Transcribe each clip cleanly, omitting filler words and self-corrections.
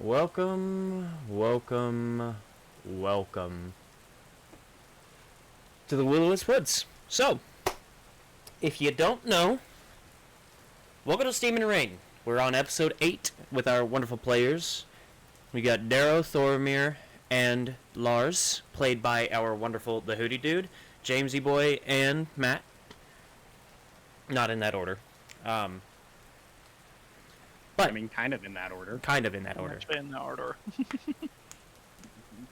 Welcome, welcome, welcome to the Will-O-Wisp Woods. So, if you don't know, welcome to Steam and Rain. We're on episode 8 with our wonderful players. We got Darrow, Thormir, and Larz, played by our wonderful The Hootie Dude, Jamesy Boy, and Matt. Not in that order. But I mean, kind of in that order. kind of in that order. Actually in that order.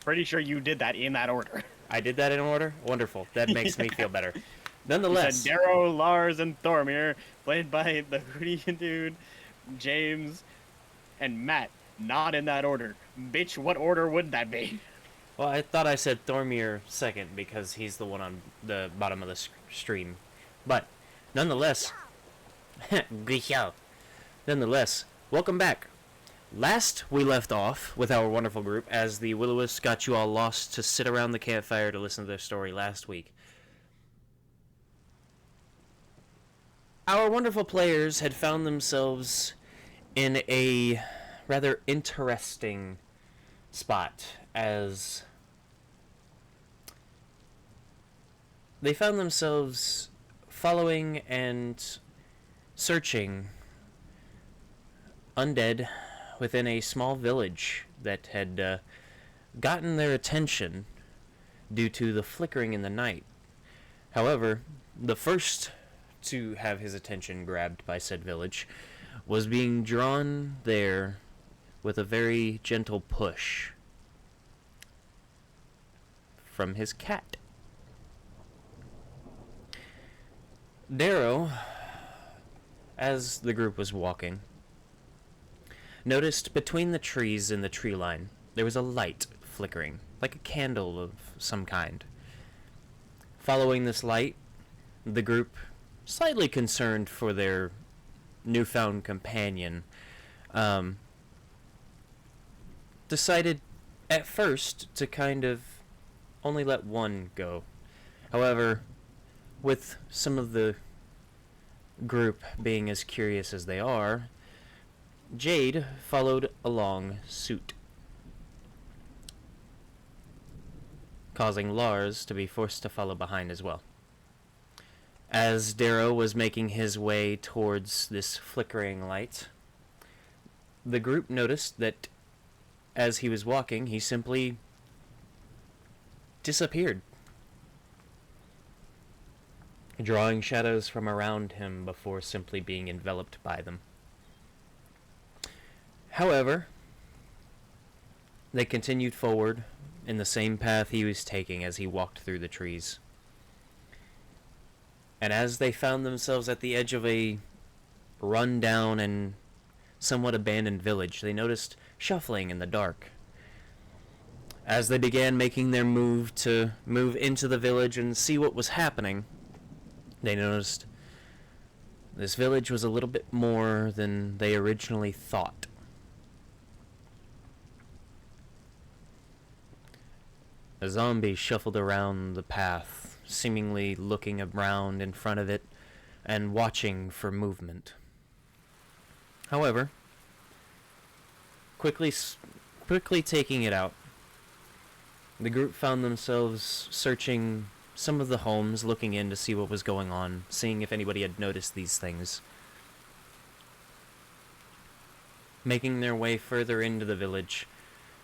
Pretty sure you did that in that order. I did that in order? Wonderful. That makes me feel better. You Nonetheless, said Darrow, Larz, and Thormir, played by the Hootie Dude, James, and Matt. Not in that order. Bitch, what order would that be? well, I thought I said Thormir second because he's the one on the bottom of the stream. But, nonetheless, good show. Nonetheless, welcome back. Last we left off with our wonderful group as the Will-O-Wisps got you all lost to sit around the campfire to listen to their story last week. Our wonderful players had found themselves in a rather interesting spot as they found themselves following and searching undead within a small village that had gotten their attention due to the flickering in the night. However, the first to have his attention grabbed by said village was being drawn there with a very gentle push from his cat. Darrow, as the group was walking, noticed between the trees in the tree line there was a light flickering, like a candle of some kind. Following this light, the group, slightly concerned for their newfound companion, decided at first to kind of only let one go. However, with some of the group being as curious as they are, Jade followed along suit, causing Larz to be forced to follow behind as well. As Darrow was making his way towards this flickering light, the group noticed that as he was walking, he simply disappeared, drawing shadows from around him before simply being enveloped by them. However, they continued forward in the same path he was taking as he walked through the trees. And as they found themselves at the edge of a run-down and somewhat abandoned village, they noticed shuffling in the dark. As they began making their move into the village and see what was happening, they noticed this village was a little bit more than they originally thought. A zombie shuffled around the path, seemingly looking around in front of it and watching for movement. However, quickly taking it out, the group found themselves searching some of the homes, looking in to see what was going on, seeing if anybody had noticed these things. Making their way further into the village,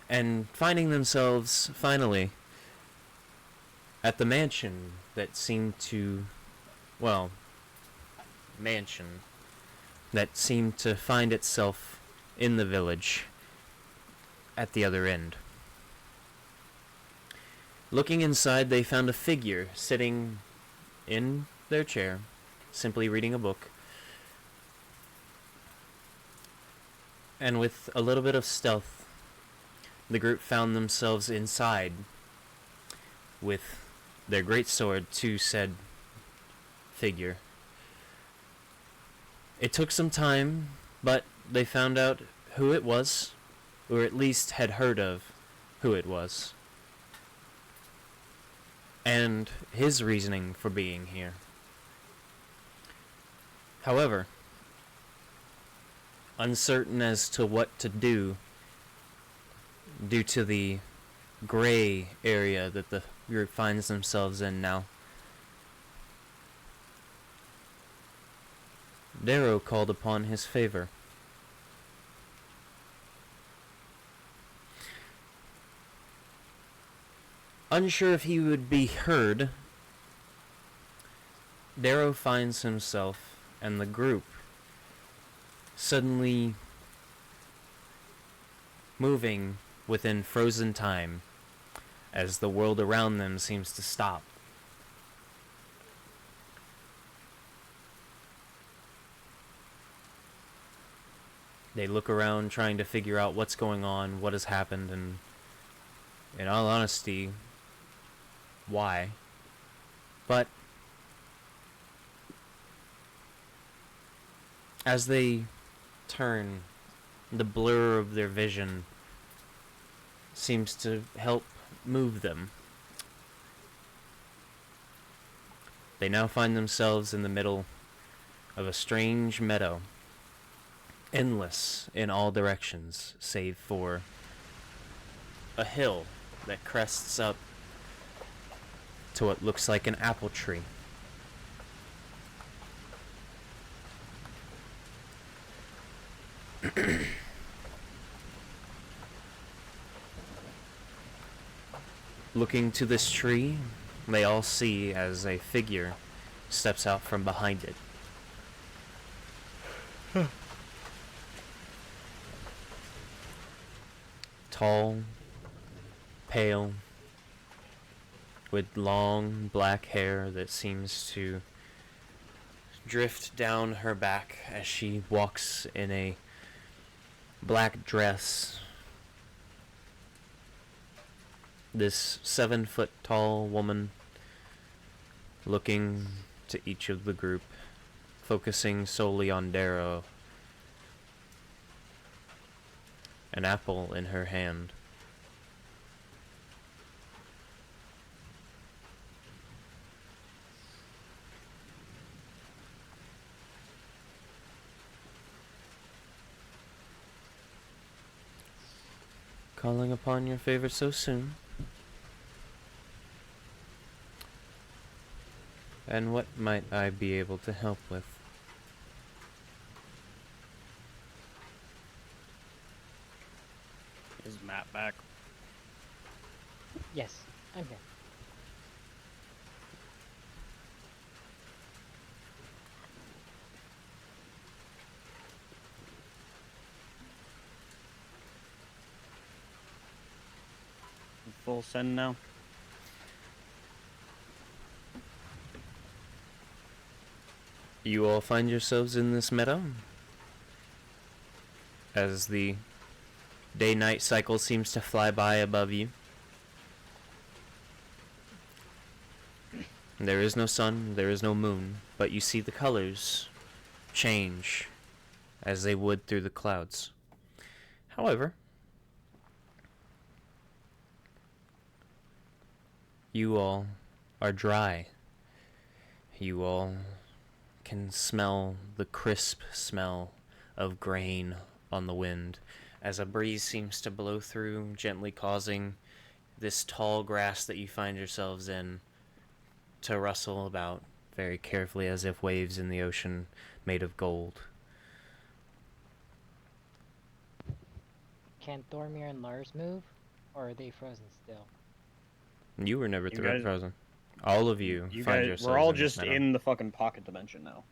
and finding themselves, finally, at the mansion that seemed to, mansion that seemed to find itself in the village at the other end. Looking inside, they found a figure sitting in their chair, simply reading a book. And with a little bit of stealth, the group found themselves inside with their great sword to said figure. It took some time, but they found out who it was, or at least had heard of who it was, and his reasoning for being here. However, uncertain as to what to do, due to the gray area that the group finds themselves in now. Darrow called upon his favor. Unsure if he would be heard, Darrow finds himself and the group suddenly moving within frozen time as the world around them seems to stop. They look around trying to figure out what's going on, what has happened, and in all honesty, why. But as they turn, the blur of their vision seems to help move them. They now find themselves in the middle of a strange meadow, endless in all directions, save for a hill that crests up to what looks like an apple tree. Looking to this tree, they all see as a figure steps out from behind it. Tall, pale, with long black hair that seems to drift down her back as she walks in a black dress. This 7-foot tall woman looking to each of the group, focusing solely on Darrow, an apple in her hand. Calling upon your favor so soon? And what might I be able to help with? Is Matt back? Yes, I'm here. Full send now? You all find yourselves in this meadow as the day-night cycle seems to fly by above you. There is no sun, there is no moon, but you see the colors change as they would through the clouds. However, you all are dry. You all can smell the crisp smell of grain on the wind as a breeze seems to blow through, gently causing this tall grass that you find yourselves in to rustle about very carefully as if waves in the ocean made of gold. Can Thormir and Larz move, or are they frozen still? You were never You guys- frozen. All of you, You find guys, yourselves we're all in this just meadow. in the fucking pocket dimension now.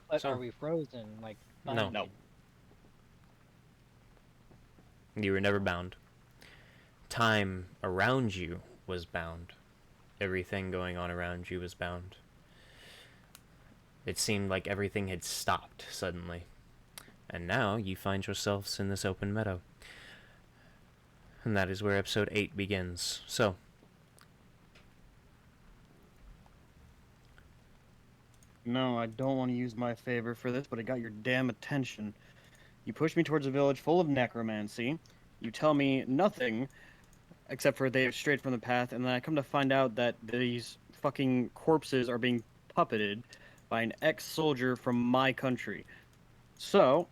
But So- are we frozen, like, No. binded? No. You were never bound. Time around you was bound. Everything going on around you was bound. It seemed like everything had stopped suddenly. And now you find yourselves in this open meadow. And that is where episode 8 begins. So, No, I don't want to use my favor for this, but I got your damn attention. You push me towards a village full of necromancy. You tell me nothing, except for they have strayed from the path, and then I come to find out that these fucking corpses are being puppeted by an ex-soldier from my country. So,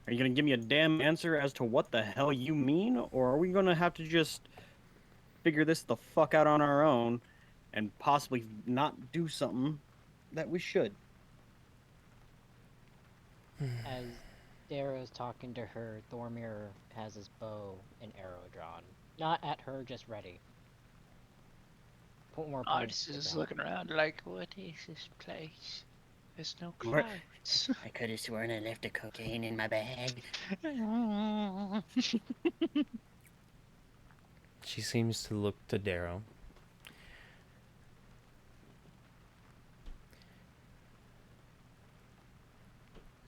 Are you gonna give me a damn answer as to what the hell you mean, or are we gonna have to just figure this the fuck out on our own and possibly not do something that we should? As Darrow's talking to her, Thormir has his bow and arrow drawn. Not at her, just ready. Put more points Artist to the is ground. looking around like, what is this place? There's no Where- clouds. I could have sworn I left the cocaine in my bag. She seems to look to Darrow.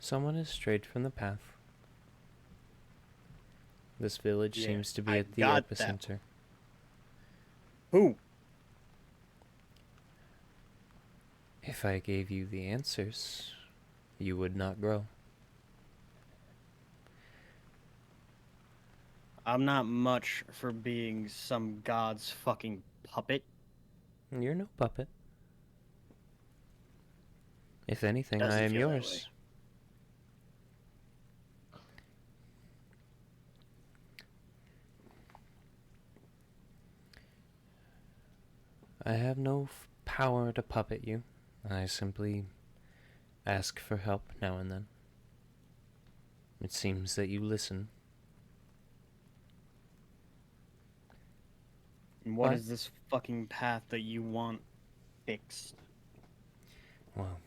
Someone has strayed from the path. This village Yeah, seems to be I at the got that. epicenter. Who? If I gave you the answers, you would not grow. I'm not much for being some god's fucking puppet. You're no puppet. If anything, Doesn't I am feel that yours. I have no power to puppet you. I simply ask for help now and then. It seems that you listen. And what What? is this fucking path that you want fixed? Well,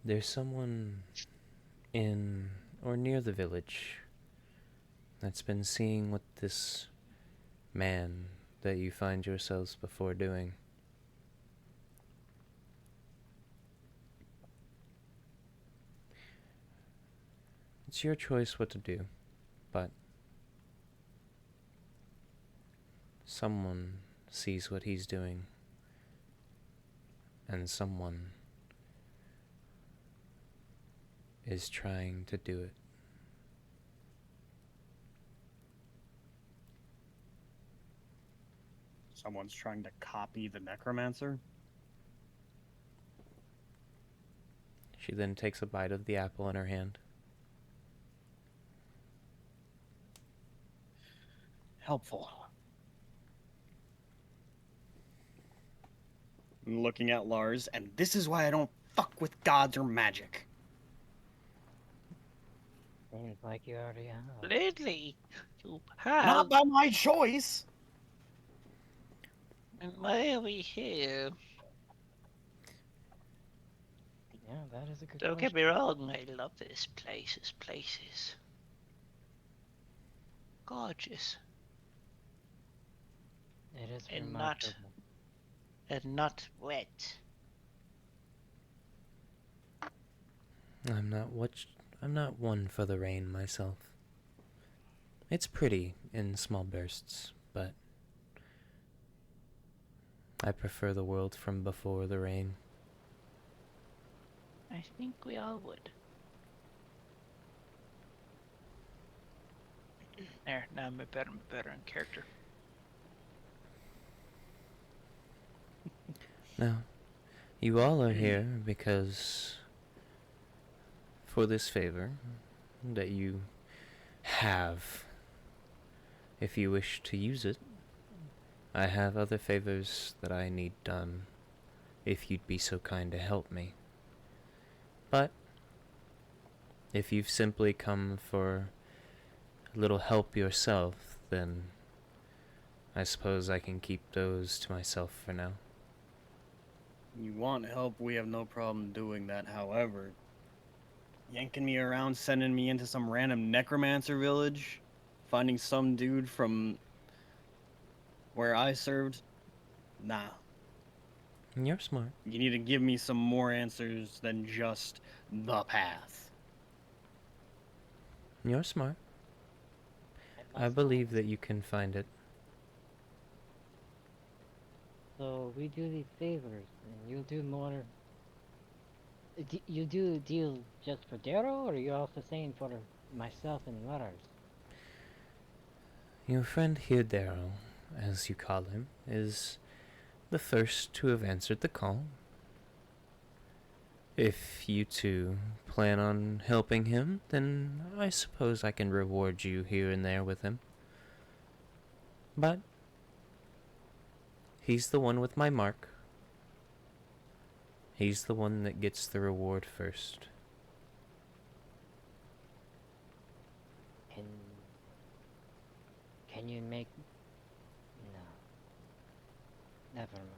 there's someone in or near the village that's been seeing what this man that you find yourselves before doing. It's your choice what to do, but someone sees what he's doing, and someone is trying to do it. Someone's trying to copy the necromancer? She then takes a bite of the apple in her hand. Helpful. I'm looking at Larz, and this is why I don't fuck with gods or magic. Seems like you already have. Lately, you Not have. by my choice! And why are we here? Yeah, that is a good Don't question. get me wrong, I love this place. This place is gorgeous It is and remarkable. not wet. I'm not one for the rain myself. It's pretty in small bursts, but I prefer the world from before the rain. I think we all would. There, now I'm better in character. Now, you all are here because for this favor that you have, if you wish to use it, I have other favors that I need done if you'd be so kind to help me. But if you've simply come for a little help yourself, then I suppose I can keep those to myself for now. You want help, we have no problem doing that. However, yanking me around, sending me into some random necromancer village, finding some dude from where I served, nah. You're smart. You need to give me some more answers than just the path. You're smart. It I must believe help. that you can find it. So we do these favors, and you'll do more. You do a deal just for Darrow, or are you also saying for myself and Larz? Your friend here, Darrow, as you call him, is the first to have answered the call. If you two plan on helping him, then I suppose I can reward you here and there with him. But he's the one with my mark. He's the one that gets the reward first. Can you make... No. Never mind.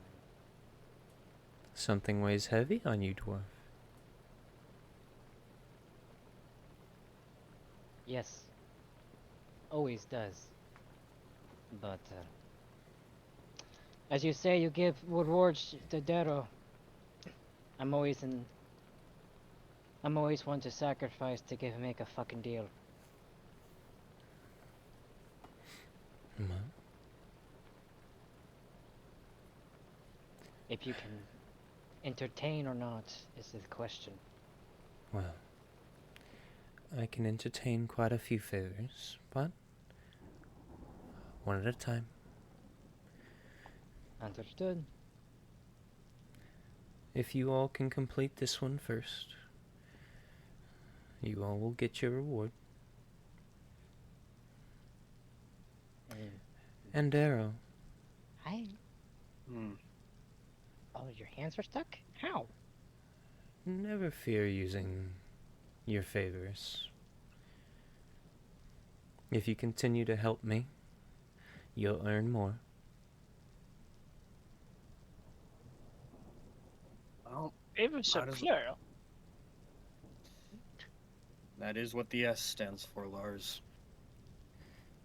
Something weighs heavy on you, dwarf. Yes. Always does. But, as you say, you give rewards to Darrow. I'm always one to sacrifice to make a fucking deal. Well, If you can entertain or not is the question. well, I can entertain quite a few favors, but one at a time. Understood. If you all can complete this one first, you all will get your reward. And Darrow, Oh, your hands are stuck? How? never fear using your favors. If you continue to help me, you'll earn more. Well, Favors so How does it- plural. that is what the S stands for, Larz.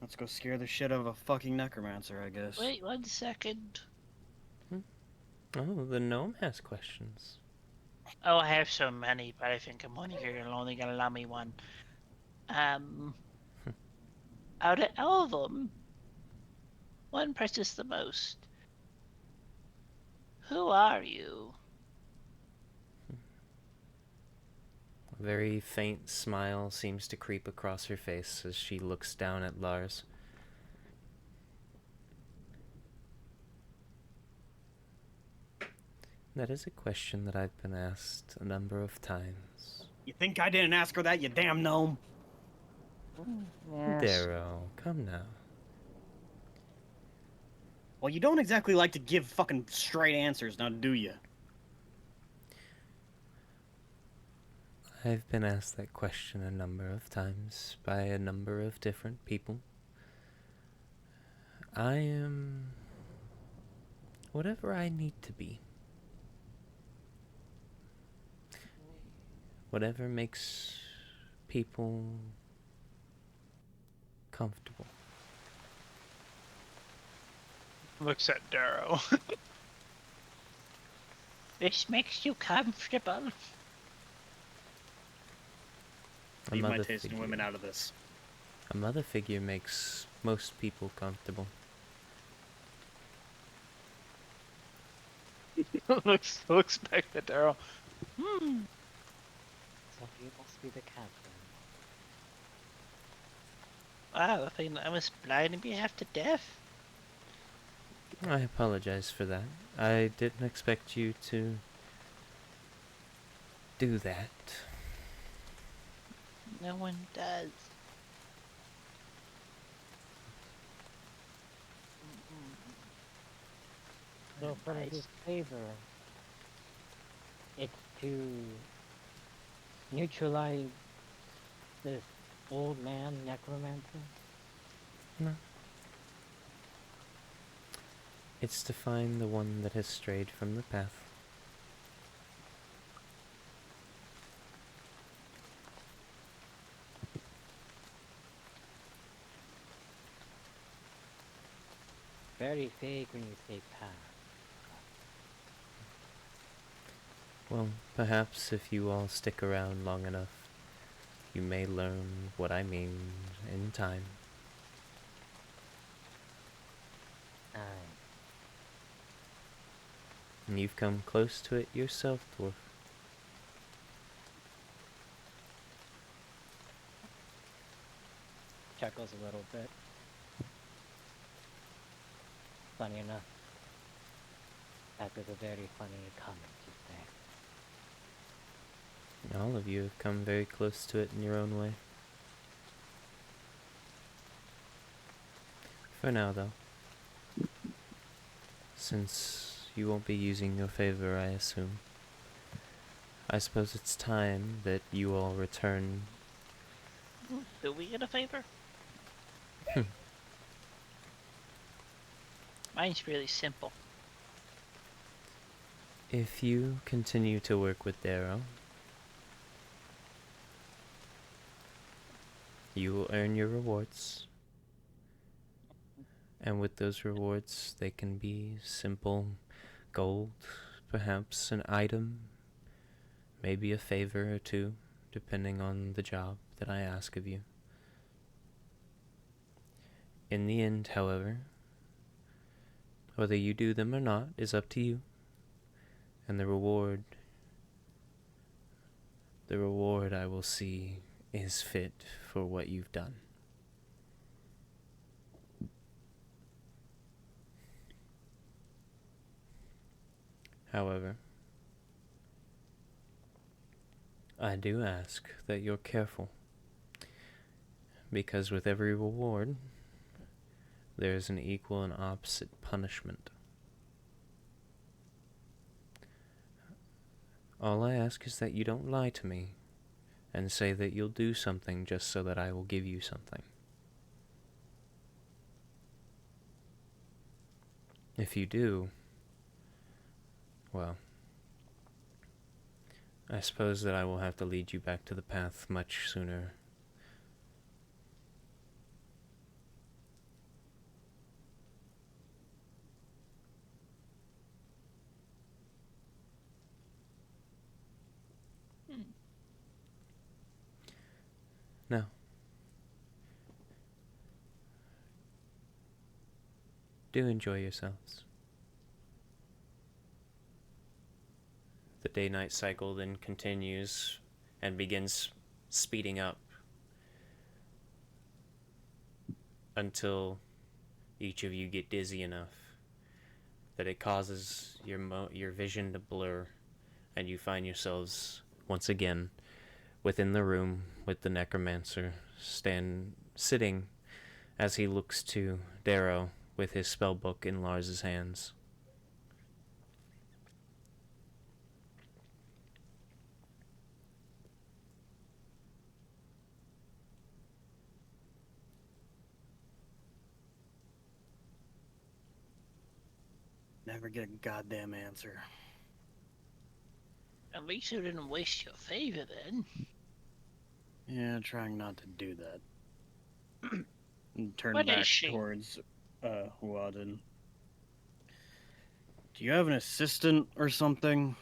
Let's go scare the shit out of a fucking necromancer, I guess. Wait 1 second. Oh, the gnome has questions. Oh, I have so many, but I think I'm only gonna allow me one. Out of all of them, one presses the most. Who are you? A very faint smile seems to creep across her face as she looks down at Larz. That is a question that I've been asked a number of times. You think I didn't ask her that, you damn gnome? Darrow, come now. Well, you don't exactly like to give fucking straight answers, now do you? I've been asked that question a number of times by a number of different people. I am whatever I need to be. Whatever makes people comfortable. Looks at Darrow. This makes you comfortable. A Leave my mother taste in figure. women out of this. A mother figure makes most people comfortable. looks back at Darrow. So he must be the captain. Wow, I think I was blinding me half to death. I apologize for that. I didn't expect you to do that. No one does. So for Nice. this favor, it's to neutralize this old man necromancer? No. It's to find the one that has strayed from the path. Very vague when you say path. Well, perhaps if you all stick around long enough, you may learn what I mean in time. Aye. And you've come close to it yourself, dwarf. Chuckles a little bit. Funny enough. That is a very funny comment you All of you have come very close to it in your own way. For now, though. Since you won't be using your favor, I assume. I suppose it's time that you all return. Do we get a favor? Mine's really simple. If you continue to work with Darrow, you will earn your rewards. And with those rewards, they can be simple gold, perhaps an item, maybe a favor or two, depending on the job that I ask of you. In the end, however, whether you do them or not is up to you. And the reward I will see is fit for what you've done. However, I do ask that you're careful, because with every reward, there is an equal and opposite punishment. All I ask is that you don't lie to me and say that you'll do something just so that I will give you something. If you do, well, I suppose that I will have to lead you back to the path much sooner. Now, do enjoy yourselves. The day-night cycle then continues and begins speeding up until each of you get dizzy enough that it causes your vision to blur, and you find yourselves once again within the room with the necromancer sitting as he looks to Darrow with his spellbook in Larz's hands. Never get a goddamn answer. At least you didn't waste your favor then. Yeah, trying not to do that. And turn What is back she? towards Huadin. Do you have an assistant or something?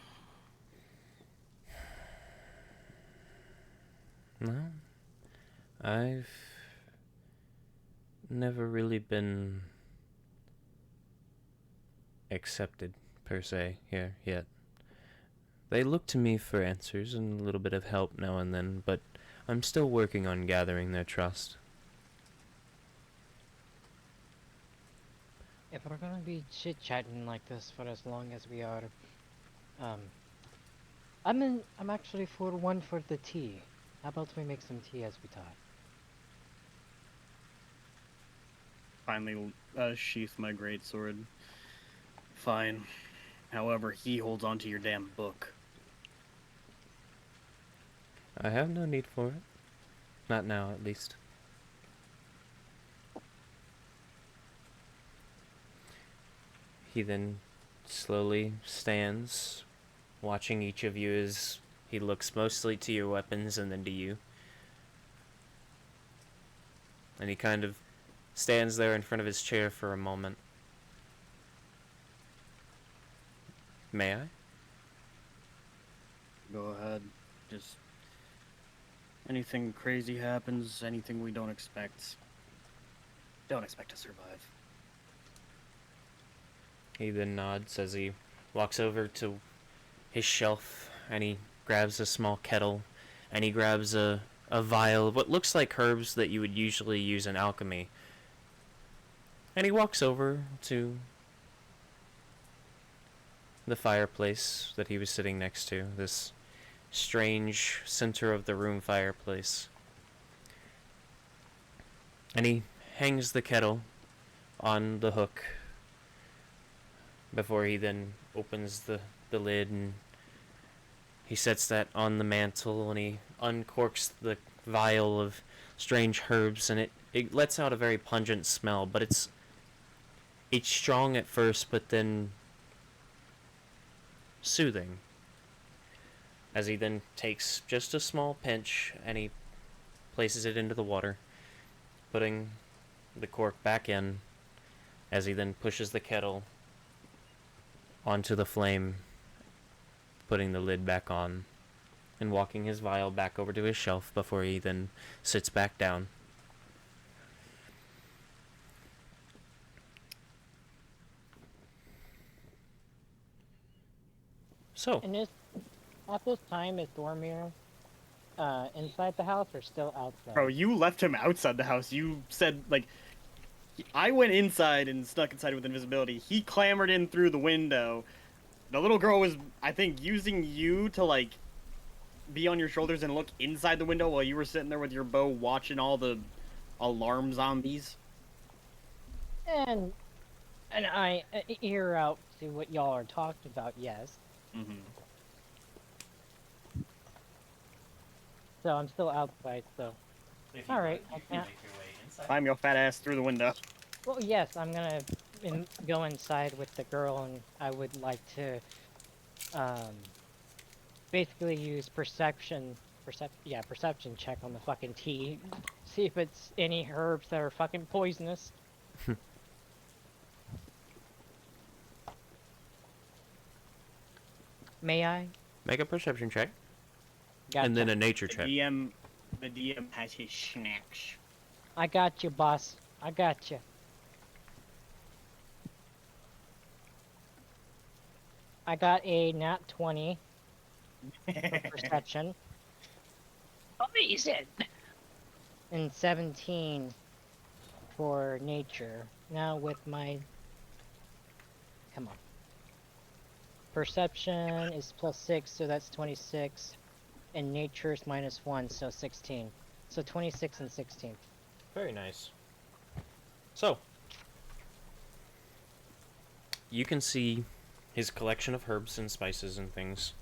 No, I've never really been accepted, per se, here yet. They look to me for answers and a little bit of help now and then, but I'm still working on gathering their trust. If we're gonna be chit-chatting like this for as long as we are, I'm actually for the tea. How about we make some tea as we talk? Finally, sheath my greatsword. Fine. However, he holds onto your damn book. I have no need for it. Not now, at least. He then slowly stands, watching each of you as he looks mostly to your weapons and then to you. And he kind of stands there in front of his chair for a moment. May I? Go ahead. Just anything crazy happens, anything we don't expect. Don't expect to survive. He then nods as he walks over to his shelf and he grabs a small kettle and he grabs a vial of what looks like herbs that you would usually use in alchemy. And he walks over to the fireplace that he was sitting next to, this strange center of the room fireplace. And he hangs the kettle on the hook before he then opens the lid, and he sets that on the mantle, and he uncorks the vial of strange herbs, and it lets out a very pungent smell, but it's strong at first, but then soothing. As he then takes just a small pinch and he places it into the water, putting the cork back in, as he then pushes the kettle onto the flame, putting the lid back on, and walking his vial back over to his shelf before he then sits back down. So, And at this time, is Thormir inside the house or still outside? Bro, you left him outside the house. You said, like, I went inside and snuck inside with invisibility. He clambered in through the window. The little girl was, I think, using you to, like, be on your shoulders and look inside the window while you were sitting there with your bow watching all the alarm zombies. And I ear out to what y'all are talking about, yes. Mm-hmm. So I'm still outside, so. Alright, I can't. Climb your fat ass through the window. Well, yes, I'm gonna go inside with the girl, and I would like to, basically use perception check on the fucking tea. See if it's any herbs that are fucking poisonous. May I? make a perception check, Gotcha. and then a nature The check. DM has his snacks. I got you, boss. I got you. I got a nat 20 for perception Amazing. and 17 for nature. Now with my... Come on. Perception is +6, so that's 26. And nature is -1, so 16. So 26 and 16. Very nice. So, you can see his collection of herbs and spices and things.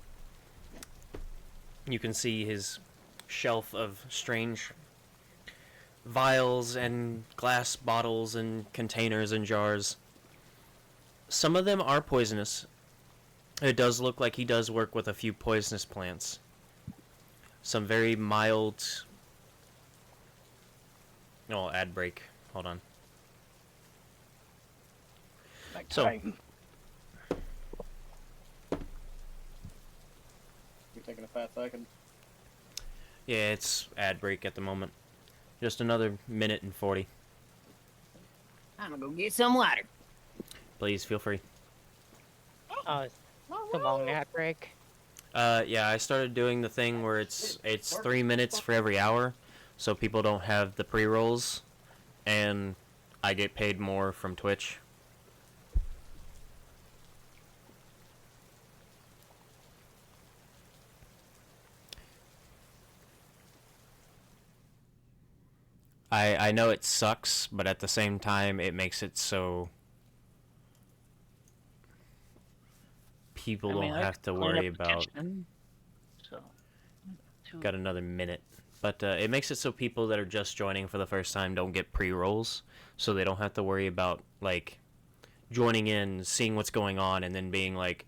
You can see his shelf of strange vials and glass bottles and containers and jars. Some of them are poisonous. It does look like he does work with a few poisonous plants. Some very mild... No, ad break. Hold on. So, You're taking a fat second. yeah, it's ad break at the moment. Just another minute and 40. I'm gonna go get some water. Please feel free. Oh, it's a long nap break. Yeah, I started doing the thing where it's 3 minutes for every hour, so people don't have the pre-rolls, and I get paid more from Twitch. I know it sucks, but at the same time, it makes it so people don't have to worry about... So, Got another minute. But it makes it so people that are just joining for the first time don't get pre-rolls, so they don't have to worry about, like, joining in, seeing what's going on, and then being, like,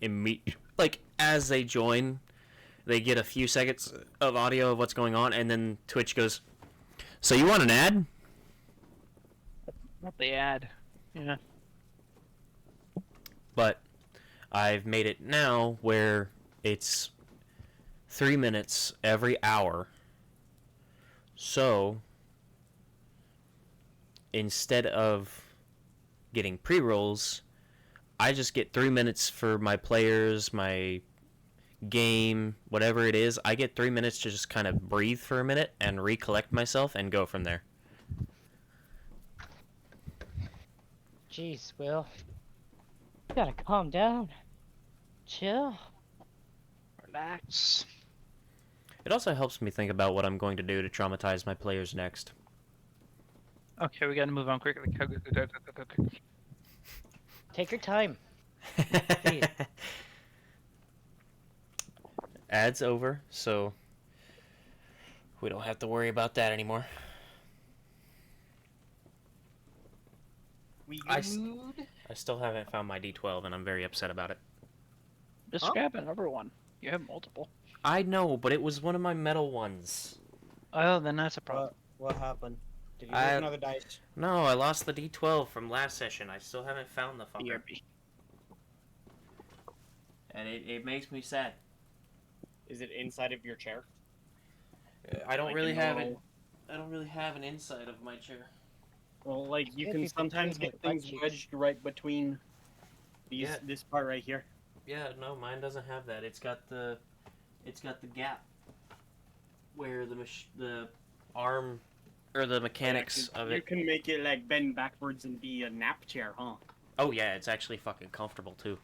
like, as they join, they get a few seconds of audio of what's going on, and then Twitch goes, so you want an ad? Not the ad. Yeah. But I've made it now where it's 3 minutes every hour. So instead of getting pre-rolls, I just get 3 minutes for my players, my game, whatever it is. I get 3 minutes to just kind of breathe for a minute and recollect myself and go from there. Jeez, Will. You gotta calm down. Chill. Relax. It also helps me think about what I'm going to do to traumatize my players next. Okay, we gotta move on quickly. Go, go, go, go, go, go, go. Take your time. Please. Ad's over, so we don't have to worry about that anymore. We I good? I still haven't found my D12, and I'm very upset about it. Just Huh? grab another one. You have multiple. I know, but it was one of my metal ones. Oh, then that's a problem. What happened? Did you lose I- another dice? No, I lost the D12 from last session. I still haven't found the fucker. BRB. And it makes me sad. Is it inside of your chair? I don't Like really in have the it. little- I don't really have an inside of my chair. Well, like you If can you sometimes between get your butt things cheeks. wedged right between these Yeah. this part right here. Yeah, no, mine doesn't have that. It's got the gap where the arm or the mechanics of You it. can make it like bend backwards and be a nap chair, huh? Oh yeah, it's actually fucking comfortable too.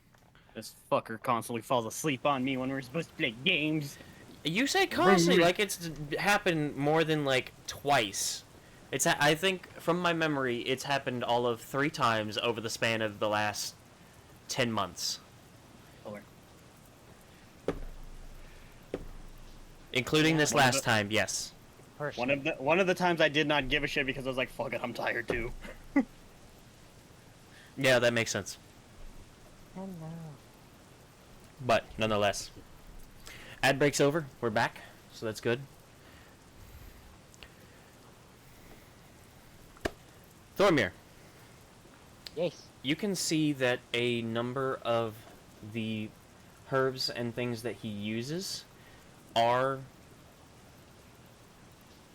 This fucker constantly falls asleep on me when we're supposed to play games. You say constantly Rude. like it's happened more than like twice. I think from my memory, it's happened all of 3 times over the span of the last 10 months. Color. Including this One of last the- time, yes. Personally. One of the times I did not give a shit because I was like, fuck it, I'm tired too. Yeah, that makes sense. Oh no. But nonetheless, ad break's over. We're back, so that's good. Thormir, Yes. you can see that a number of the herbs and things that he uses are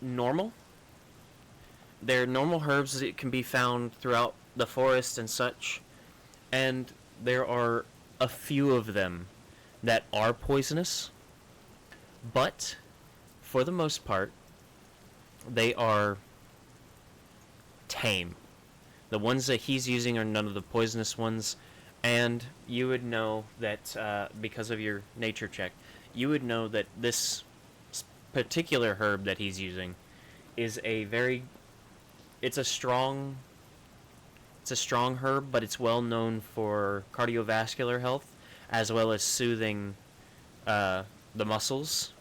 normal. They're normal herbs that can be found throughout the forest and such, and there are a few of them that are poisonous, but for the most part, they are tame. The ones that he's using are none of the poisonous ones, and you would know that because of your nature check, you would know that this particular herb that he's using is it's a strong herb, but it's well known for cardiovascular health as well as soothing the muscles.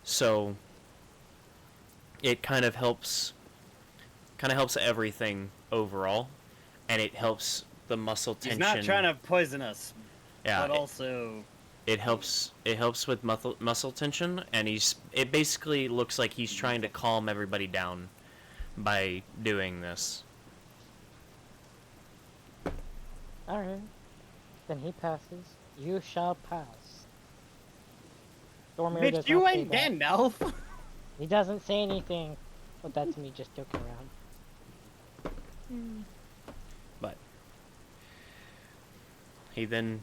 So it kind of helps everything overall, and it helps the muscle He's tension. not trying to poison us, yeah, but also it helps with muscle tension, and it basically looks like he's trying to calm everybody down by doing this. Alright. Then he passes. You shall pass. Thormir bitch, does you not say ain't that. Gandalf. He doesn't say anything. But that's me just joking around. But he then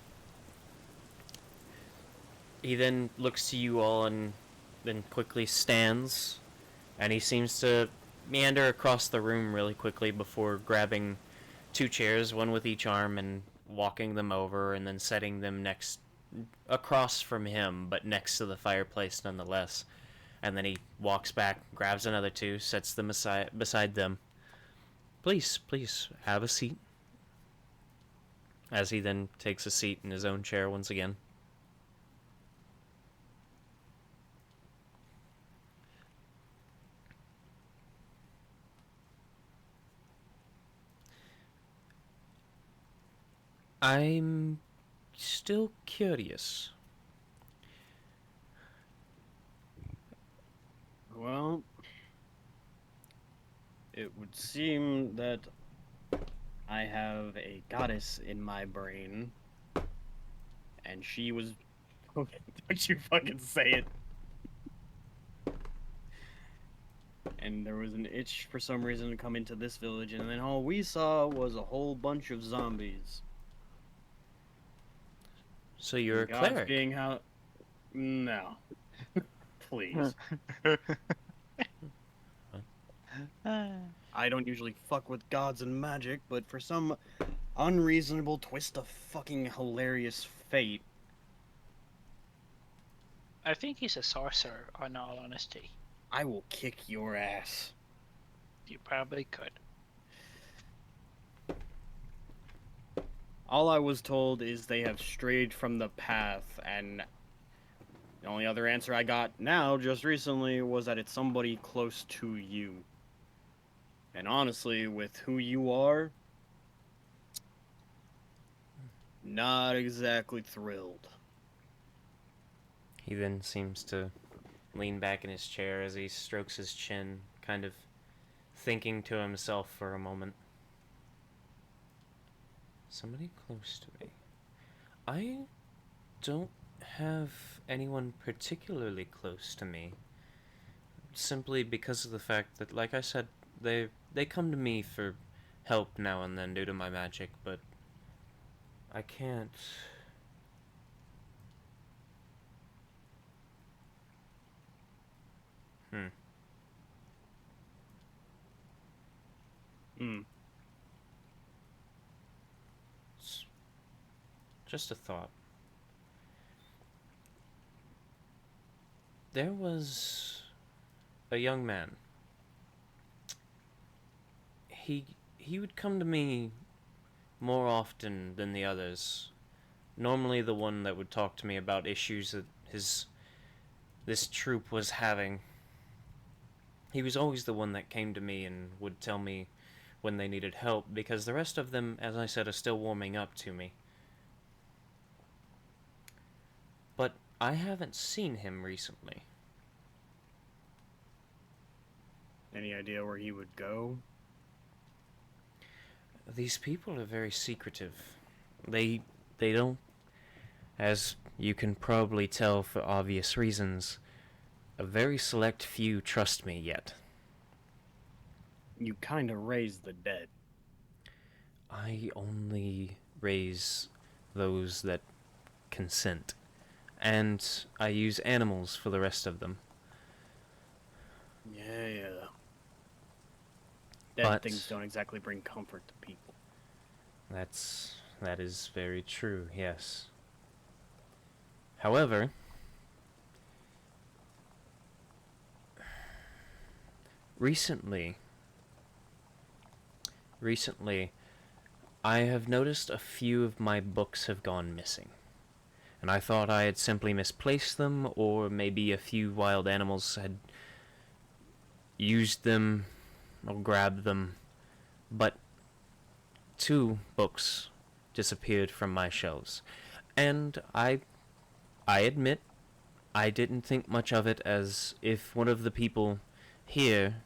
looks to you all and then quickly stands, and he seems to meander across the room really quickly before grabbing 2 chairs, one with each arm, and walking them over and then setting them across from him, but next to the fireplace nonetheless. And then he walks back, grabs another 2, sets them beside them. Please, have a seat. As he then takes a seat in his own chair once again. I'm still curious. Well, it would seem that I have a goddess in my brain, and she was. Don't you fucking say it. And there was an itch for some reason to come into this village, and then all we saw was a whole bunch of zombies. So you're a Gods cleric. being how? No. Please. I don't usually fuck with gods and magic, but for some unreasonable twist of fucking hilarious fate. I think he's a sorcerer, in all honesty. I will kick your ass. You probably could. All I was told is they have strayed from the path, and the only other answer I got now, just recently, was that it's somebody close to you. And honestly, with who you are, not exactly thrilled. He then seems to lean back in his chair as he strokes his chin, kind of thinking to himself for a moment. Somebody close to me. I don't have anyone particularly close to me. Simply because of the fact that, like I said, they come to me for help now and then due to my magic, but I can't... Just a thought. There was a young man. He would come to me more often than the others. Normally the one that would talk to me about issues that this troop was having. He was always the one that came to me and would tell me when they needed help, because the rest of them, as I said, are still warming up to me. But I haven't seen him recently. Any idea where he would go? These people are very secretive. They don't, as you can probably tell for obvious reasons, a very select few trust me yet. You kinda raise the dead. I only raise those that consent, and I use animals for the rest of them. Yeah. Dead But things don't exactly bring comfort to people. that is very true, yes. However, recently, I have noticed a few of my books have gone missing. And I thought I had simply misplaced them, or maybe a few wild animals had used them or grabbed them. But 2 books disappeared from my shelves. And I admit, I didn't think much of it, as if one of the people here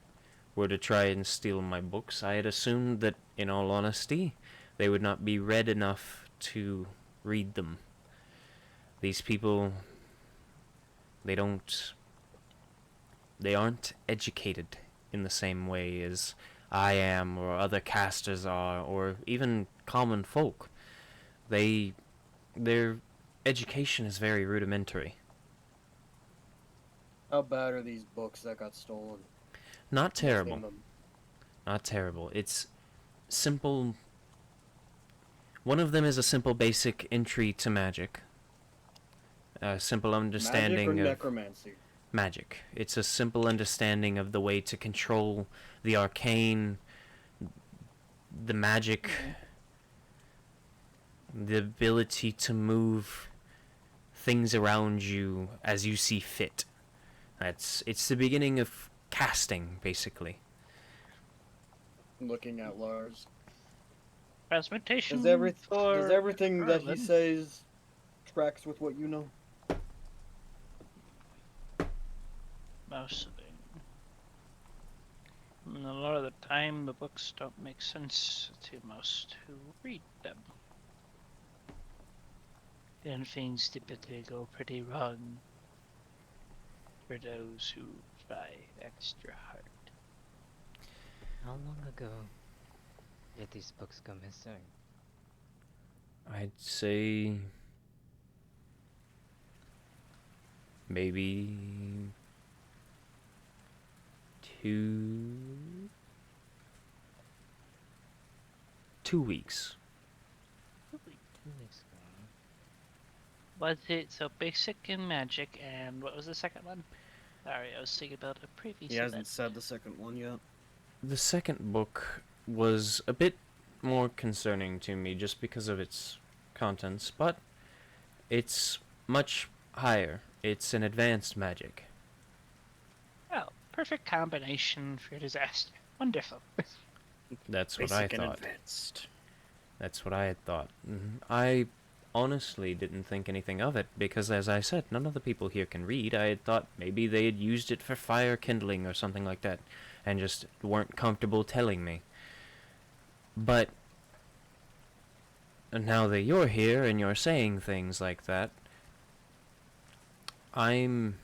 were to try and steal my books, I had assumed that, in all honesty, they would not be read enough to read them. These people, they aren't educated in the same way as I am, or other casters are, or even common folk. Their education is very rudimentary. How bad are these books that got stolen? Not terrible. Name 'em. Not terrible. It's simple. One of them is a simple basic entry to magic. A simple understanding Magic or of necromancy? magic. It's a simple understanding of the way to control the arcane, the magic, the ability to move things around you as you see fit. It's the beginning of casting, basically. Looking at Larz. Transmutation. Does everything that he Merlin. says tracks with what you know? Most of it. And a lot of the time, the books don't make sense to most who read them. And things typically go pretty wrong for those who try extra hard. How long ago did these books go missing? I'd say maybe 2 weeks. magic's going. Was it so basic in magic, and what was the second one? Sorry, I was thinking about a previous He hasn't event. said the second one yet. The second book was a bit more concerning to me just because of its contents, but it's much higher. It's an advanced magic. Well, perfect combination for disaster. Wonderful. That's what I Basic and thought. advanced. That's what I had thought. I honestly didn't think anything of it because, as I said, none of the people here can read. I had thought maybe they had used it for fire kindling or something like that and just weren't comfortable telling me. But now that you're here and you're saying things like that, I'm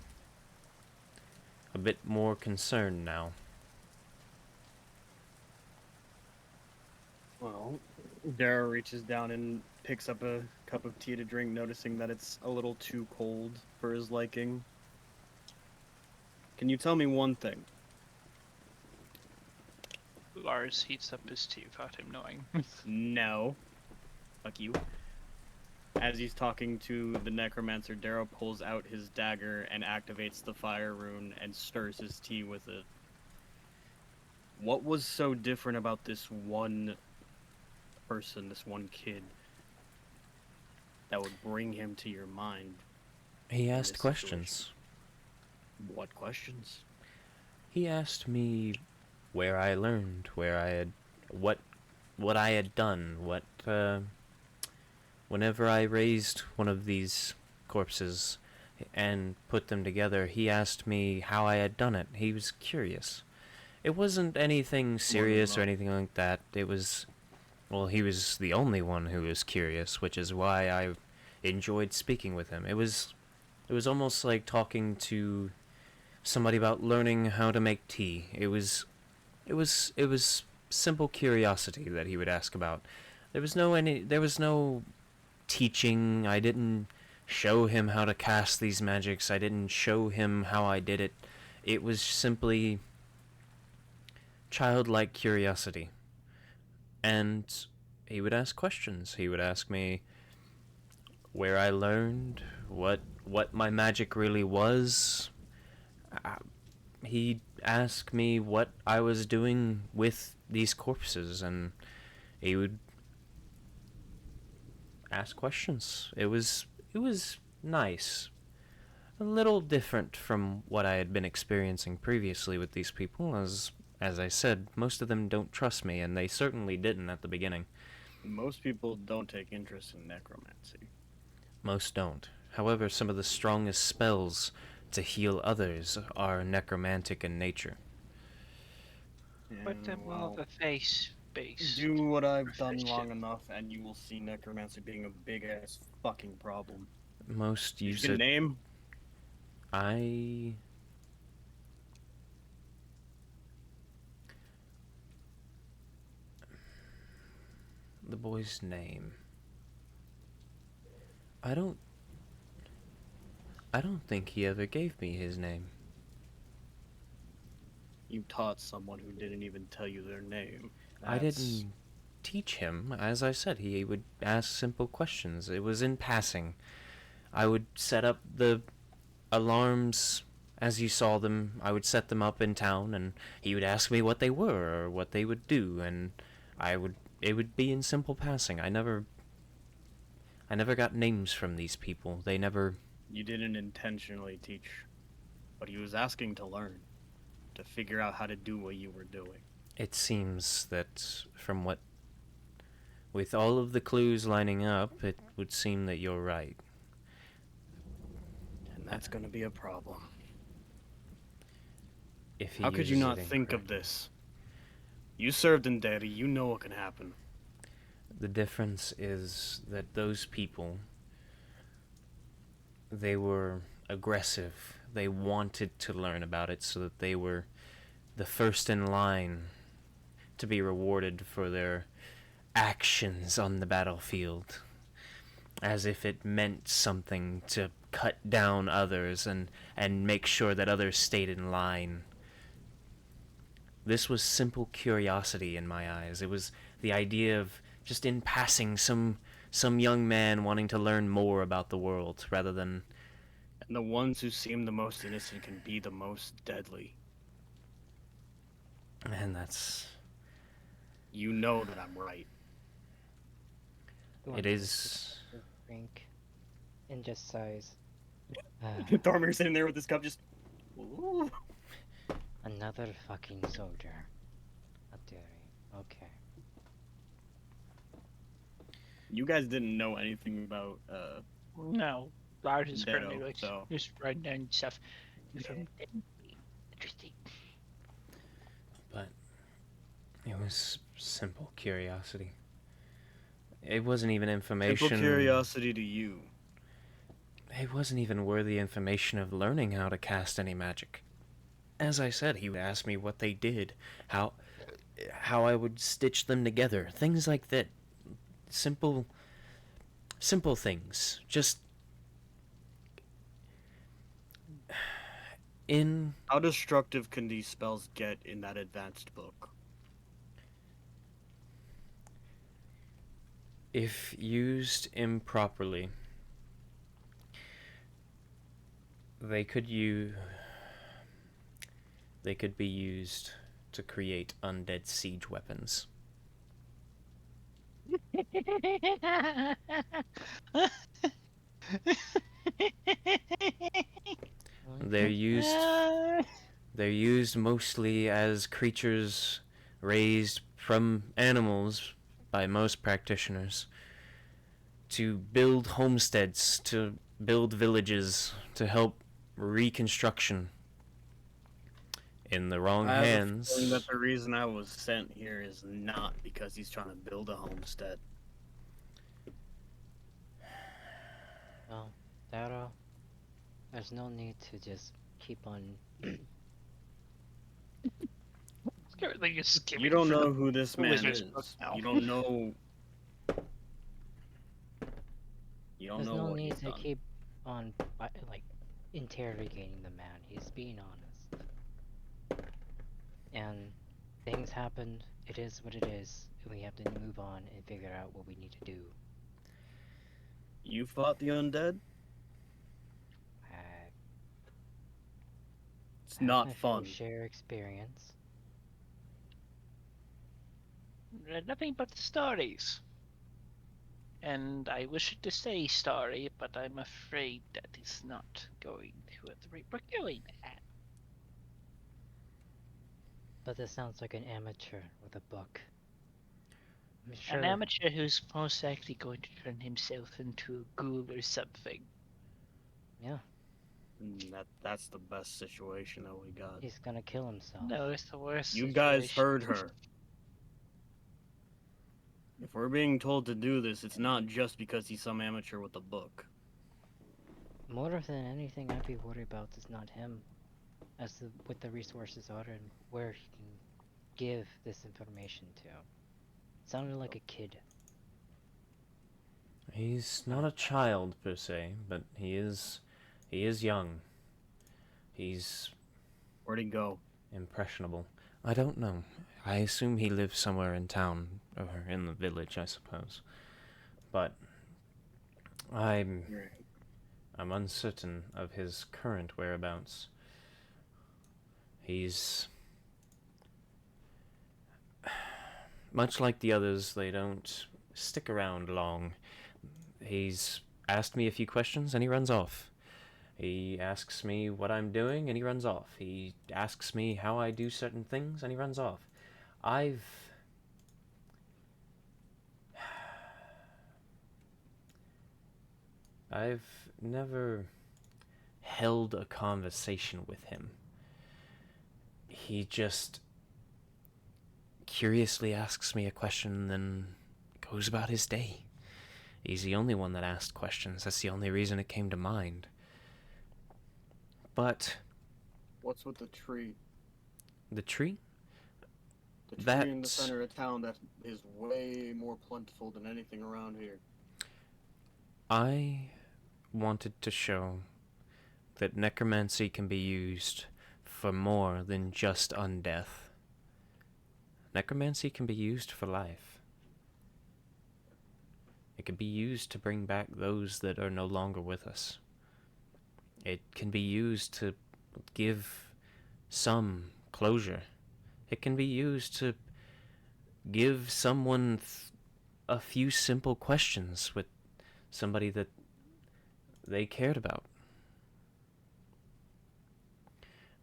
a bit more concerned now. Well, Darrow reaches down and picks up a cup of tea to drink, noticing that it's a little too cold for his liking. Can you tell me one thing? Larz heats up his tea without him knowing. No. Fuck you. As he's talking to the necromancer, Darrow pulls out his dagger and activates the fire rune and stirs his tea with it. What was so different about this one person, this one kid, that would bring him to your mind? He in asked this questions. situation? What questions? He asked me where I learned, where I had, what I had done, whenever I raised one of these corpses and put them together, he asked me how I had done it. He was curious. It wasn't anything serious or anything like that. It was, well, he was the only one who was curious, which is why I enjoyed speaking with him. It was almost like talking to somebody about learning how to make tea. It was simple curiosity that he would ask about. There was no teaching. I didn't show him how to cast these magics. I didn't show him how I did it. It was simply childlike curiosity. And he would ask questions. He would ask me where I learned, what my magic really was. He'd ask me what I was doing with these corpses, and he would ask questions. It was nice. A little different from what I had been experiencing previously with these people, as I said, most of them don't trust me, and they certainly didn't at the beginning. Most people don't take interest in necromancy. Most don't. However, some of the strongest spells to heal others are necromantic in nature. But them all the face base. Do what I've done profession. long enough, and you will see necromancy being a big ass fucking problem. Most You use get a it. name? The boy's name. I don't think he ever gave me his name. You taught someone who didn't even tell you their name. I That's- didn't teach him. As I said, he would ask simple questions. It was in passing. I would set up the alarms as you saw them. I would set them up in town, and he would ask me what they were or what they would do, and it would be in simple passing. I never got names from these people. They never. You didn't intentionally teach, but he was asking to learn, to figure out how to do what you were doing. It seems that with all of the clues lining up, it would seem that you're right. And that's gonna be a problem. If he How could you uses not it think of incorrectly. this? You served in Daddy, you know what can happen. The difference is that those people, they were aggressive. They wanted to learn about it so that they were the first in line to be rewarded for their actions on the battlefield. As if it meant something to cut down others and make sure that others stayed in line. This was simple curiosity in my eyes. It was the idea of just in passing some some young man wanting to learn more about the world rather than... And the ones who seem the most innocent can be the most deadly. And that's... You know that I'm right. It is... Drink. And just sighs. Thormir sitting there with his cup just... Ooh. Another fucking soldier. How dare you? Okay. You guys didn't know anything about, No, Larz is Darrow, currently like so- just writing down stuff. Interesting. But it was simple curiosity. It wasn't even information... simple curiosity to you. It wasn't even worthy information of learning how to cast any magic. As I said, he would ask me what they did, how I would stitch them together, things like that. Simple things. Just in... How destructive can these spells get in that advanced book? If used improperly, they could be used to create undead siege weapons. They're used mostly as creatures raised from animals by most practitioners to build homesteads, to build villages, to help reconstruction. In the wrong I have a hands. feeling that the reason I was sent here is not because he's trying to build a homestead. Well, Darrow, there's no need to just keep on. Everything is just You giving don't for know the who this man wizard's is. book now. You don't know. You don't There's know no what need he's to done. keep on like interrogating the man. He's being honest. And things happened. It is what it is. And we have to move on and figure out what we need to do. You fought the undead? I It's have not my fun. fair share experience. Nothing but stories. And I wish to say story, but I'm afraid that is not going to the rate we're going at. But this sounds like an amateur with a book. I'm sure. An amateur who's most likely going to turn himself into a ghoul or something. Yeah, That's the best situation that we got. he's gonna kill himself. No, it's the worst. You guys situation. heard her. If we're being told to do this, it's not just because he's some amateur with a book. More than anything, I'd be worried about is not him, as to what the resources are and where he can give this information to. Sounded like a kid. He's not a child per se, but he is young. He's Where'd he go? impressionable. I don't know. I assume he lives somewhere in town, or in the village, I suppose. But I'm uncertain of his current whereabouts. He's... much like the others, they don't stick around long. He's asked me a few questions and he runs off. He asks me what I'm doing and he runs off. He asks me how I do certain things and he runs off. I've never held a conversation with him. He just curiously asks me a question and then goes about his day. He's the only one that asked questions. That's the only reason it came to mind. But What's with the tree? the tree? The tree in the That's- center of town that is way more plentiful than anything around here. I wanted to show that necromancy can be used for more than just undeath. Necromancy can be used for life. It can be used to bring back those that are no longer with us. It can be used to give some closure. It can be used to give someone a few simple questions with somebody that they cared about.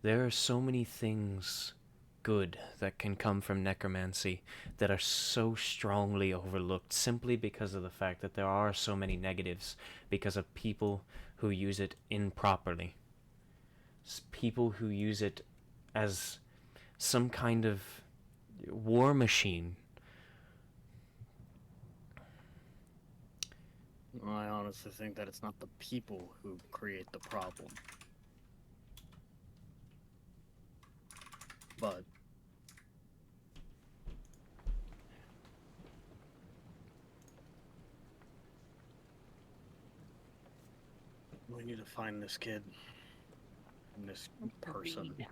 There are so many things good that can come from necromancy that are so strongly overlooked simply because of the fact that there are so many negatives because of people who use it improperly. People who use it as some kind of war machine. I honestly think that it's not the people who create the problem. But we need to find this kid and this person. Agreed.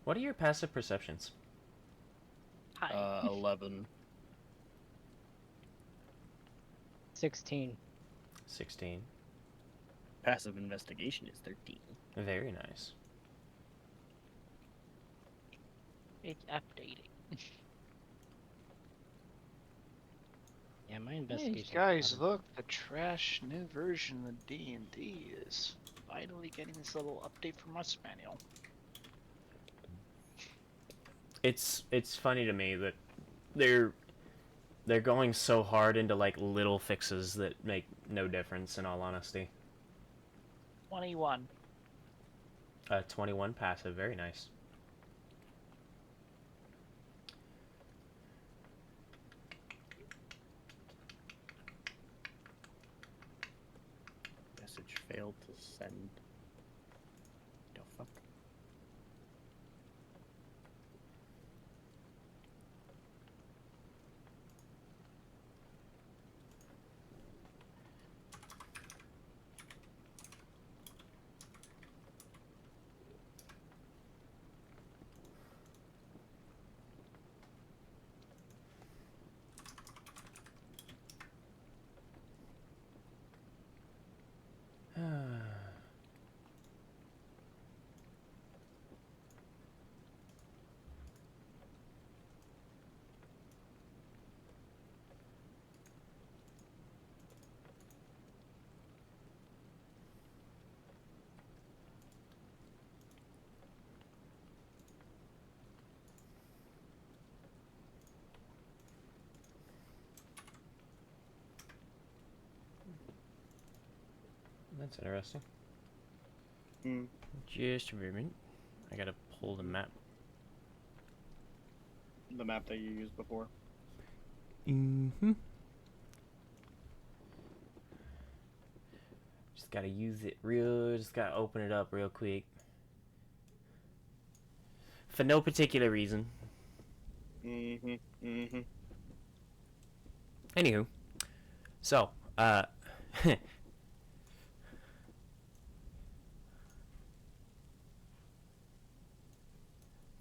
What are your passive perceptions? Hi. 11. 16. 16. Passive investigation is 13. Very nice. It's updating. Yeah, my Hey investigation. guys, look, the trash new version of D&D is finally getting this little update from us manual. It's funny to me that they're going so hard into like little fixes that make no difference in all honesty. 21. 21 passive, very nice. Message failed to send. The fuck? That's interesting. Hmm. Just a moment. I gotta pull the map. The map that you used before. Mm-hmm. Just gotta use it just gotta open it up real quick. For no particular reason. Mm-hmm. Mm-hmm. Anywho. So,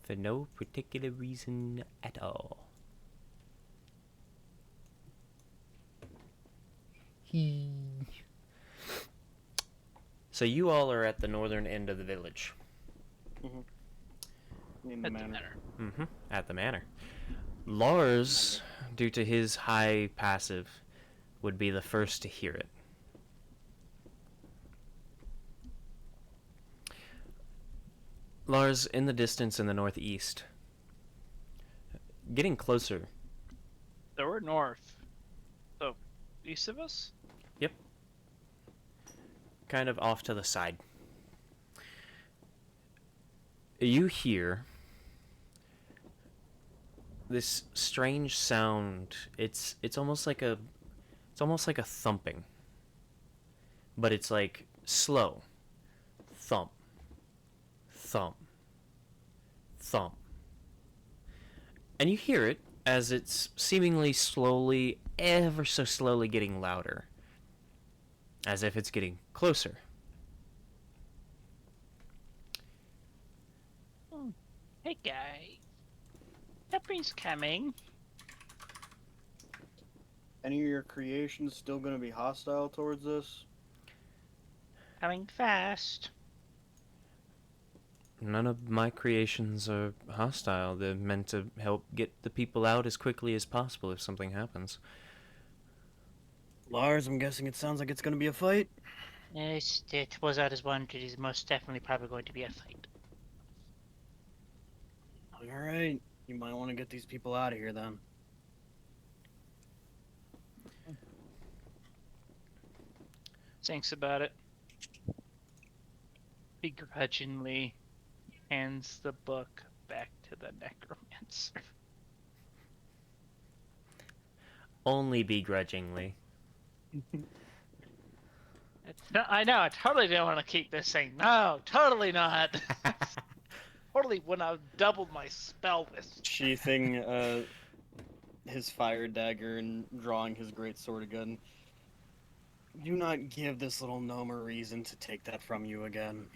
for no particular reason at all. So you all are at the northern end of the village. In the At the manor. manor. Mm-hmm. At the manor. Larz, due to his high passive, would be the first to hear it. Larz, in the distance in the northeast. Getting closer. So we're north. So, east of us? Yep. Kind of off to the side. You hear this strange sound. It's almost like a thumping. But it's like slow. Thump. Thump. Thump. And you hear it as it's seemingly slowly, ever so slowly getting louder. As if it's getting closer. Hey guys. Peppy's coming. Any of your creations still going to be hostile towards this? Coming fast. None of my creations are hostile. They're meant to help get the people out as quickly as possible if something happens. Larz, I'm guessing it sounds like it's going to be a fight. Yes, it was out as one. It is most definitely probably going to be a fight. All right. You might want to get these people out of here then. Thinks about it. Begrudgingly hands the book back to the necromancer. Only begrudgingly. I know, I totally didn't want to keep this thing. No, totally not. Totally wouldn't have doubled my spell list. Sheathing his fire dagger and drawing his great sword again. Do not give this little gnome a reason to take that from you again.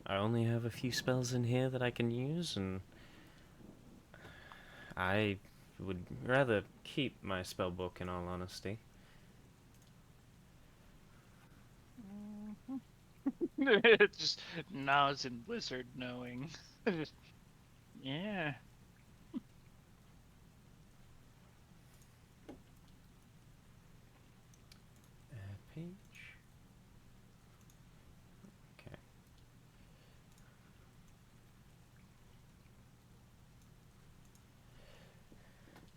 I only have a few spells in here that I can use, and I would rather keep my spell book in all honesty. It just nods in wizard knowing. Yeah. Page. Okay.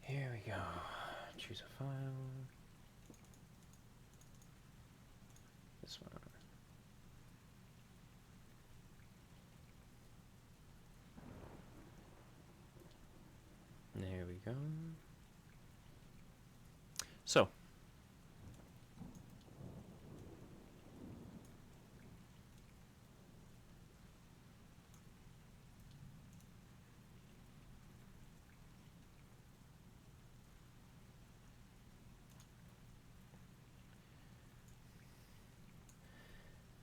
Here we go. Choose a file. This one. There we go. So.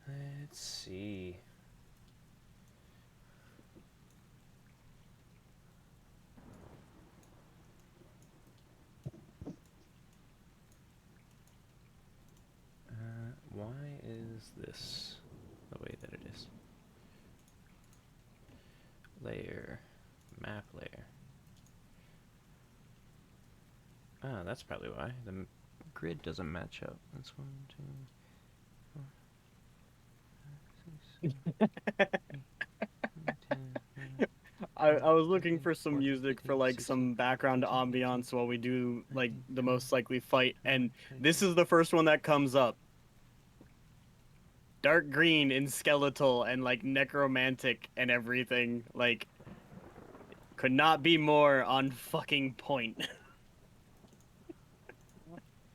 Let's see. Why is this the way that it is? Layer, map layer. Ah, that's probably why. The grid doesn't match up. That's 1, 2, 4, 5, 6, 7, 8, 9, 10, 11, I was looking 13, for some 14, music 15, for like 16, some background 17, ambiance while we do like 19, the 20, most likely fight, and 21, this is the first one that comes up. Dark green and skeletal and like necromantic and everything. Like, could not be more on fucking point.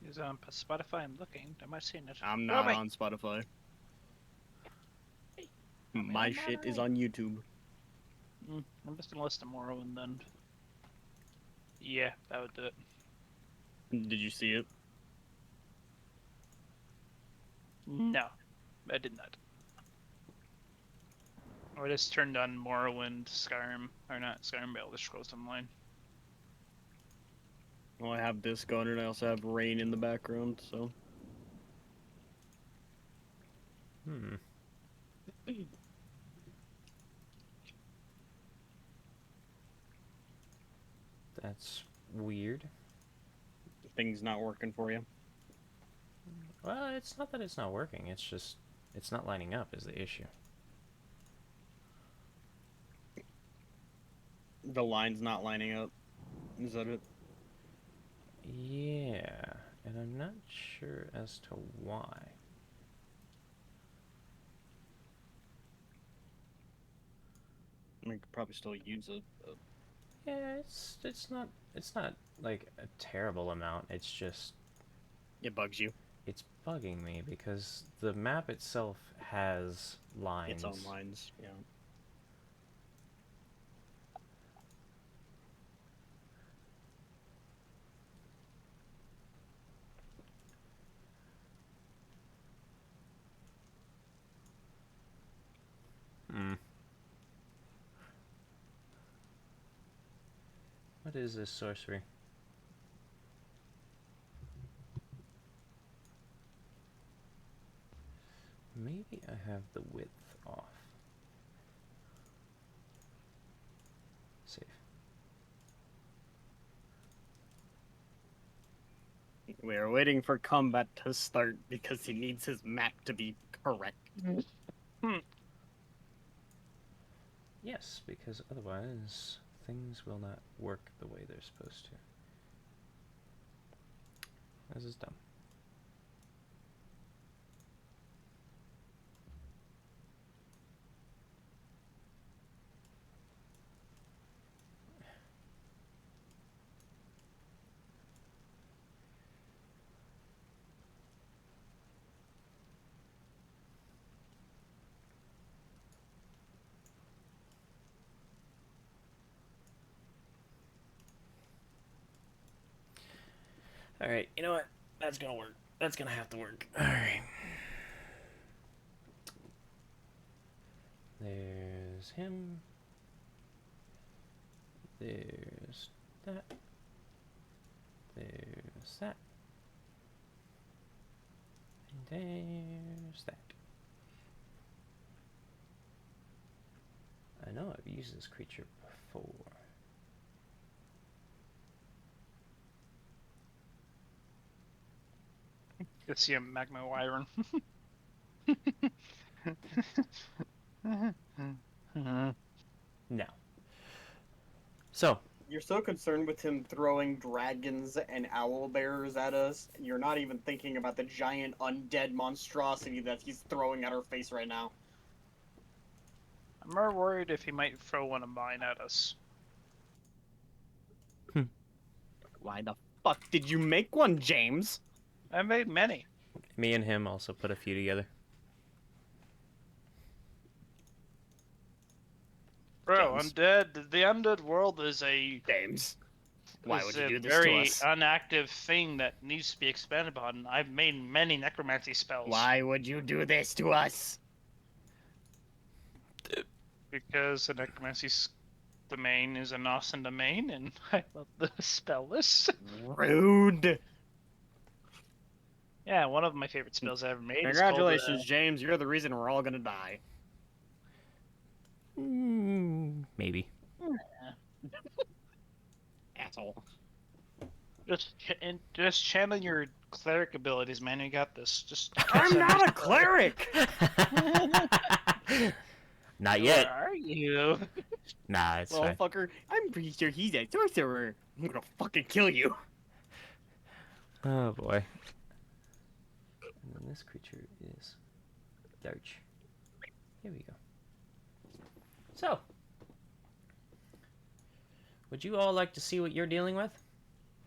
He's on Spotify. I'm looking. Am I seeing it? I'm Where not am I? on Spotify. Am I My on shit is mine? on YouTube. I'm just gonna listen to Morrowind then. Yeah, that would do it. Did you see it? No, I did not. I just turned on Morrowind, Skyrim, or not Skyrim, but Elder Scrolls Online. Well, I have this going and I also have rain in the background, so. Hmm. That's weird. Things not working for you. Well, it's not that it's not working. It's just it's not lining up is the issue. The line's not lining up. Is that it? Yeah, and I'm not sure as to why. I mean, could probably still use it. But... Yeah, it's not like a terrible amount. It's just It bugs you. it's bugging me because the map itself has lines. Its own lines, yeah. Hmm. What is this sorcery? Maybe I have the width off. Save. We are waiting for combat to start because he needs his map to be correct. Yes, because otherwise things will not work the way they're supposed to. This is dumb. Alright, you know what? That's gonna work. That's gonna have to work. Alright. There's him. There's that. There's that. And there's that. I know I've used this creature before. Good to see a magma wyvern. No. So, You're so concerned with him throwing dragons and owl bears at us, you're not even thinking about the giant undead monstrosity that he's throwing at our face right now. I'm more worried if he might throw one of mine at us. Why the fuck did you make one, James? I made many. me and him also put a few together. Bro, James. undead. The undead world is a James. Why would is you a do this very to us? unactive thing that needs to be expanded upon. I've made many necromancy spells. Why would you do this to us? Because the necromancy domain is an awesome domain, and I love the spell list. Rude. Yeah, one of my favorite spells I ever made. Congratulations, James. You're the reason we're all gonna die. Maybe. Asshole. Just channel your cleric abilities, man. You got this. Just. I'm not a cleric! Not yet. Where are you? Nah, it's Well, fine. fucker, I'm pretty sure he's a sorcerer. I'm gonna fucking kill you. Oh boy. And then this creature is Darch. Here we go. So, would you all like to see what you're dealing with?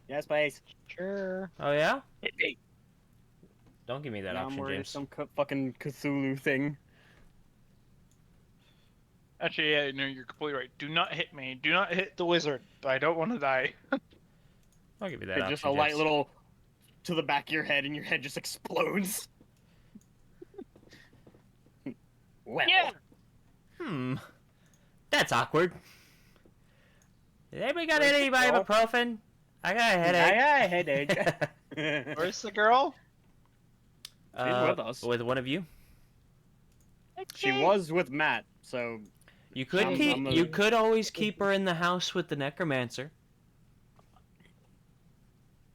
Yes, please. Sure. Oh yeah? Hey, Don't give me that now I'm option, worried James. it's some fucking Cthulhu thing. Actually, yeah, no, you're completely right. Do not hit me. Do not hit the wizard. I don't want to die. I'll give you that It's option. just a light James. little to the back of your head, and your head just explodes. Well, Yeah. That's awkward. Has anybody got Where's any the girl? ibuprofen? I got a headache. I headache. Where's the girl? with us. With one of you. She was with Matt, so You could I'm- keep. I'm a- You could always keep her in the house with the necromancer.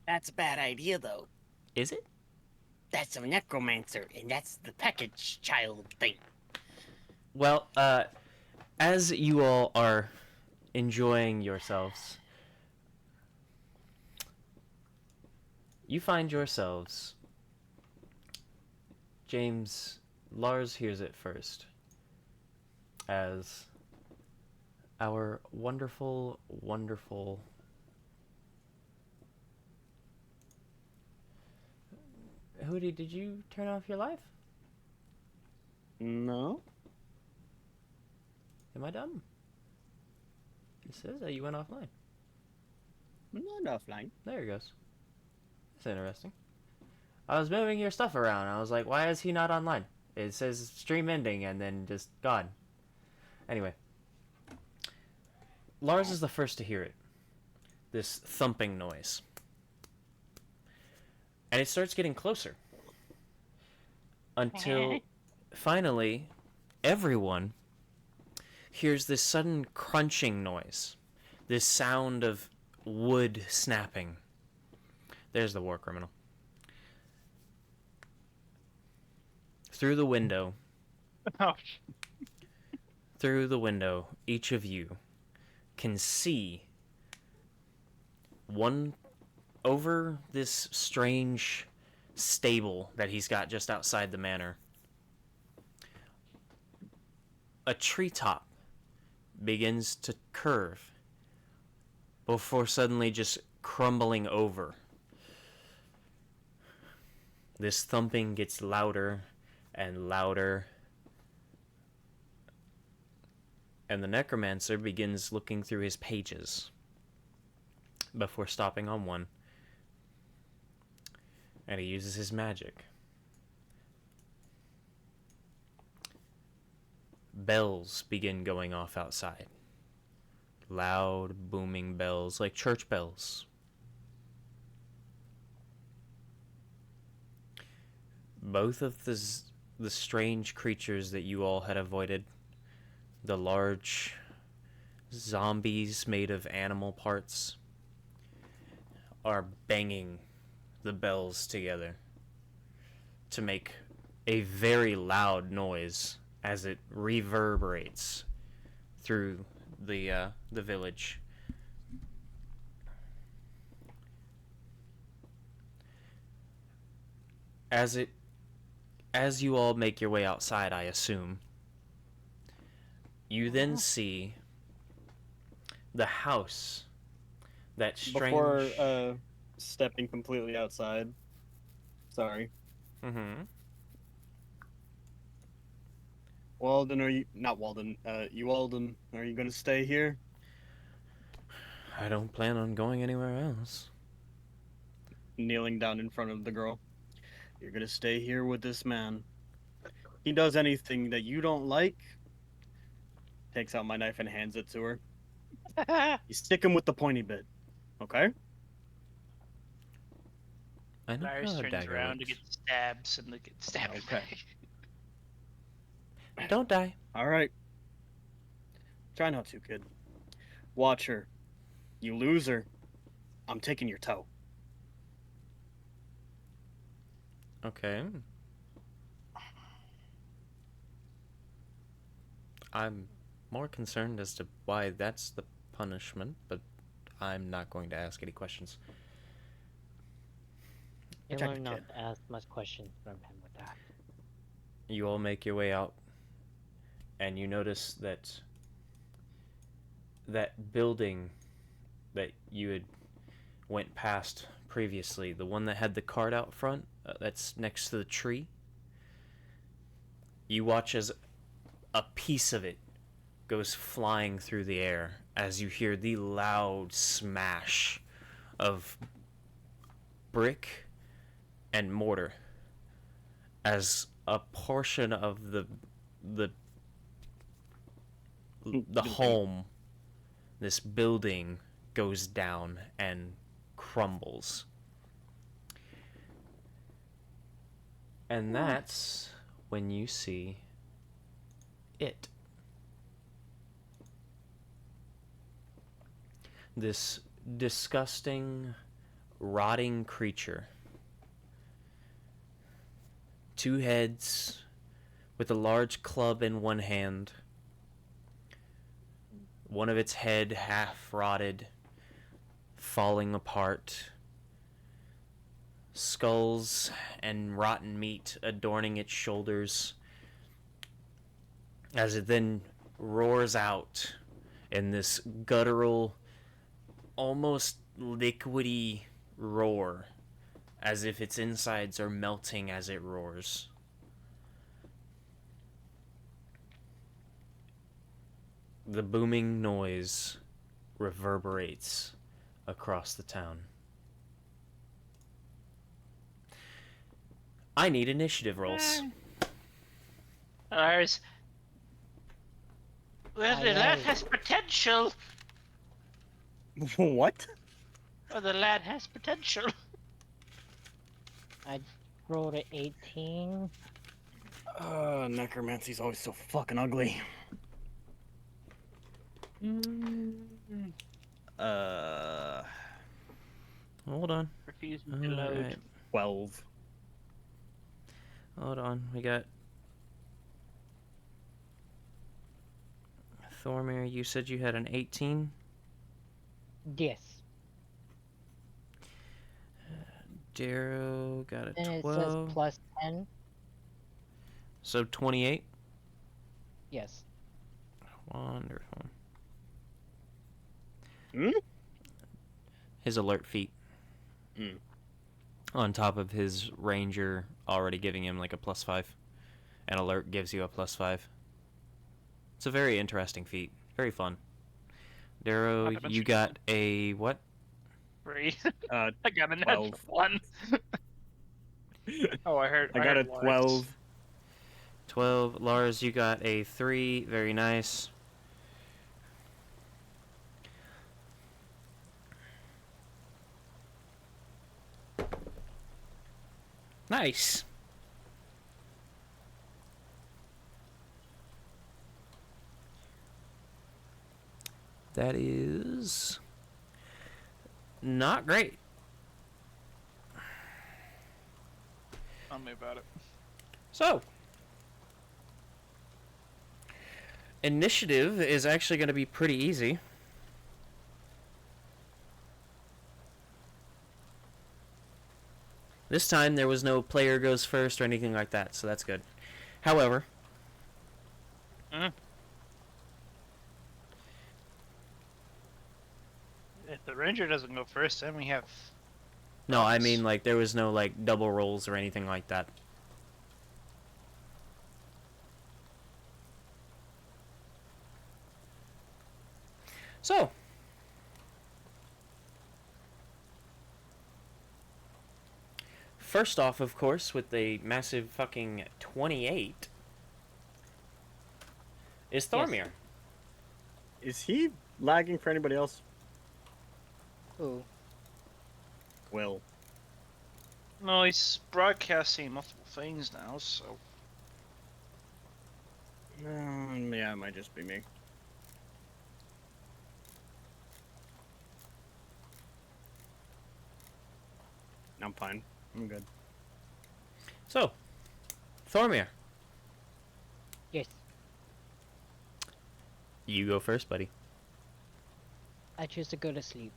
That's a bad idea, though. Is it? That's a necromancer, and that's the package child thing. Well, as you all are enjoying yourselves, you find yourselves. James, Larz hears it first. As our wonderful, wonderful. Hootie, did you turn off your life? no. Am I dumb? It says that you went offline. I'm not offline. There it goes. That's interesting. I was moving your stuff around. I was like, why is he not online? It says stream ending and then just gone. Anyway. Larz is the first to hear it. this thumping noise. And it starts getting closer. Until finally, everyone hears this sudden crunching noise. This sound of wood snapping. There's the war criminal. Through the window, Ouch. through the window, each of you can see one over this strange stable that he's got just outside the manor. A treetop begins to curve before suddenly just crumbling over. This thumping gets louder and louder, and the necromancer begins looking through his pages before stopping on one, and he uses his magic. Bells begin going off outside. Loud, booming bells, like church bells. Both of the strange creatures that you all had avoided, the large zombies made of animal parts, are banging the bells together to make a very loud noise as it reverberates through the village. As you all make your way outside, I assume, you then see the house. That strange. Before stepping completely outside. Sorry. Mm-hmm. Walden, are you not Walden? You Walden, are you gonna stay here? I don't plan on going anywhere else. Kneeling down in front of the girl. You're gonna stay here with this man. He does anything that you don't like. Takes out my knife and hands it to her. You stick him with the pointy bit, okay? I know Larz how a turns dagger around to works. get stabs and they get stabbed Okay. back. Don't die. All right. Try not to, kid. Watch her. You lose her, I'm taking your toe. Okay. I'm more concerned as to why that's the punishment, but I'm not going to ask any questions. You Protect learn the not kid. to ask much questions from him with that. You all make your way out, and you notice that that building that you had went past previously, the one that had the cart out front, that's next to the tree, you watch as a piece of it goes flying through the air as you hear the loud smash of brick and mortar as a portion of the home, this building, goes down and crumbles. And that's when you see it. This disgusting, rotting creature. 2 heads, with a large club in one hand. One of its head half rotted, falling apart. Skulls and rotten meat adorning its shoulders, as it then roars out in this guttural, almost liquidy roar, as if its insides are melting as it roars. The booming noise reverberates across the town. I need initiative rolls. Larz. Well, Aye, that aye. has potential. What? Oh, the lad has potential. I rolled a 18. Necromancy's always so fucking ugly. Hold on. Refusing to load. Alright. 12. Hold on. We got Thormir, you said you had an 18? Yes. Darrow got a And 12. it says plus 10. So 28? Yes. Wonderful. Hmm? His alert feat. Mm. On top of his ranger already giving him like a +5. An alert gives you a +5. It's a very interesting feat. Very fun. Darrow, Not to mention- you got a what? 3. Uh, I got a 12. net 1. Oh, I heard. I got a heard Larz. 12. 12. Larz, you got a 3. Very nice. Nice. That is not great. Tell me about it. So, initiative is actually going to be pretty easy. This time there was no player goes first or anything like that, so that's good. However, If the ranger doesn't go first, then we have. no, I mean like there was no like double rolls or anything like that. So, first off, of course, with the massive fucking 28 is Thormir. Is he lagging for anybody else? Ooh. Will. No, he's broadcasting multiple things now, so. Yeah, it might just be me. I'm fine. I'm good. So, Thormir, Yes. you go first, buddy. I choose to go to sleep.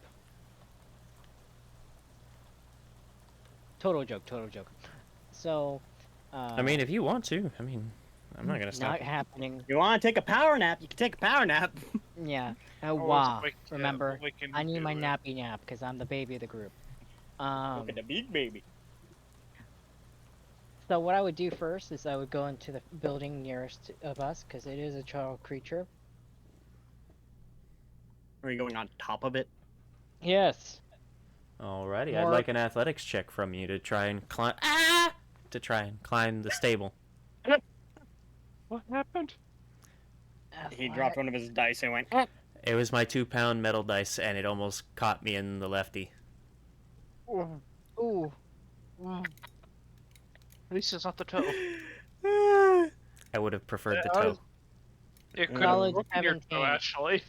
Total joke, total joke. So, I mean, if you want to, I mean, I'm not gonna stop. not happening. You want to take a power nap? You can take a power nap. Yeah. Oh, Wow. wait, yeah, Remember, we can I need do my it. nappy nap because I'm the baby of the group. Look at the big baby. So what I would do first is I would go into the building nearest of us because it is a child creature. Are you going on top of it? Yes. Alrighty, I'd More- like an athletics check from you to try and climb. To try and climb the stable. What happened? He dropped one of his dice and went. It was my 2-pound metal dice, and it almost caught me in the lefty. Ooh. At least it's not the toe. I would have preferred the I toe. was- It could Solid have broken your toe, 17. actually.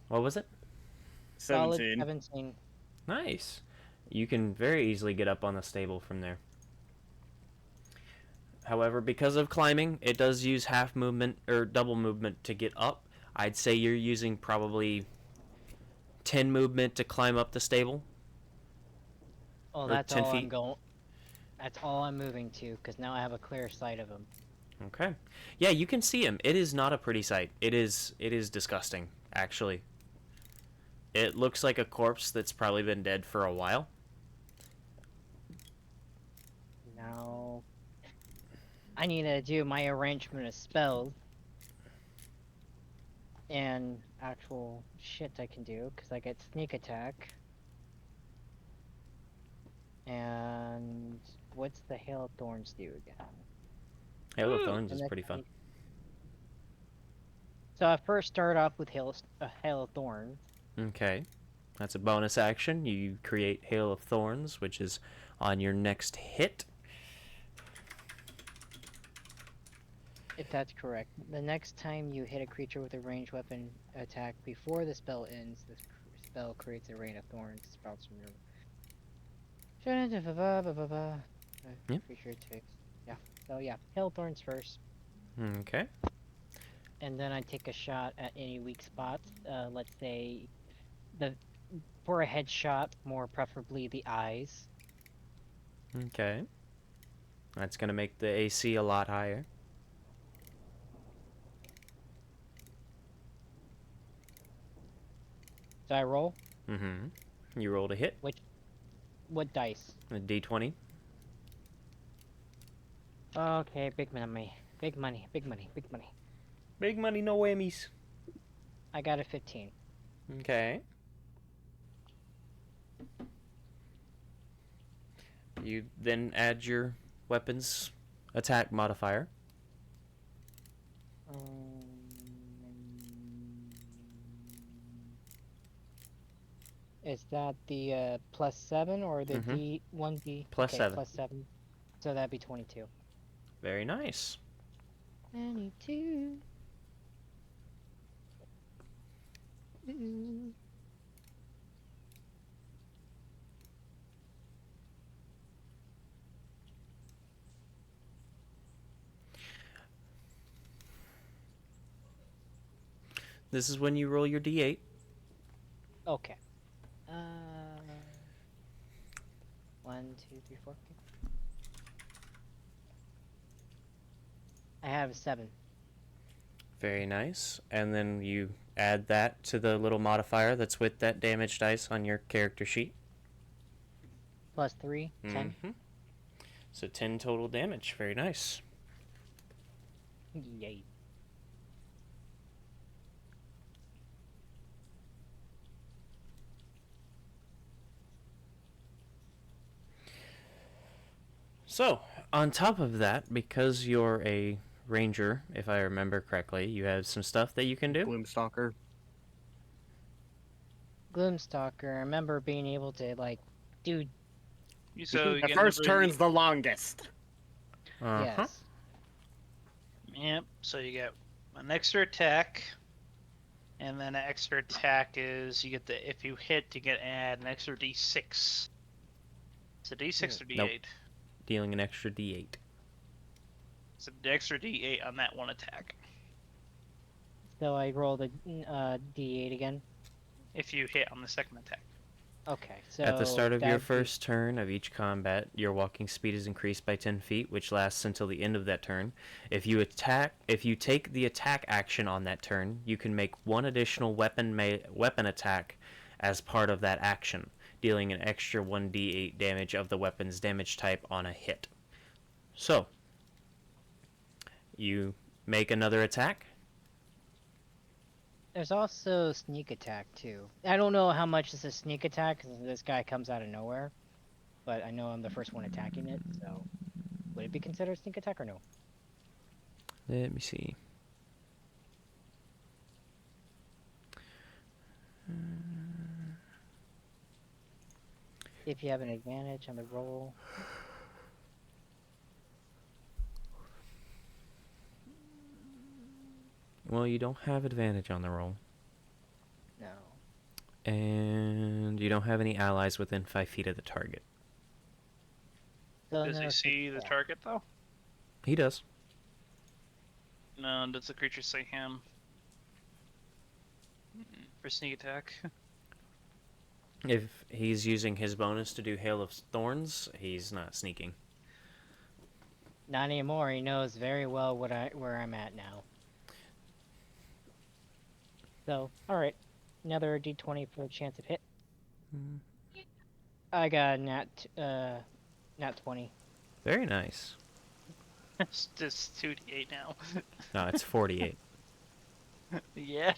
What was it? Solid 17. 17. Nice. You can very easily get up on the stable from there. However, because of climbing, it does use half movement or double movement to get up. I'd say you're using probably 10 movement to climb up the stable. Oh, Or that's 10 all I'm feet. going. That's all I'm moving to because now I have a clear sight of him. Okay. Yeah, you can see him. It is not a pretty sight. It is disgusting, actually. It looks like a corpse that's probably been dead for a while. Now, I need to do my arrangement of spells and actual shit I can do because I get sneak attack. And what's the Hail of Thorns do again? Hail of Thorns And is that's pretty fun. neat. So I first start off with Hail of Thorns, Okay. That's a bonus action. You create Hail of Thorns, which is on your next hit. If that's correct, the next time you hit a creature with a ranged weapon attack before the spell ends, the spell creates a rain of thorns sprouts from your. Yeah. Creature takes. Yeah. So yeah, hail thorns first, Okay. and then I take a shot at any weak spots. Let's say for a headshot, more preferably the eyes. Okay. That's going to make the AC a lot higher. So I roll. Mm-hmm. You rolled a hit. What dice? A D20. Okay, big money. Big money, big money, big money. Big money, no whammies. I got a 15. Okay. You then add your weapon's attack modifier. Is that the +7 or the Mhm. D1D? Plus okay, 7. +7. So that'd be 22. Very nice. 22. This is when you roll your D8. Okay. 1, 2, 3, 4. I have a 7. Very nice. And then you add that to the little modifier that's with that damage dice on your character sheet. +3, 10. Mhm. So 10 total damage. Very nice. Yay. So, on top of that, because you're a ranger, if I remember correctly, you have some stuff that you can do. Gloomstalker. Gloomstalker, I remember being able to, like, do. So you The get first number- turn's the longest. Yes. Yep. So you get an extra attack, and then an extra attack is you get the if you hit you get add an extra D6. It's a D6 or D8. Nope. Dealing an extra D8. It's an extra D8 on that one attack. So I roll the D8 again. If you hit on the second attack. Okay, so At the start of your that'd be- first turn of each combat, your walking speed is increased by 10 feet, which lasts until the end of that turn. If you take the attack action on that turn, you can make one additional weapon attack as part of that action, dealing an extra 1d8 damage of the weapon's damage type on a hit. So, you make another attack. There's also sneak attack too. I don't know how much is a sneak attack because this guy comes out of nowhere, but I know I'm the first one attacking it. So, would it be considered sneak attack or no? Let me see. If you have an advantage on the roll. Well, you don't have advantage on the roll. No. And you don't have any allies within 5 feet of the target. So Does no he see the attack. target though? He does. No, does the creature see him? For sneak attack. If he's using his bonus to do Hail of Thorns, he's not sneaking. Not anymore. He knows very well where I'm at now. So, all right, another D20 for a chance of hit. I got a nat 20. Very nice. It's just 2d8 now. No, it's 48. Yeah.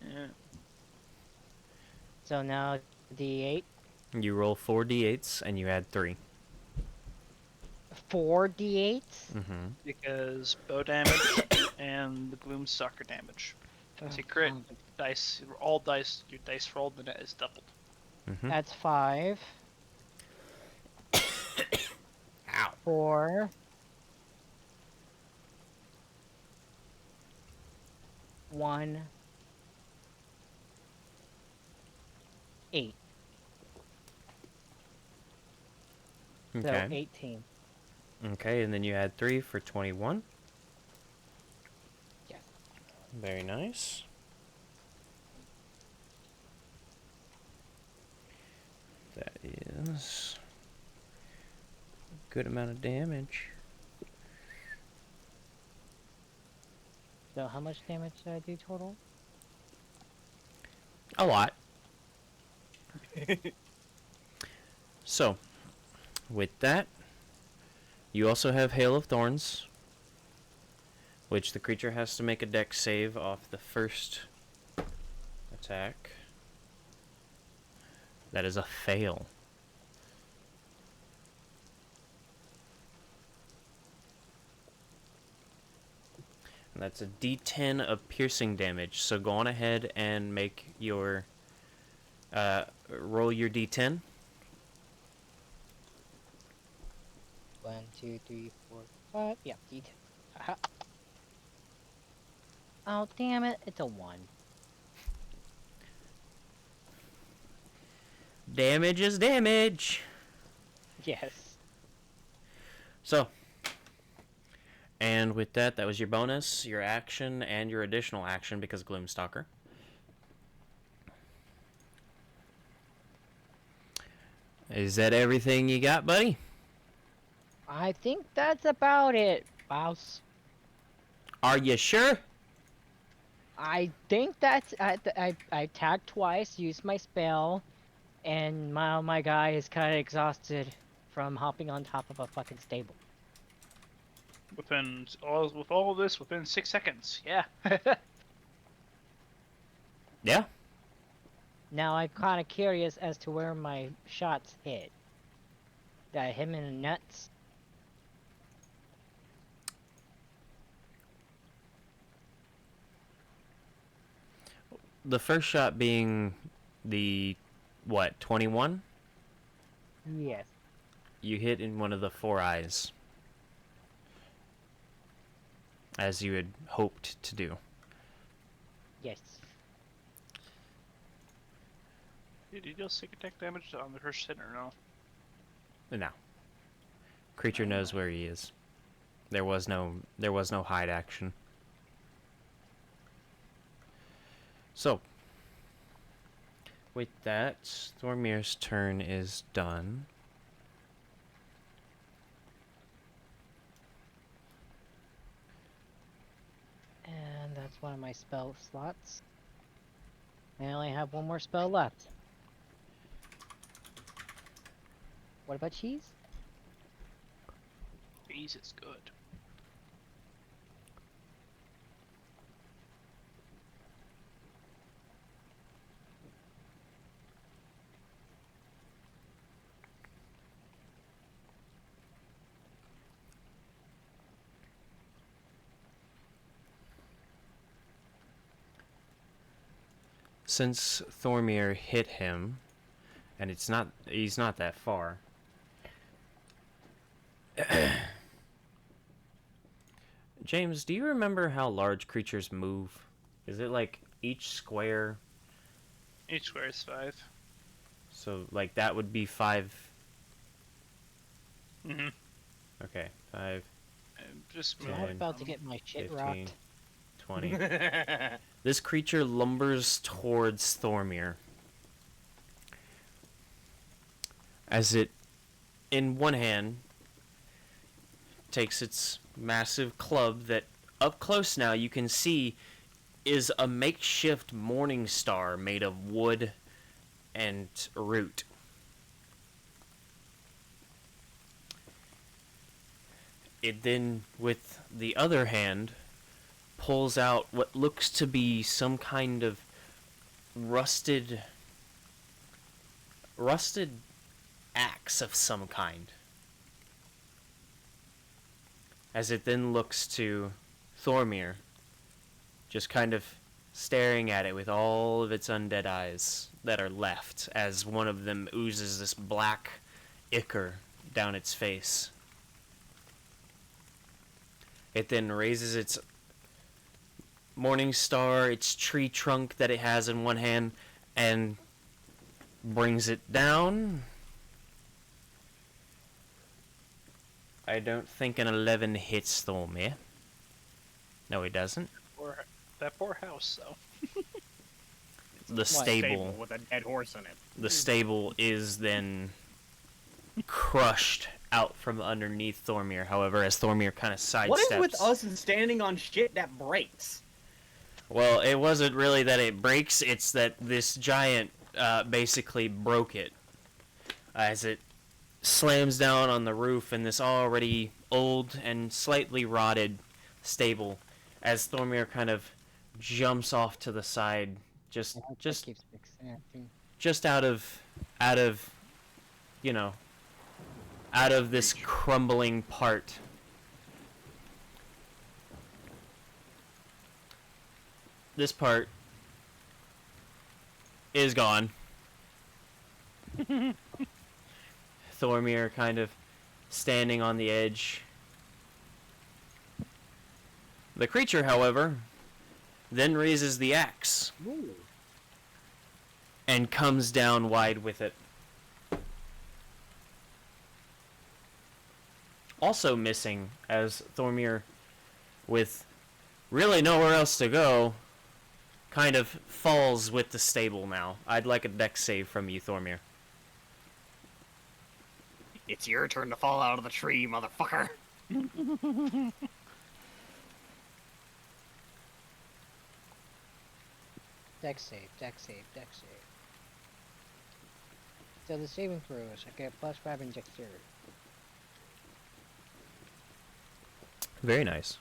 Yeah. So now D8. You roll 4 d8s and you add 3. 4 D8s. Mm-hmm. Because bow damage and the Gloomstalker damage. It's a crit. dice, all dice, your dice rolled, the net is doubled. Mm-hmm. That's 5. Ow. 4. 1. 8. So Okay. 18. Okay, and then you add 3 for 21. Yes. Very nice. That is a good amount of damage. So how much damage did I do total? A lot. So, with that, you also have Hail of Thorns, which the creature has to make a dex save off the first attack. That is a fail. And that's a d10 of piercing damage. So go on ahead and make your roll your d10. 1, 2, 3, 4, 5. Yeah, D10. Aha. Oh, damn it. It's a 1. Damage is damage. Yes. So, and with that, that was your bonus, your action, and your additional action because Gloomstalker. Is that everything you got, buddy? I think that's about it, boss. Are you sure? I think that's... I attacked twice, used my spell, and my guy is kind of exhausted from hopping on top of a fucking stable. With all of this within 6 seconds. Yeah. Yeah. Now I'm kind of curious as to where my shots hit. Did I hit him in the nuts? The first shot being the, what, 21? Yes. You hit in one of the 4 eyes. As you had hoped to do. Yes. Did you deal sick attack damage on the first hit or no? No. Creature knows where he is. There was no hide action. So, with that, Thormir's turn is done. And that's one of my spell slots. I only have one more spell left. What about cheese? Cheese is good. Since Thormir hit him, and he's not that far. James, do you remember how large creatures move? Is it like each square? Each square is 5. So like that would be 5. Mm-hmm. Okay, 5, Just I'm move. Ten, about to get my shit 15, rocked. 20. This creature lumbers towards Thormir. As it, in one hand, takes its massive club that, up close now, you can see is a makeshift morning star made of wood and root. It then, with the other hand, pulls out what looks to be some kind of rusted axe of some kind. As it then looks to Thormir, just kind of staring at it with all of its undead eyes that are left, as one of them oozes this black ichor down its face. It then raises its morning star, its tree trunk that it has in one hand, and brings it down. I don't think an 11 hits Thormir. No, he doesn't. Or that poor house, though. The stable. with a dead horse in it. The stable is then crushed out from underneath Thormir. However, as Thormir kind of sidesteps. What is with us and standing on shit that breaks? Well, it wasn't really that it breaks, it's that this giant basically broke it. As it slams down on the roof in this already old and slightly rotted stable. As Thormir kind of jumps off to the side, just out of you know, out of this crumbling part. This part is gone. Thormir kind of standing on the edge. The creature, however, then raises the axe. Ooh. And comes down wide with it. Also missing, as Thormir, with really nowhere else to go, kind of falls with the stable now. I'd like a dex save from you, Thormir. It's your turn to fall out of the tree, motherfucker. Dex save, dex save, dex save. So the saving throws, I get +5 in dexterity. Very nice.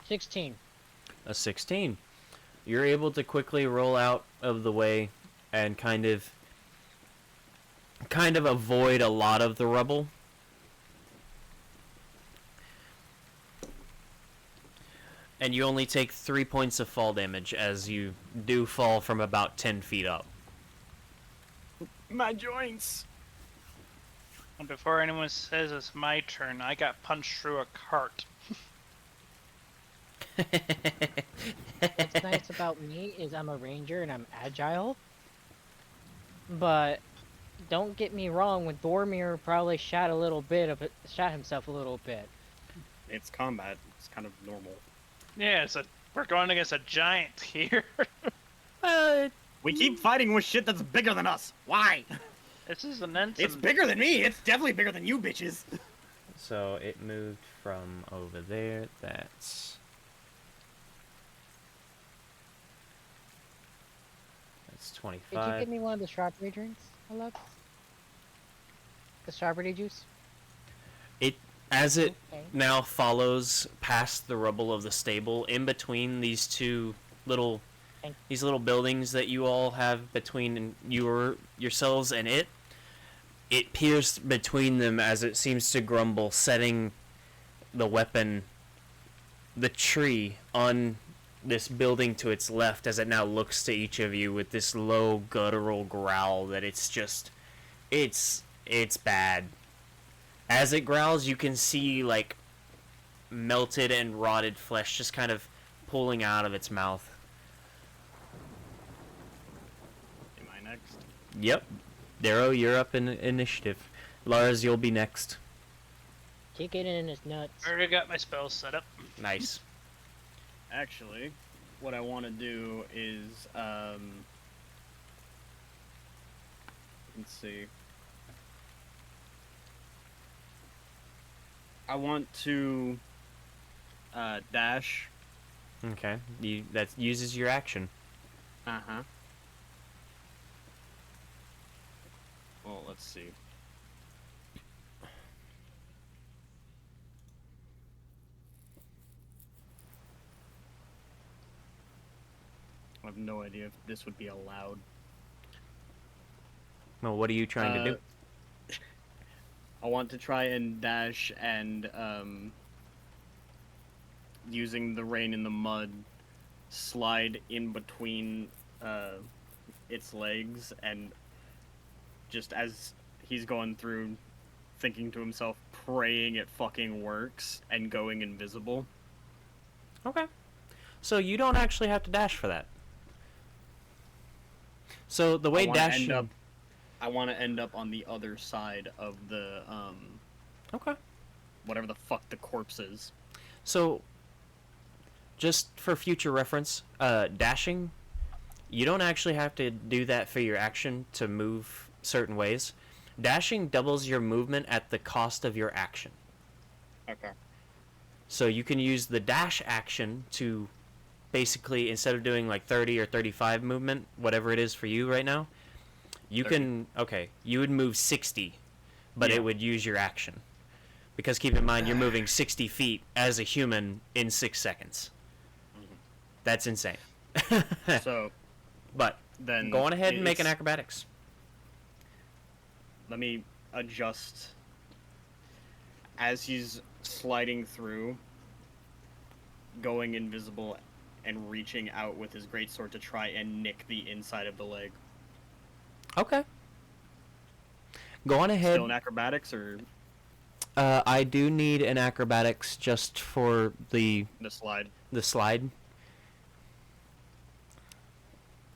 16. A 16. You're able to quickly roll out of the way and kind of avoid a lot of the rubble. And you only take 3 points of fall damage as you do fall from about 10 feet up. My joints. And before anyone says it's my turn, I got punched through a cart. What's nice about me is I'm a ranger and I'm agile. But don't get me wrong, when Thormir probably shot himself a little bit. It's combat. It's kind of normal. Yeah, we're going against a giant here. We keep fighting with shit that's bigger than us. Why? This is an ensign. It's bigger than me. It's definitely bigger than you bitches. So it moved from over there. That's 25. Did you give me one of the strawberry drinks, Alex? The strawberry juice? As it Okay. now follows past the rubble of the stable, in between these two little buildings that you all have between yourselves and it pierced between them as it seems to grumble, setting the weapon, the tree, on this building to its left as it now looks to each of you with this low guttural growl that it's bad. As it growls, you can see, like, melted and rotted flesh just kind of pulling out of its mouth. Am I next? Yep. Darrow, you're up in initiative. Larz, you'll be next. Kick it in his nuts. I already got my spells set up. Nice. Actually, what I want to do is, let's see. I want to dash. Okay. That uses your action. Uh-huh. Well, let's see. I have no idea if this would be allowed. Well, what are you trying to do? I want to try and dash and, using the rain in the mud, slide in between its legs, and just as he's going through, thinking to himself, praying it fucking works, and going invisible. Okay. So you don't actually have to dash for that. So the way dashing... I want to end up on the other side of the, Okay. whatever the fuck the corpse is. So, just for future reference, dashing, you don't actually have to do that for your action to move certain ways. Dashing doubles your movement at the cost of your action. Okay. So you can use the dash action to basically, instead of doing like 30 or 35 movement, whatever it is for you right now, you 30. can, okay, you would move 60, but Yeah. it would use your action. Because keep in mind, you're moving 60 feet as a human in 6 seconds. That's insane. So, But then go on ahead and make an it's- acrobatics. Let me adjust. As he's sliding through, going invisible, and reaching out with his greatsword to try and nick the inside of the leg. Okay. Go on ahead. Still in acrobatics, or I do need an acrobatics just for the slide? slide.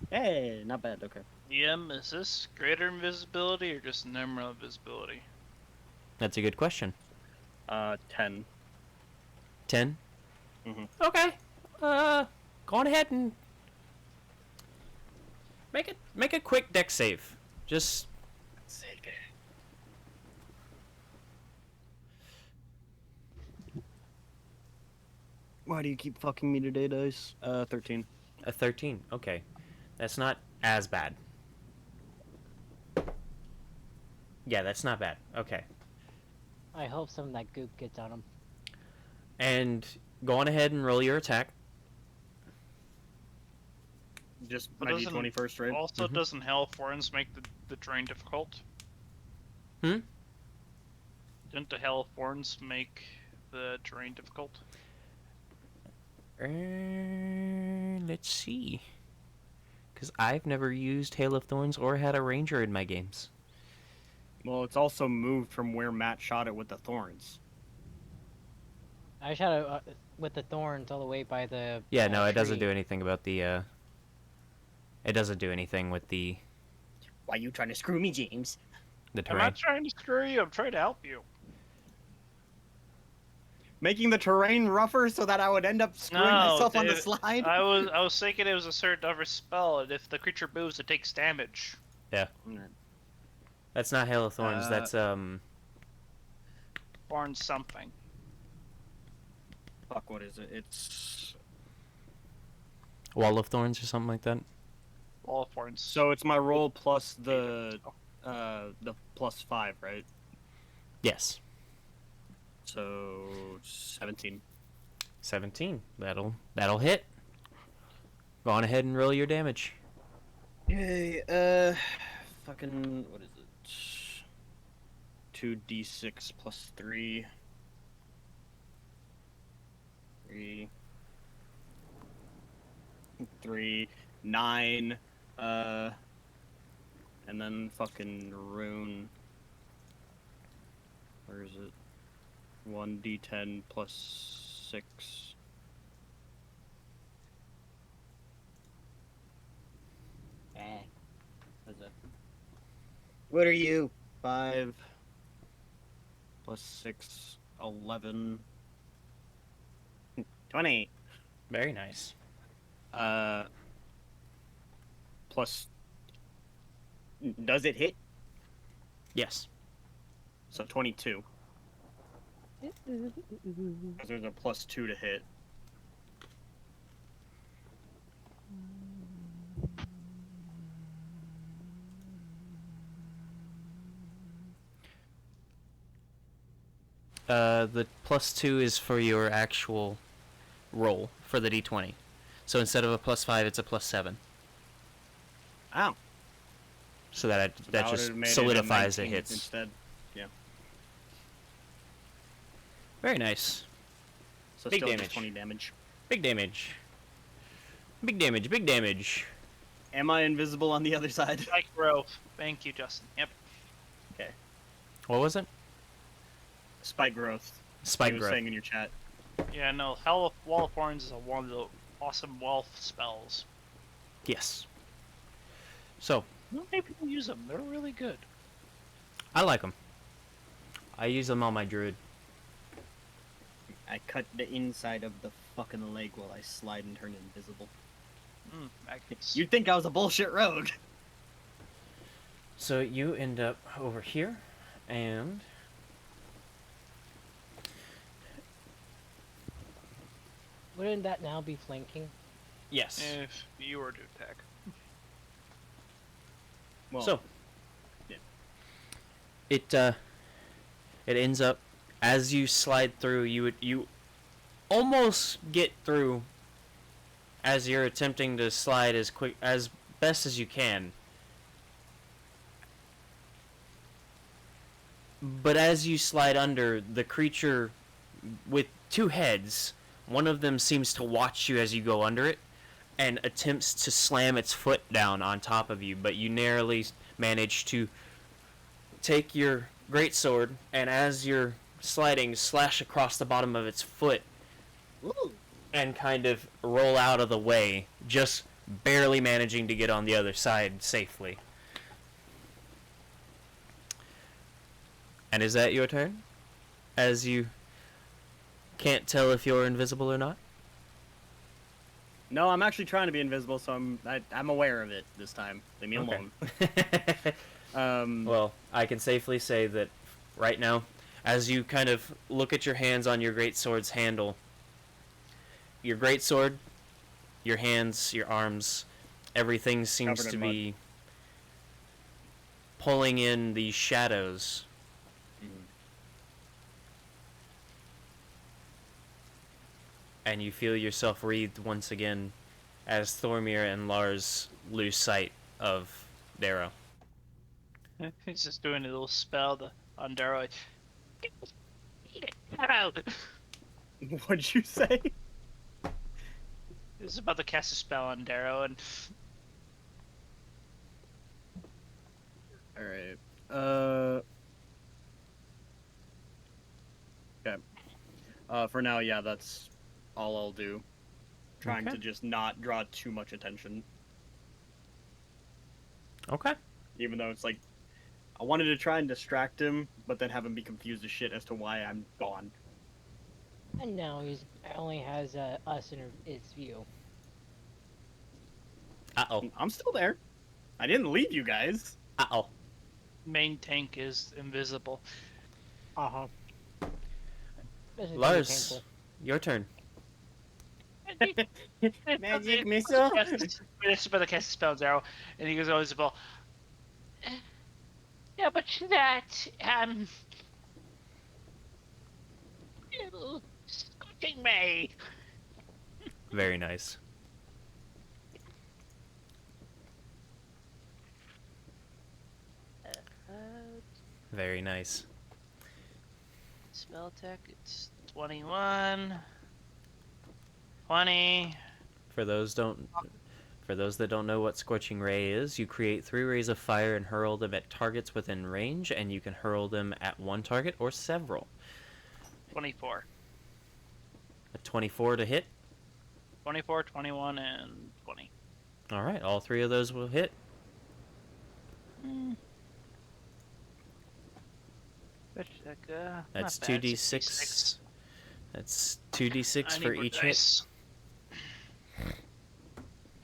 Hey, not bad. Okay. Is this greater invisibility or just normal invisibility? That's a good question. 10. 10? Mhm. Okay. Go on ahead and make a quick deck save. Just Why do you keep fucking me today, Dice? 13. a 13. Okay. That's not as bad. Yeah, that's not bad. Okay. I hope some of that goop gets on him. And go on ahead and roll your attack. Just But my doesn't- D20 first, right? Also, Mhm. doesn't Hell Thorns make the terrain difficult? Hmm? Didn't the Hell Thorns make the terrain difficult? Let's see. Because I've never used Hail of Thorns or had a ranger in my games. Well, it's also moved from where Matt shot it with the thorns. I shot it with the thorns all the way by the. Yeah, no, it doesn't tree. do anything about the, It doesn't do anything with the Why you trying to screw me, James? the I'm terrain. not trying to screw you, I'm trying to help you. Making the terrain rougher so that I would end up screwing myself on the dude, slide? I was thinking it was a certain other spell, and if the creature moves, it takes damage. That's not Hail of Thorns, that's, Thorn something. Fuck, what is it? It's... Wall of Thorns or something like that. All thorns. So it's my roll plus the plus 5, right? Yes. So 17. 17. That'll hit. Go on ahead and roll your damage. Yay, fucking, what is it? 2d6 plus 3. 3, 9, and then fucking rune. Where is it? 1d10 plus 6. What is it? What are you? 5 plus 6, 11. 20. Very nice. Plus, Does it hit? Yes. so 22. 'Cause there's a plus 2 to hit. The plus 2 is for your actual roll for the d20. So instead of a plus 5, it's a plus 7. Ow. So that That just would've made it a solidifies it 19 hits. instead. Very nice. So Big still damage. just 20 damage. Big damage. Big damage, big damage. Am I invisible on the other side? Spike growth. Thank you, Justin. Yep. What was it? Spike growth. Spike You were growth. saying in your chat. Yeah, no. Wall of Thorns is one of the awesome wealth spells. Yes. So, Not many people use them. They're really good. I like them. I use them on my druid. I cut the inside of the fucking leg while I slide and turn invisible. Magnets. You'd think I was a bullshit rogue. So you end up over here, and Wouldn't that now be flanking? yes. If you were to attack. Well, So yeah. it ends up as you slide through. You almost get through as you're attempting to slide as best as you can. But as you slide under, the creature with two heads, one of them seems to watch you as you go under it and attempts to slam its foot down on top of you, but you narrowly manage to take your greatsword and as you're sliding, slash across the bottom of its foot and kind of roll out of the way, just barely managing to get on the other side safely. And is that your turn? As you can't tell if you're invisible or not? No, I'm actually trying to be invisible, so I'm aware of it this time. Leave me Okay. alone. Well, I can safely say that right now, as you kind of look at your hands on your greatsword's handle, your greatsword, your hands, your arms, everything seems Covered to in be pulling in these shadows. And you feel yourself wreathed once again as Thormir and Larz lose sight of Darrow. He's just doing a little spell on Darrow. Darrow! What'd you say? He's about to cast a spell on Darrow, and Alright. Okay. For now, yeah, that's all I'll do. Trying Okay. to just not draw too much attention. Okay. Even though it's like, I wanted to try and distract him, but then have him be confused as shit as to why I'm gone. And now he's only has us in its view. Uh-oh. I'm still there. I didn't leave you guys. Uh-oh. main tank is invisible. Uh-huh. Larz, your turn. Magic missile. It's about to cast a spell on Darrow, and he goes invisible. Yeah, but that scorching me. Very nice. Very nice. Spell attack, it's 21. 20. For those that don't know what Scorching Ray is, you create 3 rays of fire and hurl them at targets within range, and you can hurl them at one target or several. 24. A 24 to hit. 24, 21, and 20. Alright, all 3 of those will hit. That's 2d6. That's 2d6 for each hit.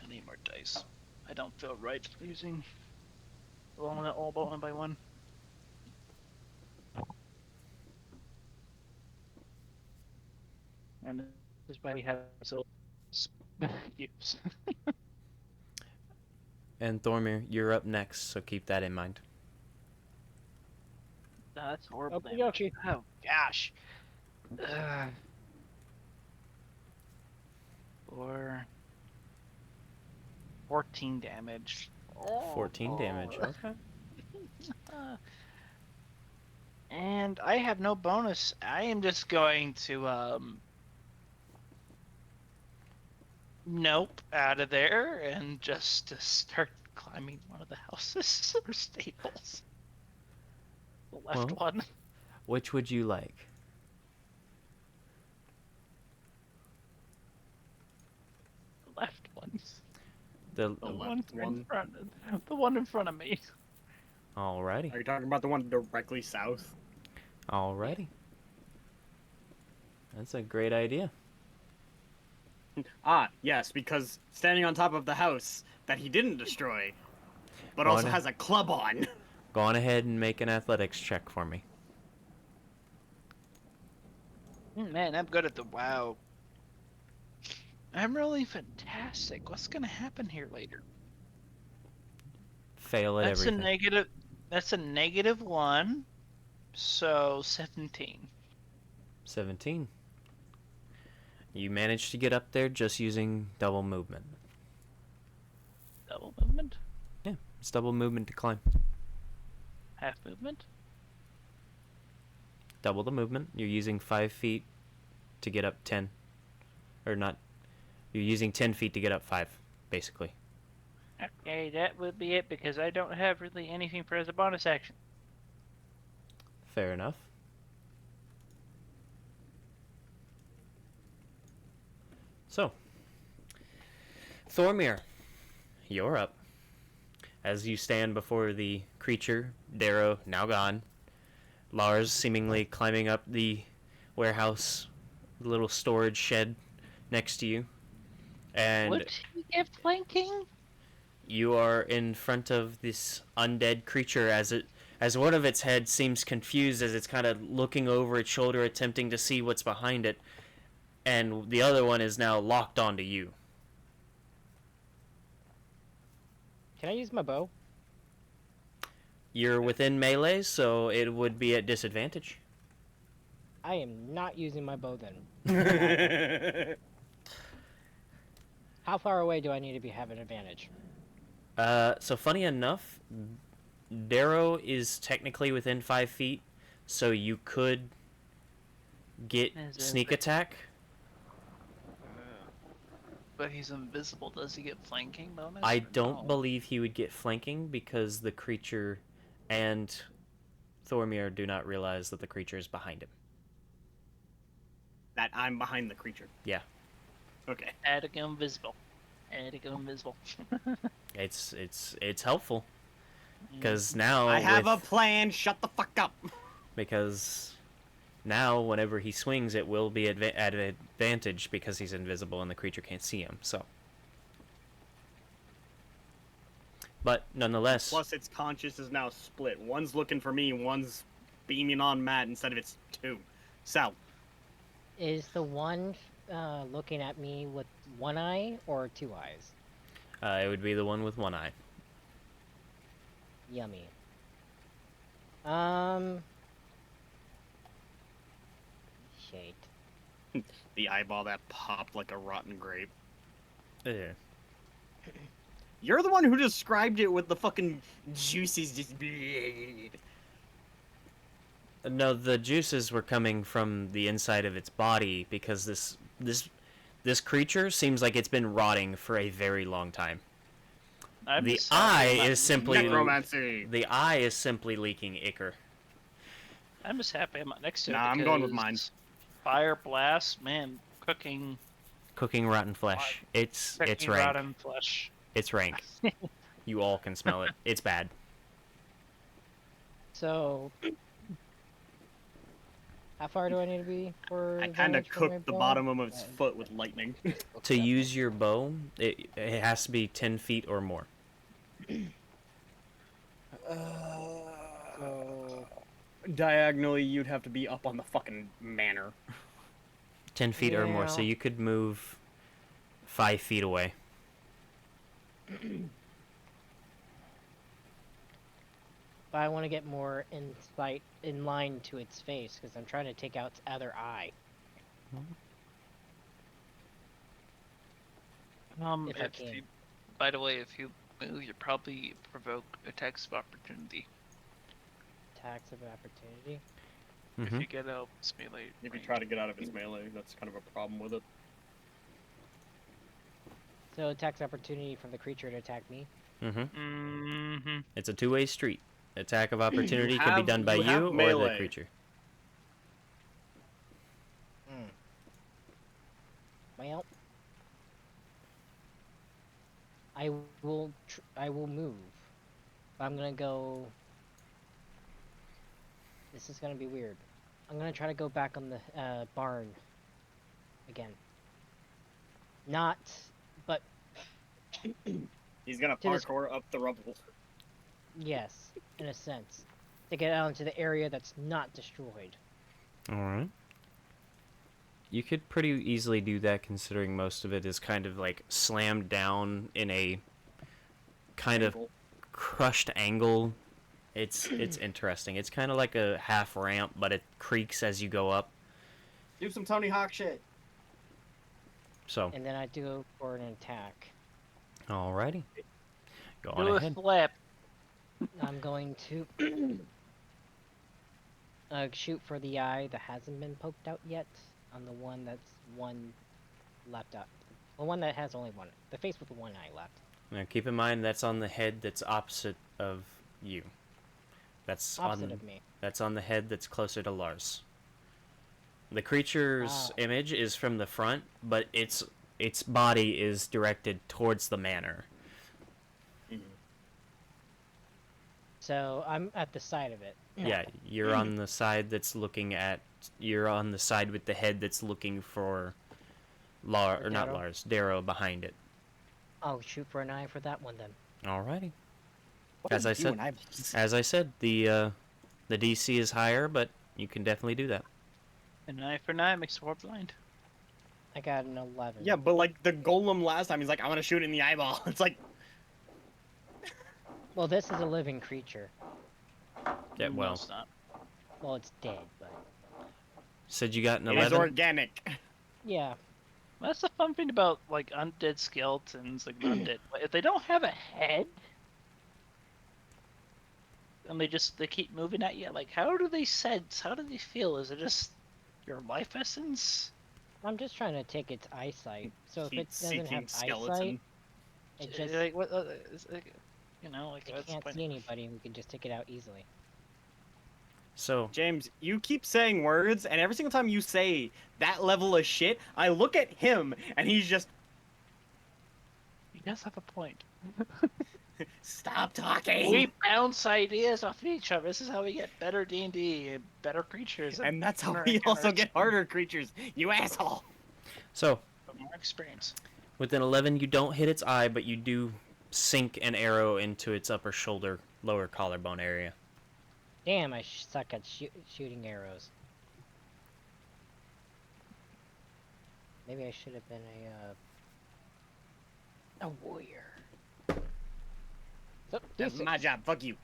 I need more dice. I don't feel right using all but one by one. And this is why we have so use. And Thormir, you're up next, so keep that in mind. That's horrible. Okey-dokey. Oh gosh. Or 14 damage. 14 damage. Okay. And I have no bonus. I am just going to Nope, out of there and just to start climbing one of the houses or stables. The left Well, one. Which would you like? The left ones. The The left one in one? front of the one in front of me. Alrighty. Are you talking about the one directly south? Alrighty. That's a great idea. Ah, yes, because standing on top of the house that he didn't destroy, but Go also on. has a club on. Go on ahead and make an athletics check for me. Man, I'm good at the WoW. I'm really fantastic. What's gonna happen here later? Fail at That's everything. a negative. That's a -1. So 17. 17. You managed to get up there just using double movement. Double movement. Yeah, it's double movement to climb. Half movement. Double the movement. You're using 5 feet to get up 10. Or not. You're using 10 feet to get up 5, basically. Okay, that would be it because I don't have really anything for as a bonus action. Fair enough. So, Thormir, you're up. As you stand before the creature, Darrow, now gone, Larz seemingly climbing up the warehouse, little storage shed next to you, and Would he get flanking? you are in front of this undead creature as one of its heads seems confused as it's kind of looking over its shoulder attempting to see what's behind it, and the other one is now locked onto you. Can I use my bow? You're within melee, so it would be at disadvantage. I am not using my bow then. How far away do I need to have an advantage? So funny enough, Darrow is technically within 5 feet, so you could get Is it sneak the- attack. But he's invisible. Does he get flanking bonus? I or don't no? believe he would get flanking because the creature and Thormir do not realize that the creature is behind him. That I'm behind the creature. Yeah. Okay. Add to go invisible. Add to go invisible. It's helpful because now I have with- a plan. Shut the fuck up. because now whenever he swings it will be at advantage because he's invisible and the creature can't see him. So, but nonetheless, Plus, its conscious is now split. One's looking for me, one's beaming on Matt instead of its two. So, Is the one looking at me with one eye or two eyes? it would be the one with one eye. Yummy. Shit. the eyeball that popped like a rotten grape. Yeah. You're the one who described it with the fucking juices just. No, the juices were coming from the inside of its body because this creature seems like it's been rotting for a very long time. I'm The just happy eye I'm is simply Necromancy. the eye is simply leaking ichor. I'm just happy I'm not next to it. Nah, I'm going with mine. because Fire blast, man, cooking Cooking rotten flesh. It's cooking rank. rotten flesh. It's rank. You all can smell it. It's bad. So, how far do I need to be for? I kind of advantage for my cooked the bow? bottom of its foot with lightning. To use your bow, it has to be 10 feet or more. Diagonally, you'd have to be up on the fucking manor. 10 feet or more, so Yeah. you could move 5 feet away. But I want to get more insight in line to its face because I'm trying to take out its other eye. If I If can. you, by the way, if you move, you probably provoke attacks of opportunity. Tax of opportunity. If Mhm. you get out melee. If you range. try to get out of its melee, that's kind of a problem with it. So attacks opportunity from the creature to attack me. Mm-hmm. It's a two-way street. Attack of opportunity can be done by you have you or the melee. creature. Well, I will move. I'm gonna go. This is gonna be weird. I'm gonna try to go back on the barn again. Not, but He's gonna To this- parkour up the rubble. yes, in a sense, to get out into the area that's not destroyed. Alright. You could pretty easily do that considering most of it is kind of like slammed down in a kind of crushed angle. It's interesting. It's kind of like a half ramp, but it creaks as you go up. Do some Tony Hawk shit. So, And then I do go for an attack. alrighty. Go on Do a ahead. flip. I'm going to shoot for the eye that hasn't been poked out yet on the one that's one left up. The one that has only one. The face with the one eye left. Now keep in mind that's on the head that's opposite of you. That's Opposite on of me. that's on the head that's closer to Larz. The creature's image is from the front, but its body is directed towards the manor. So I'm at the side of it. Yeah, you're on the side that's looking at. You're on the side with the head that's looking for or not Darrow? Larz, Darrow behind it. I'll shoot for an eye for that one then. Alrighty. What As are I you said, doing, eyeballs? as I said, the DC is higher, but you can definitely do that. An eye for an eye makes the world blind. I got an 11. Yeah, but like the golem last time, he's like, I want to shoot it in the eyeball. It's like, Well, this is a living creature. Yeah, No, well, it's not. Well, it's dead, but said you got an it is 11. organic. yeah. That's the fun thing about like undead skeletons, like undead. If they don't have a head, and they keep moving at you, like how do they sense? How do they feel? Is it just your life essence? I'm just trying to take its eyesight. So if it doesn't Heat-seeking have skeleton. eyesight, it just Like what? It's like, you know, like it that's the can't point. see anybody, and we can just take it out easily. So, James, you keep saying words, and every single time you say that level of shit, I look at him, and he's just, He does have a point. stop talking! We bounce ideas off each other. This is how we get better D&D, and better creatures, And that's how more we also encounters get harder creatures, you asshole! so and more experience. with an 11, you don't hit its eye, but you do sink an arrow into its upper shoulder, lower collarbone area. Damn, I suck at shooting arrows. Maybe I should have been a warrior. So, That's D6. my job, fuck you.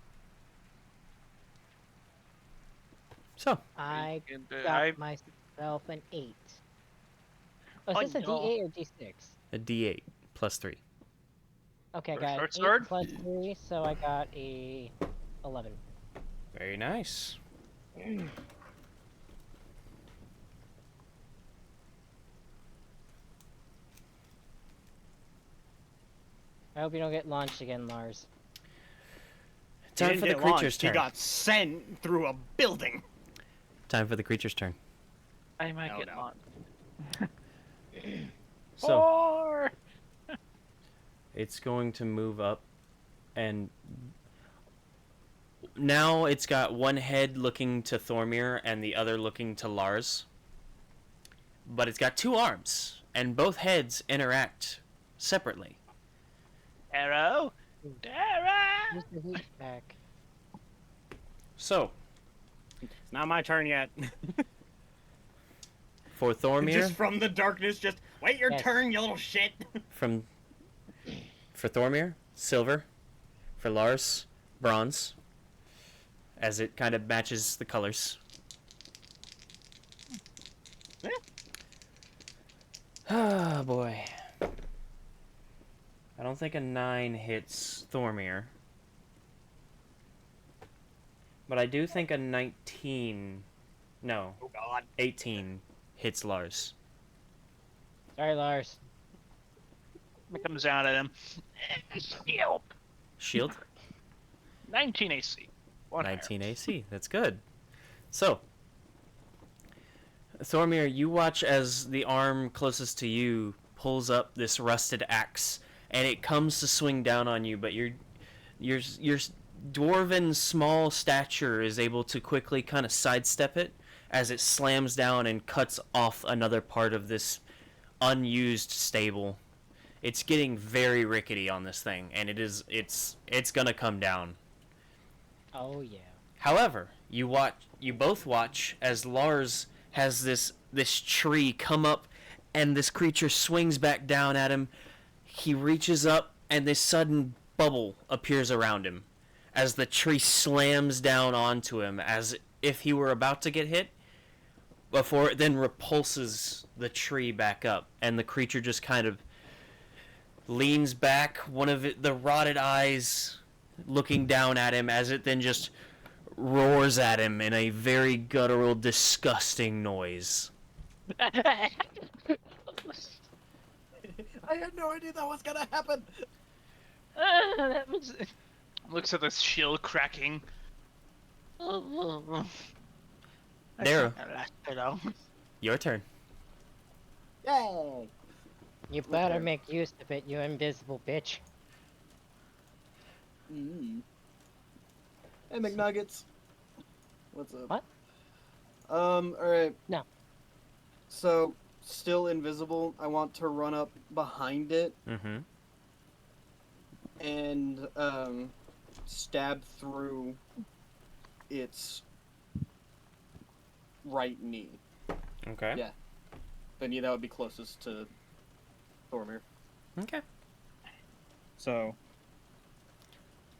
So, I And, got myself an 8. Oh, Oh, is this a no. D8 or D6? a D8 plus 3. Okay, I For got short 8 sword? plus 3, so I got a 11. Very nice. I hope you don't get launched again, Larz. He Time didn't for the get creature's launched, turn. He got sent through a building. Time for the creature's turn. I might Oh, get no. on. So, Or it's going to move up, and now it's got one head looking to Thormir and the other looking to Larz. But it's got two arms, and both heads interact separately. Darrow, Darrow. Use the heat back. So, It's not my turn yet. for Thormir, Just from the darkness, just, wait your Yes. turn, you little shit! for Thormir, silver. For Larz, bronze. As it kind of matches the colors. Yeah. Ah, boy. I don't think a 9 hits Thormir. But I do think a 19... No, Oh god. 18 hits Larz. Sorry, Larz. It comes down at him. Shield. Shield? 19 AC. 19 AC. That's good. So, Thormir, you watch as the arm closest to you pulls up this rusted axe, and it comes to swing down on you, but your dwarven small stature is able to quickly kind of sidestep it as it slams down and cuts off another part of this unused stable. It's getting very rickety on this thing, and it's gonna come down. Oh yeah. However, you both watch as Larz has this tree come up, and this creature swings back down at him. He reaches up, and this sudden bubble appears around him as the tree slams down onto him as if he were about to get hit, before it then repulses the tree back up, and the creature just kind of leans back, one of the rotted eyes looking down at him as it then just roars at him in a very guttural, disgusting noise. I had no idea that was gonna happen. That was... Looks at the shield cracking. Darrow, Hello. your turn. Yay! You better Okay. make use of it, you invisible bitch. Hey, McNuggets. What's up? What? Alright. No. So, still invisible, I want to run up behind it Mm-hmm. and, stab through its right knee. Okay. Yeah. The knee that would be closest to Thormir. Okay. So,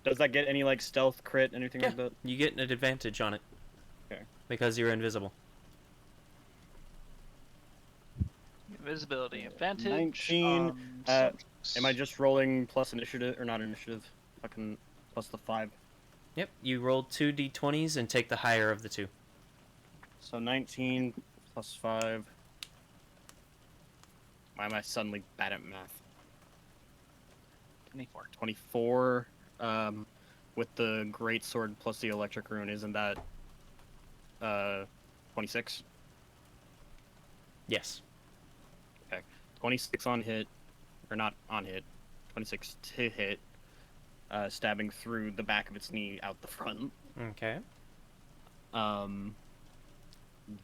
does that get any like stealth, crit, anything Yeah. like that? You get an advantage on it. Okay. Because you're invisible. Invisibility advantage. 19, on Am I just rolling plus initiative or not initiative? Fucking plus the 5. Yep. You roll 2 d20s and take the higher of the two. So 19 plus 5. Why am I suddenly bad at math? 24. 24. With the great sword plus the electric rune, isn't that 26? Yes. 26 on hit, or not on hit. 26 to hit. Stabbing through the back of its knee out the front. Okay.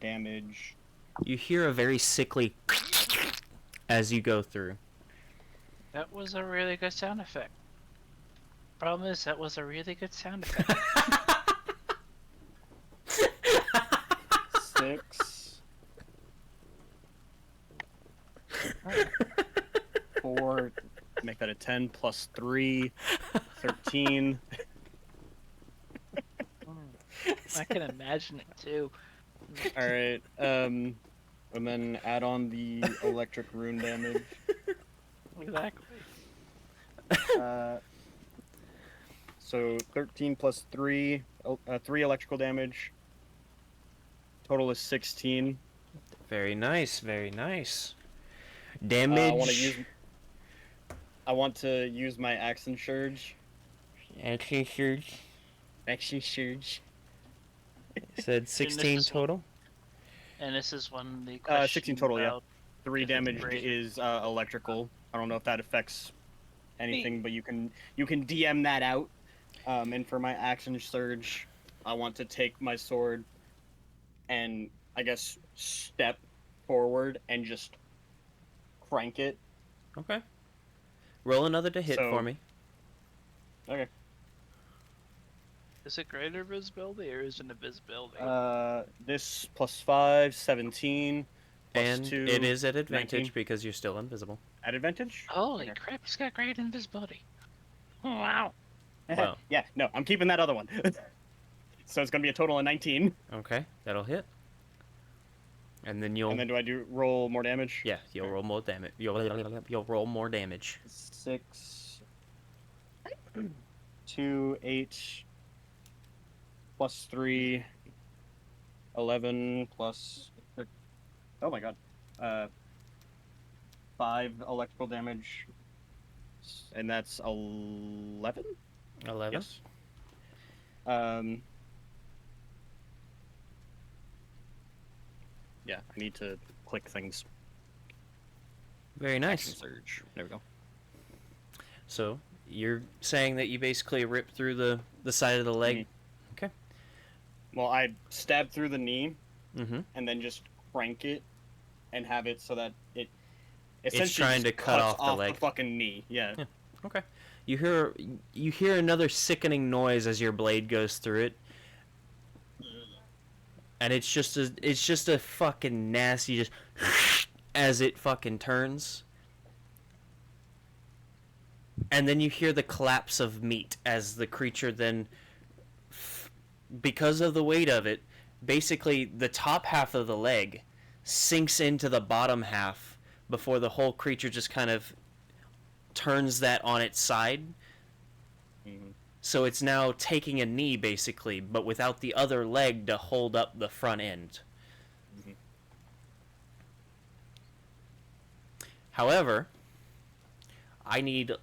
Damage. You hear a very sickly as you go through. That was a really good sound effect. Problem is, that was a really good sound effect. 6. 4. Make that a 10 plus 3. 13. I can imagine it too. Alright, and then add on the electric rune damage. Exactly. So 13 plus 3, 3 electrical damage. Total is 16. Very nice, very nice. I Damage. want to use my action surge. Action surge. Action surge. Said 16 this is- total. And this is when the question 16 total, yeah. about 3 If it's damage great. is electrical. I don't know if that affects anything, but you can DM that out. And for my action surge, I want to take my sword and I guess step forward and just crank it. Okay. Roll another to hit So- for me. Okay. Is it greater visibility or is it invisibility? This plus 5, 17. Plus And 2, it is at advantage 19. because you're still invisible. At advantage? Holy okay. crap, he's got great invisibility. Oh, wow. Wow. Yeah, no, I'm keeping that other one. So it's gonna be a total of 19. Okay, that'll hit. And then you'll And then do I roll more damage? yeah, you'll roll more damage. You'll roll more damage. 6, 2, 8, plus 3, 11, plus... Oh my god. 5 electrical damage, And that's 11? 11. Yes. Um. Yeah, I need to click things. Very Action nice. surge. There we go. So you're saying that you basically ripped through the side of the leg. Okay. Well, I stab through the knee Mm-hmm. and then just crank it and have it so that it It's essentially trying just to cut cuts off the leg. fucking knee. Yeah. Yeah. Okay. You hear another sickening noise as your blade goes through it. And it's just a fucking nasty just as it fucking turns. And then you hear the collapse of meat as the creature then, because of the weight of it, basically the top half of the leg sinks into the bottom half before the whole creature just kind of turns that on its side. Mhm. So it's now taking a knee basically, but without the other leg to hold up the front end. Mhm. However, I need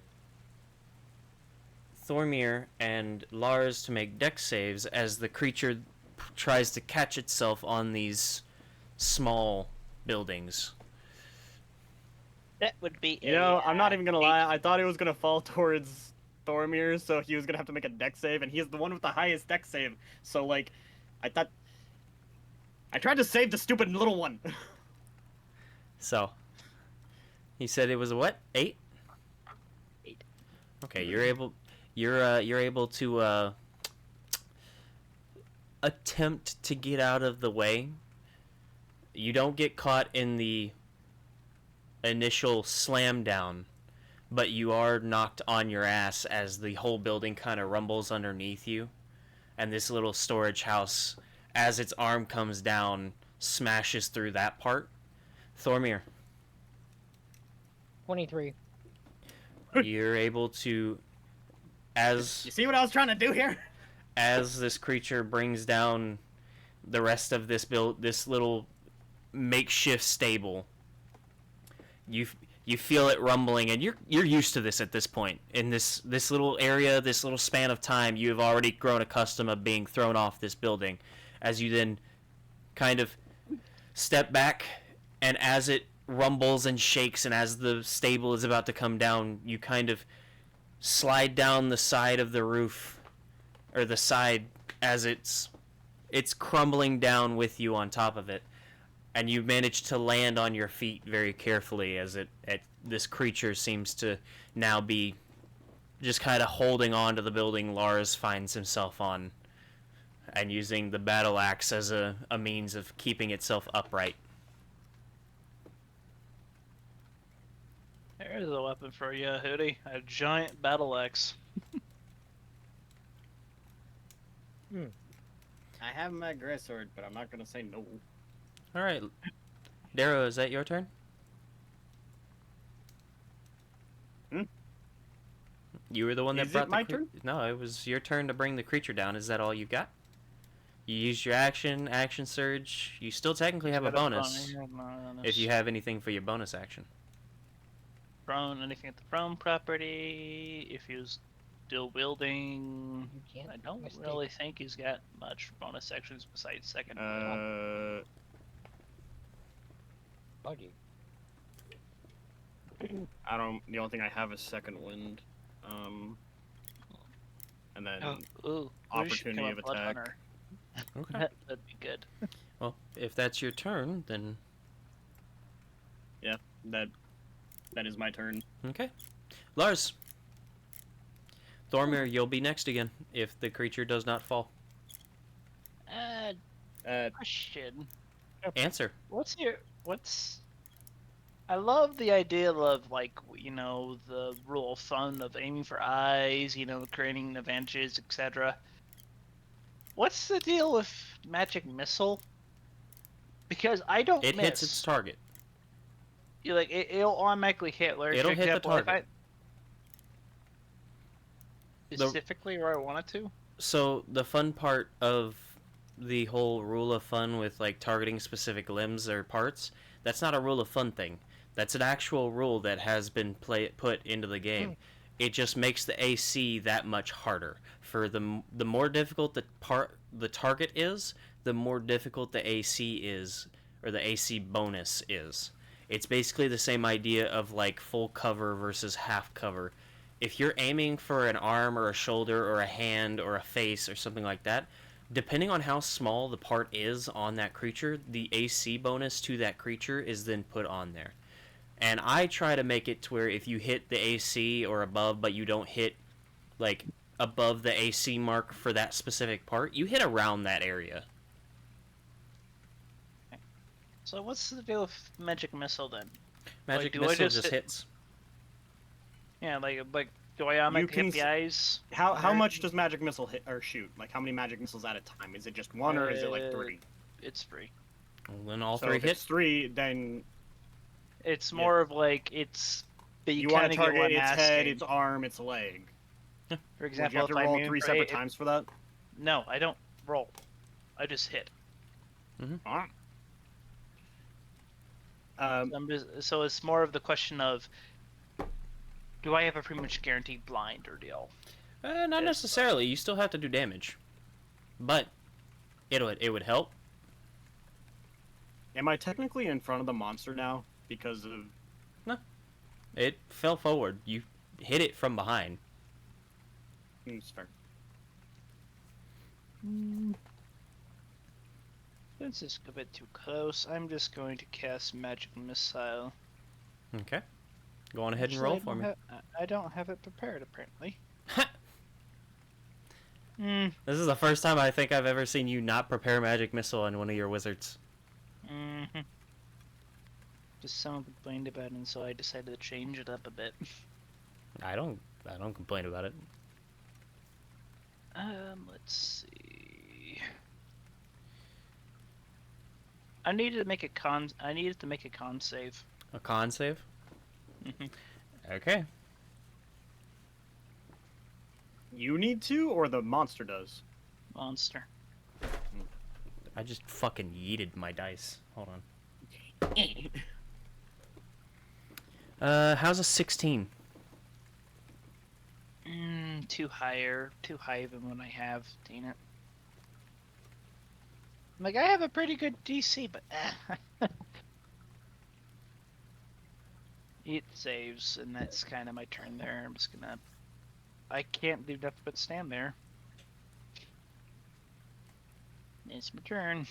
Thormir and Larz to make dex saves as the creature tries to catch itself on these small buildings. That would be. You know, I'm not even gonna lie. I thought it was gonna fall towards Thormir, so he was gonna have to make a dex save, and he's the one with the highest dex save. So like, I thought I tried to save the stupid little one. So, he said it was a what? 8? 8. Okay, you're able to attempt to get out of the way. You don't get caught in the initial slam down, but you are knocked on your ass as the whole building kind of rumbles underneath you, and this little storage house, as its arm comes down, smashes through that part. Thormir, 23. you're able to, as You see what I was trying to do here? as this creature brings down the rest of this little makeshift stable, you feel it rumbling, and you're used to this at this point. In this little area, this little span of time, you have already grown accustomed of being thrown off this building. As you then kind of step back, and as it rumbles and shakes, and as the stable is about to come down, you kind of slide down the side of the roof, or the side, as it's crumbling down with you on top of it, and you manage to land on your feet very carefully as this creature seems to now be just kind of holding on to the building Larz finds himself on, and using the battle axe as a means of keeping itself upright. There's a weapon for you, Hootie. A giant battle axe. I have my grass sword, but I'm not gonna say no. All right, Darrow, is that your turn? Hmm? You were the one that Is brought it my the turn? No, it was your turn to bring the creature down. Is that all you got? You used your action surge. You still technically have a bonus if you have anything for your bonus action. Prone, anything at the prone property. If he was still wielding, You can't I don't mistake. really think he's got much bonus actions besides second. Buggy. I don't. The only thing I have is second wind. And then Ooh, we should become opportunity a of blood attack. hunter. Okay. That'd be good. Well, if that's your turn, then That is my turn. okay. Larz. Thormir, you'll be next again if the creature does not fall. Question. Answer. I love the idea of, like, you know, the rule of thumb of aiming for eyes, you know, creating advantages, etc. What's the deal with magic missile? Because I don't It miss. hits its target. You like it'll automatically hit. Like, It'll for hit the example, if target. specifically where I wanted to. So the fun part of the whole rule of fun with like targeting specific limbs or parts, that's not a rule of fun thing. That's an actual rule that has been put into the game. It just makes the AC that much harder. For the more difficult the target is, the more difficult the AC is, or the AC bonus is. It's basically the same idea of like full cover versus half cover. If you're aiming for an arm or a shoulder or a hand or a face or something like that, depending on how small the part is on that creature, the AC bonus to that creature is then put on there. And I try to make it to where if you hit the AC or above, but you don't hit like above the AC mark for that specific part, you hit around that area. So what's the deal with magic missile then? Magic do I missile just just hit- hits. Yeah, like do I make can hit the eyes? How much does magic missile hit or shoot? Like how many magic missiles at a time? Is it just one or is it like 3? It's free. Well, then all So three if hit. it's 3, then It's more of like it's. But you want kinda to get what target I'm its head, asking. its arm, its leg. For Would you example, have to if roll I'm 3 separate times for that? No, I don't roll. I just hit. Alright. So it's more of the question of, do I have a pretty much guaranteed blind or deal? Not necessarily. You still have to do damage, but it would help. Am I technically in front of the monster now because of? It fell forward. You hit it from behind. It's fair. Since it's a bit too close, I'm just going to cast magic missile. Okay. Go on ahead and Actually, roll for me. I don't have it prepared apparently. This is the first time I think I've ever seen you not prepare magic missile on one of your wizards. Just someone complained about it, and so I decided to change it up a bit. I don't complain about it. Let's see. I needed to make a con save. A con save? Mhm. Okay. You need to, or the monster does? Monster. I just fucking yeeted my dice. Hold on. How's a 16? Too high than what I have. Dang it. Like I have a pretty good DC, but it saves, and that's kind of my turn there. I'm just gonna. I can't do nothing but stand there. It's my turn.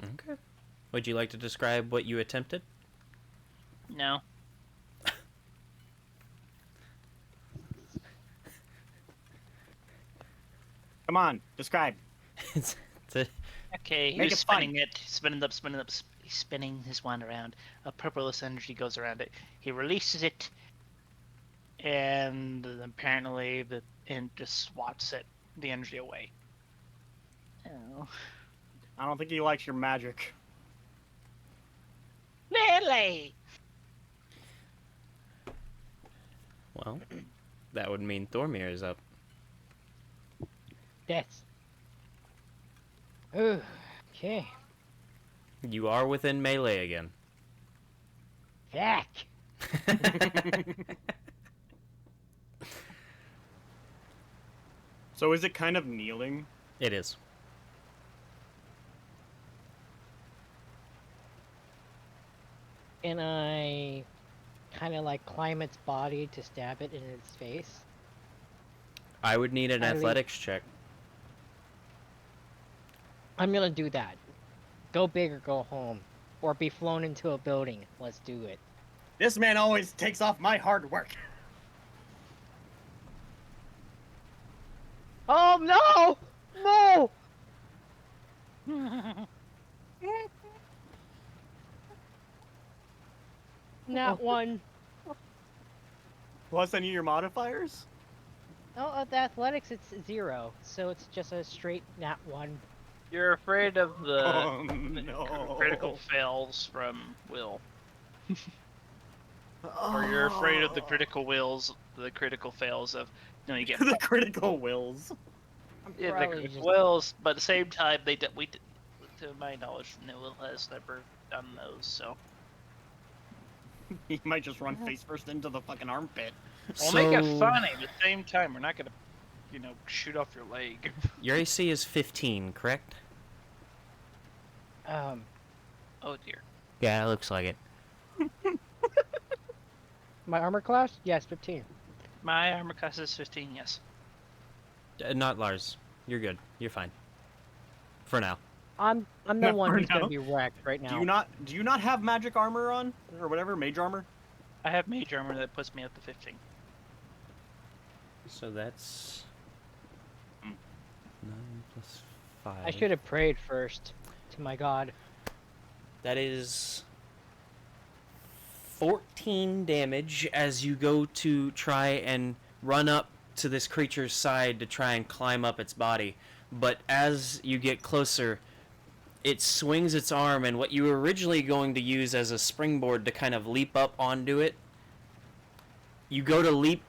Okay. Would you like to describe what you attempted? No. Come on, describe. it's a, Okay, he Make was it fun. spinning it, he's spinning his wand around. A purplish energy goes around it. He releases it, and apparently just swats the energy away. Oh. I don't think he likes your magic. Really? well, that would mean Thormir is up. That's. Ooh, okay. You are within melee again. Fuck. So is it kind of kneeling? It is. And I kind of like climb its body to stab it in its face. I would need an I mean- athletics check. I'm gonna do that. Go big or go home. Or be flown into a building. Let's do it. This man always takes off my hard work. Oh no! No! Not one. Plus any of your modifiers? No, of the athletics it's 0, so it's just a straight nat 1. You're afraid of the Oh no. critical fails from Will. Or you're afraid of the critical fails of, you get The critical wills. yeah, the Probably critical just- wills, but at the same time, to my knowledge, no Will has never done those, so. He might just run face first into the fucking armpit. We'll make it So, funny, but at the same time, we're not gonna, shoot off your leg. Your AC is 15, correct? Oh dear. Yeah, it looks like it. My armor class? Yes, 15. My armor class is 15, yes. Not Larz. You're good. You're fine. For now. I'm the No, one for who's now. gonna be wrecked right now. Do you not have magic armor on? Or whatever, mage armor? I have mage armor that puts me up to 15. So that's 9 plus 5. I should have prayed first to my god. That is 14 damage as you go to try and run up to this creature's side to try and climb up its body. But as you get closer, it swings its arm, and what you were originally going to use as a springboard to kind of leap up onto it, you go to leap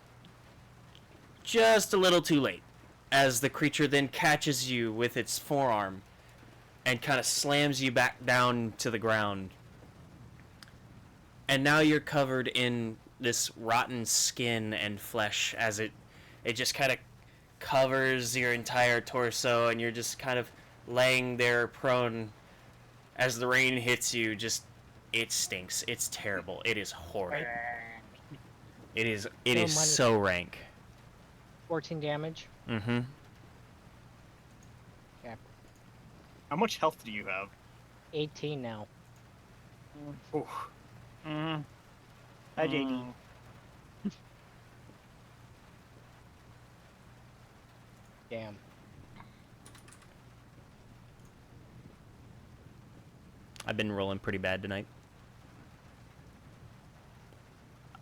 just a little too late, as the creature then catches you with its forearm and kind of slams you back down to the ground. And now you're covered in this rotten skin and flesh as it just kind of covers your entire torso, and you're just kind of laying there prone as the rain hits you. It stinks. It's terrible. It is horrid. It is so rank. 14 damage. Mm-hmm. How much health do you have? 18 now. Ooh. Mm. Hi, JD. Mm. Damn. I've been rolling pretty bad tonight.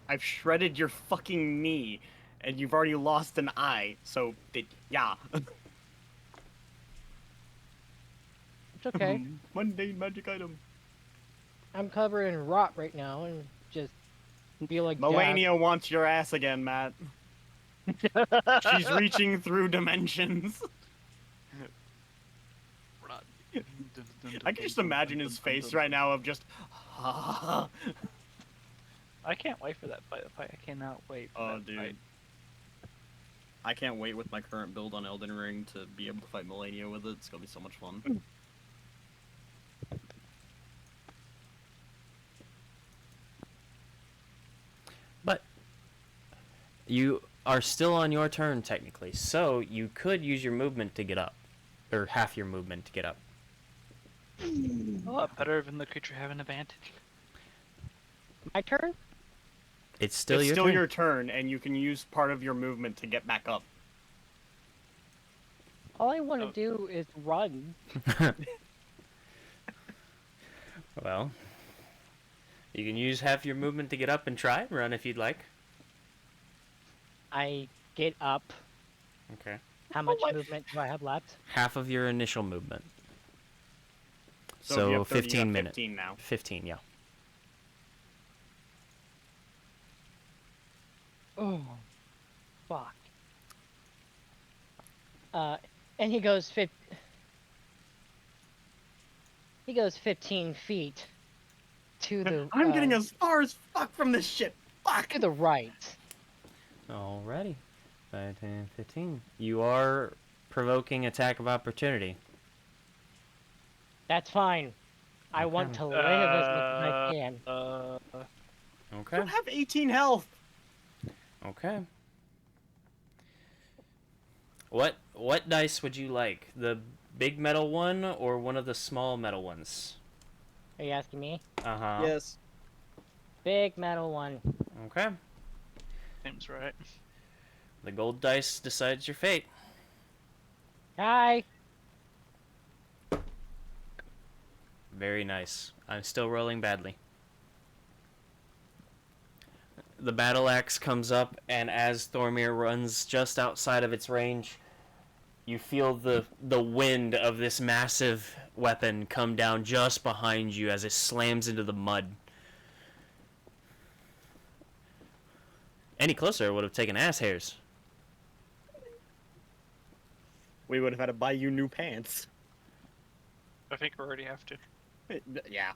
I've shredded your fucking knee, and you've already lost an eye, so, yeah. It's okay. Mundane magic item. I'm covered in rot right now and just feel like Melania wants your ass again, Matt. She's reaching through dimensions. I can just imagine his face right now of just. I can't wait for that fight. I cannot wait for Oh, that dude. fight. I can't wait with my current build on Elden Ring to be able to fight Melania with it. It's gonna be so much fun. But you are still on your turn, technically, so you could use your movement to get up. Or half your movement to get up. A lot better than the creature having advantage. My turn? It's still It's your still turn. your turn, and you can use part of your movement to get back up. All I want to Oh. do is run. Well, you can use half your movement to get up and try and run if you'd like. I get up. Okay. How much movement do I have left? Half of your initial movement. If you So have 30, you 15 have minutes. 15 now. 15, yeah. Oh, fuck. And he goes 15 feet to the. I'm getting as far as fuck from this shit. Fuck. to the right. Alrighty. 5, 10, 15. You are provoking attack of opportunity. That's fine. I want to live as much as I can. Okay. You have 18 health. Okay. What dice would you like? The big metal one or one of the small metal ones? Are you asking me? Uh-huh. Yes. Big metal one. Okay. Seems right. The gold dice decides your fate. Hi. Very nice. I'm still rolling badly. The battle axe comes up, and as Thormir runs just outside of its range, you feel the wind of this massive weapon come down just behind you as it slams into the mud. Any closer would have taken ass hairs. We would have had to buy you new pants. I think we already have to. Yeah.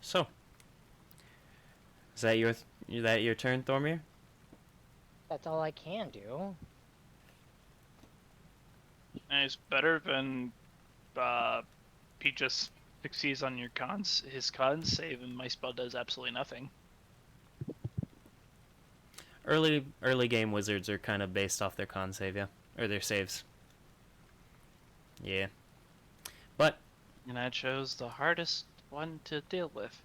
So, is that your turn, Thormir? That's all I can do. And it's better than he just succeeds on his con save, and my spell does absolutely nothing. Early game wizards are kind of based off their con save, yeah, or their saves. Yeah, but And I chose the hardest one to deal with.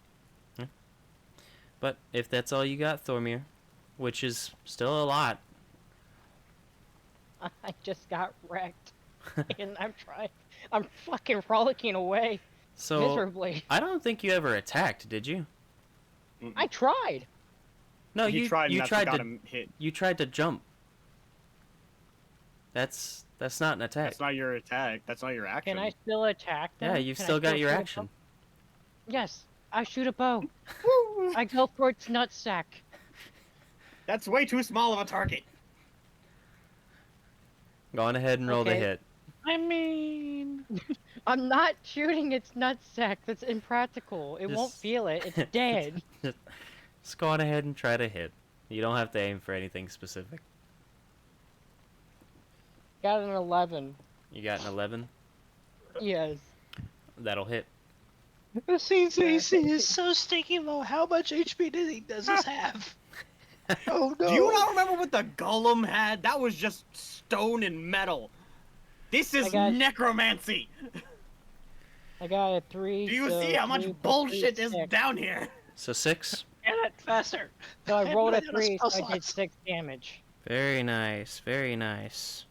but if that's all you got, Thormir, which is still a lot. I just got wrecked, and I'm fucking frolicking away So miserably. I don't think you ever attacked, did you? I tried. No, He you tried, and that's what got to him hit. you tried to jump. That's not an attack. That's not your attack. That's not your action. Can I still attack them? Yeah, you've Can I still got your shoot a action. bow? Yes, I shoot a bow. I go for its nutsack. That's way too small of a target. Go on ahead and roll the Okay. hit. I mean, I'm not shooting its nutsack. That's impractical. It won't Just- feel it. It's dead. Just go on ahead and try to hit. You don't have to aim for anything specific. Got an 11. You got an 11. Yes. That'll hit. the CCC is so stinky low. How much HP does this have? Oh no! Do you not remember what the golem had? That was just stone and metal. This is I got- necromancy. I got a 3. Do you so see how much 3 plus bullshit 3 is 6. down here? So 6. Get it faster. So I rolled a really out of 3, so spell I did slots. 6 damage. Very nice. Very nice.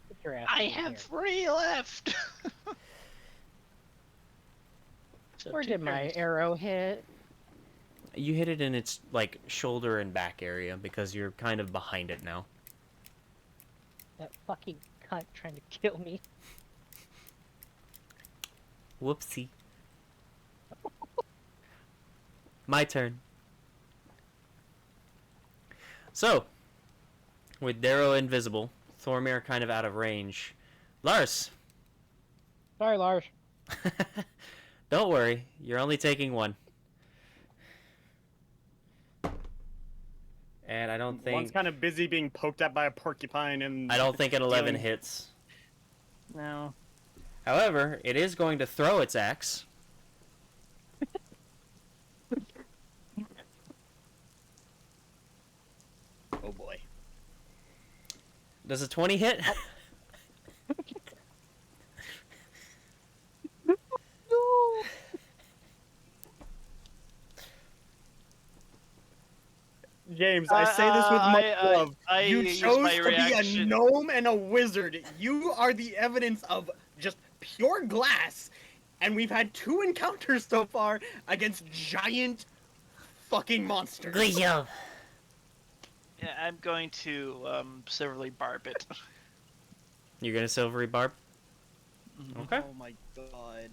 Get your ass I in have here. 3 left. So Where 2 did my turns. arrow hit? You hit it in its like shoulder and back area because you're kind of behind it now. That fucking cunt trying to kill me. Whoopsie. My turn. So, with Darrow invisible, Thormir kind of out of range, Larz. Sorry, Larz. Don't worry, you're only taking 1. And I don't One's think kind of busy being poked at by a porcupine, and an 11 dealing- hits. No. However, it is going to throw its axe. Oh boy. Does a 20 hit? James, I say this with much love. I You use chose my to be a reaction. gnome and a wizard. You are the evidence of just pure glass. And we've had 2 encounters so far against giant fucking monsters. Good job. Yeah, I'm going to severely barb it. You're gonna silvery barb? Okay. Oh my god.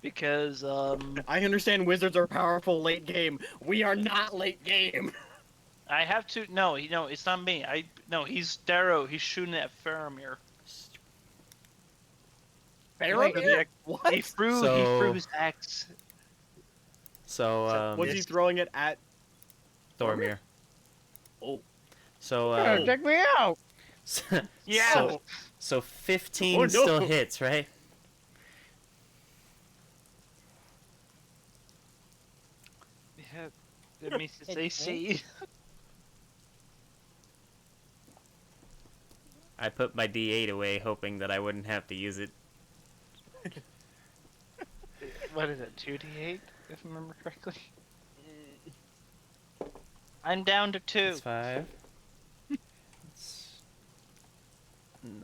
Because I understand wizards are powerful late game. We are not late game. I have to. No, it's not me. He's Darrow. He's shooting at Faramir. Faramir? He What? threw his axe. So, Was he throwing it at? Thormir. Oh. So, Check me out! Yeah. So 15 Oh, no. still hits, right? Yeah. That means it's AC. I put my D8 away, hoping that I wouldn't have to use it. What is it? 2d8, if I remember correctly. I'm down to 2. It's 5. It's 9.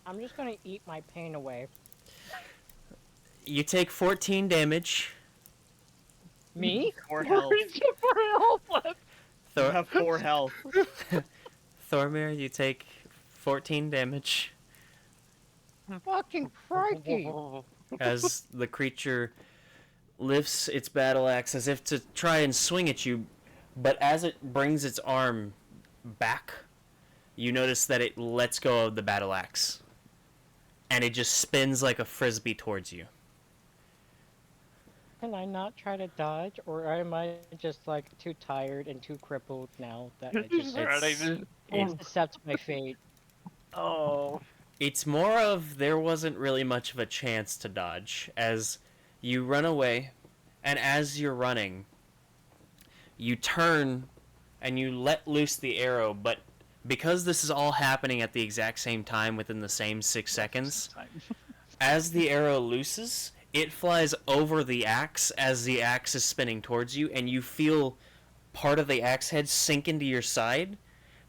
I'm just gonna eat my pain away. You take 14 damage. Me? 4 health. You Thor- have 4 health. Thormir, you take 14 damage Fucking crikey! as the creature lifts its battle axe as if to try and swing at you, but as it brings its arm back, you notice that it lets go of the battle axe, and it just spins like a frisbee towards you. Can I not try to dodge, or am I just like too tired and too crippled now that I just accept my fate? Oh. It's more of there wasn't really much of a chance to dodge, as you run away, and as you're running, you turn and you let loose the arrow, but because this is all happening at the exact same time within the same 6 seconds, as the arrow looses, it flies over the axe as the axe is spinning towards you, and you feel part of the axe head sink into your side,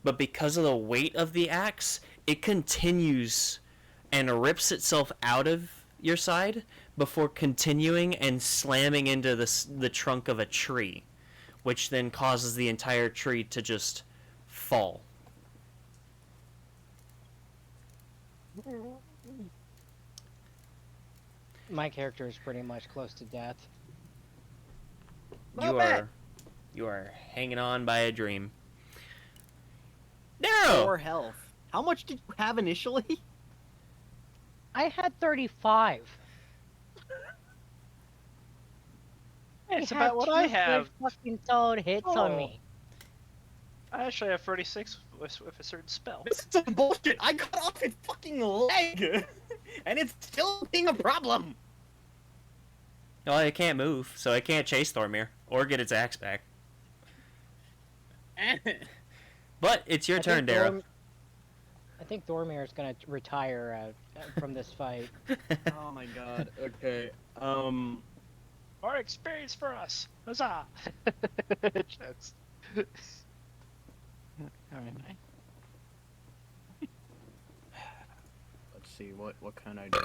but because of the weight of the axe, it continues and rips itself out of your side before continuing and slamming into the trunk of a tree, which then causes the entire tree to just fall. My character is pretty much close to death. You are hanging on by a dream. Darrow! 4 health. How much did you have initially? I had 35. It's He about had what two I good have. fucking solid hits on Oh. me. I actually have 36 with a certain spell. This is some bullshit. I cut off his fucking leg, and it's still being a problem. Well, it can't move, so it can't chase Thormir or get its axe back. But it's your turn, Darrow. I think Thormir is gonna retire from this fight. Oh my god. Okay. More experience for us. Huzzah! Jokes. Alright. Let's see. What can I do?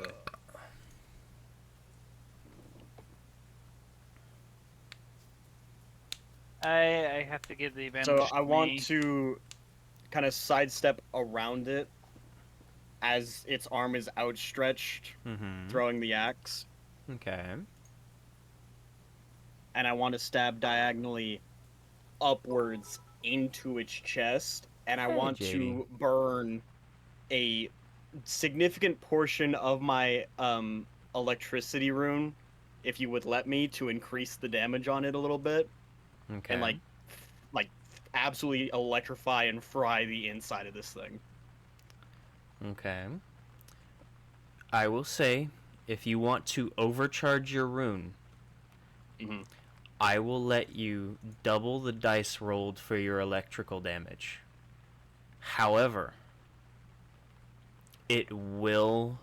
I have to give the advantage. So to I want me. to kind of sidestep around it as its arm is outstretched, throwing the axe, Okay. and I want to stab diagonally upwards into its chest, and I Hey, want JD. to burn a significant portion of my electricity rune, if you would let me, to increase the damage on it a little bit, Okay. and like absolutely electrify and fry the inside of this thing. Okay. I will say, if you want to overcharge your rune, Mhm. I will let you double the dice rolled for your electrical damage. However, it will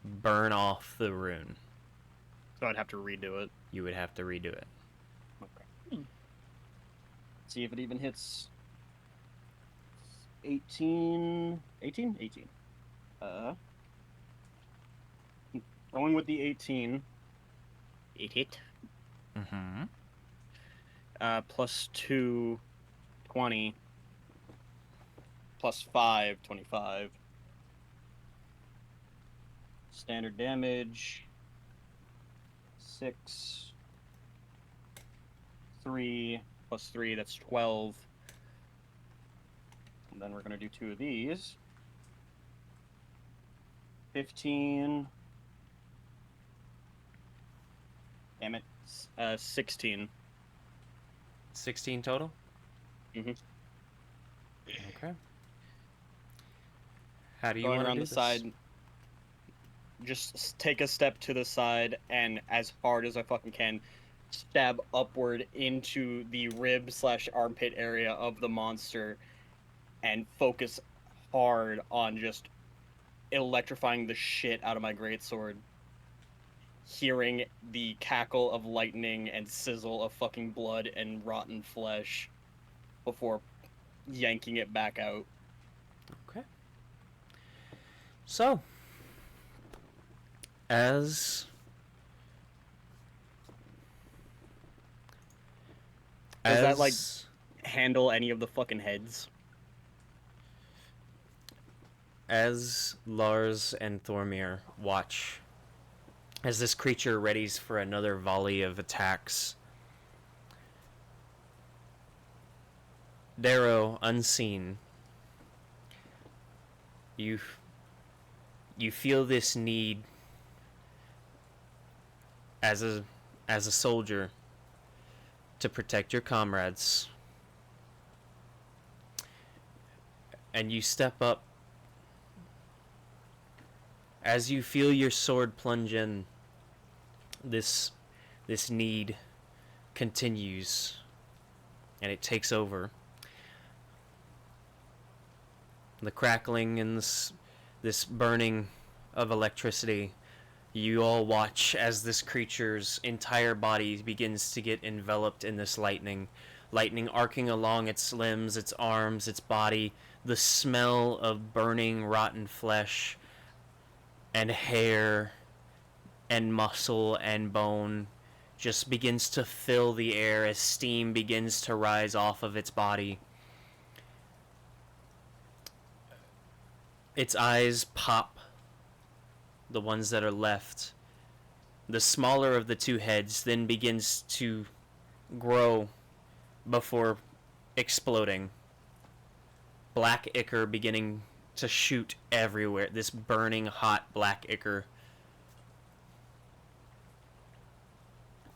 burn off the rune. So I'd have to redo it. You would have to redo it. Okay. See if it even hits 18. 18? 18. Going with the 18. It hit. Mm-hmm. Plus 2, 20. Plus 5, 25. Standard damage. 6. 3. Plus 3, that's 12. And then we're going to do 2 of these. 15. Damn it. 16. 16 total? Mhm. Okay. How do you Going want to around do the this? side. Just take a step to the side and as hard as I fucking can stab upward into the rib/armpit area of the monster and focus hard on just electrifying the shit out of my greatsword. Hearing the cackle of lightning and sizzle of fucking blood and rotten flesh before yanking it back out. Okay. So, as Does that, like, handle any of the fucking heads? as Larz and Thormir watch as this creature readies for another volley of attacks, Darrow, unseen, you feel this need as as a soldier to protect your comrades. And you step up. As you feel your sword plunge in, this need continues, and it takes over. The crackling and this burning of electricity. You all watch as this creature's entire body begins to get enveloped in this lightning. Lightning arcing along its limbs, its arms, its body. The smell of burning, rotten flesh and hair and muscle and bone just begins to fill the air as steam begins to rise off of its body. Its eyes pop, the ones that are left. The smaller of the two heads then begins to grow before exploding. Black ichor beginning to shoot everywhere. This burning hot black ichor.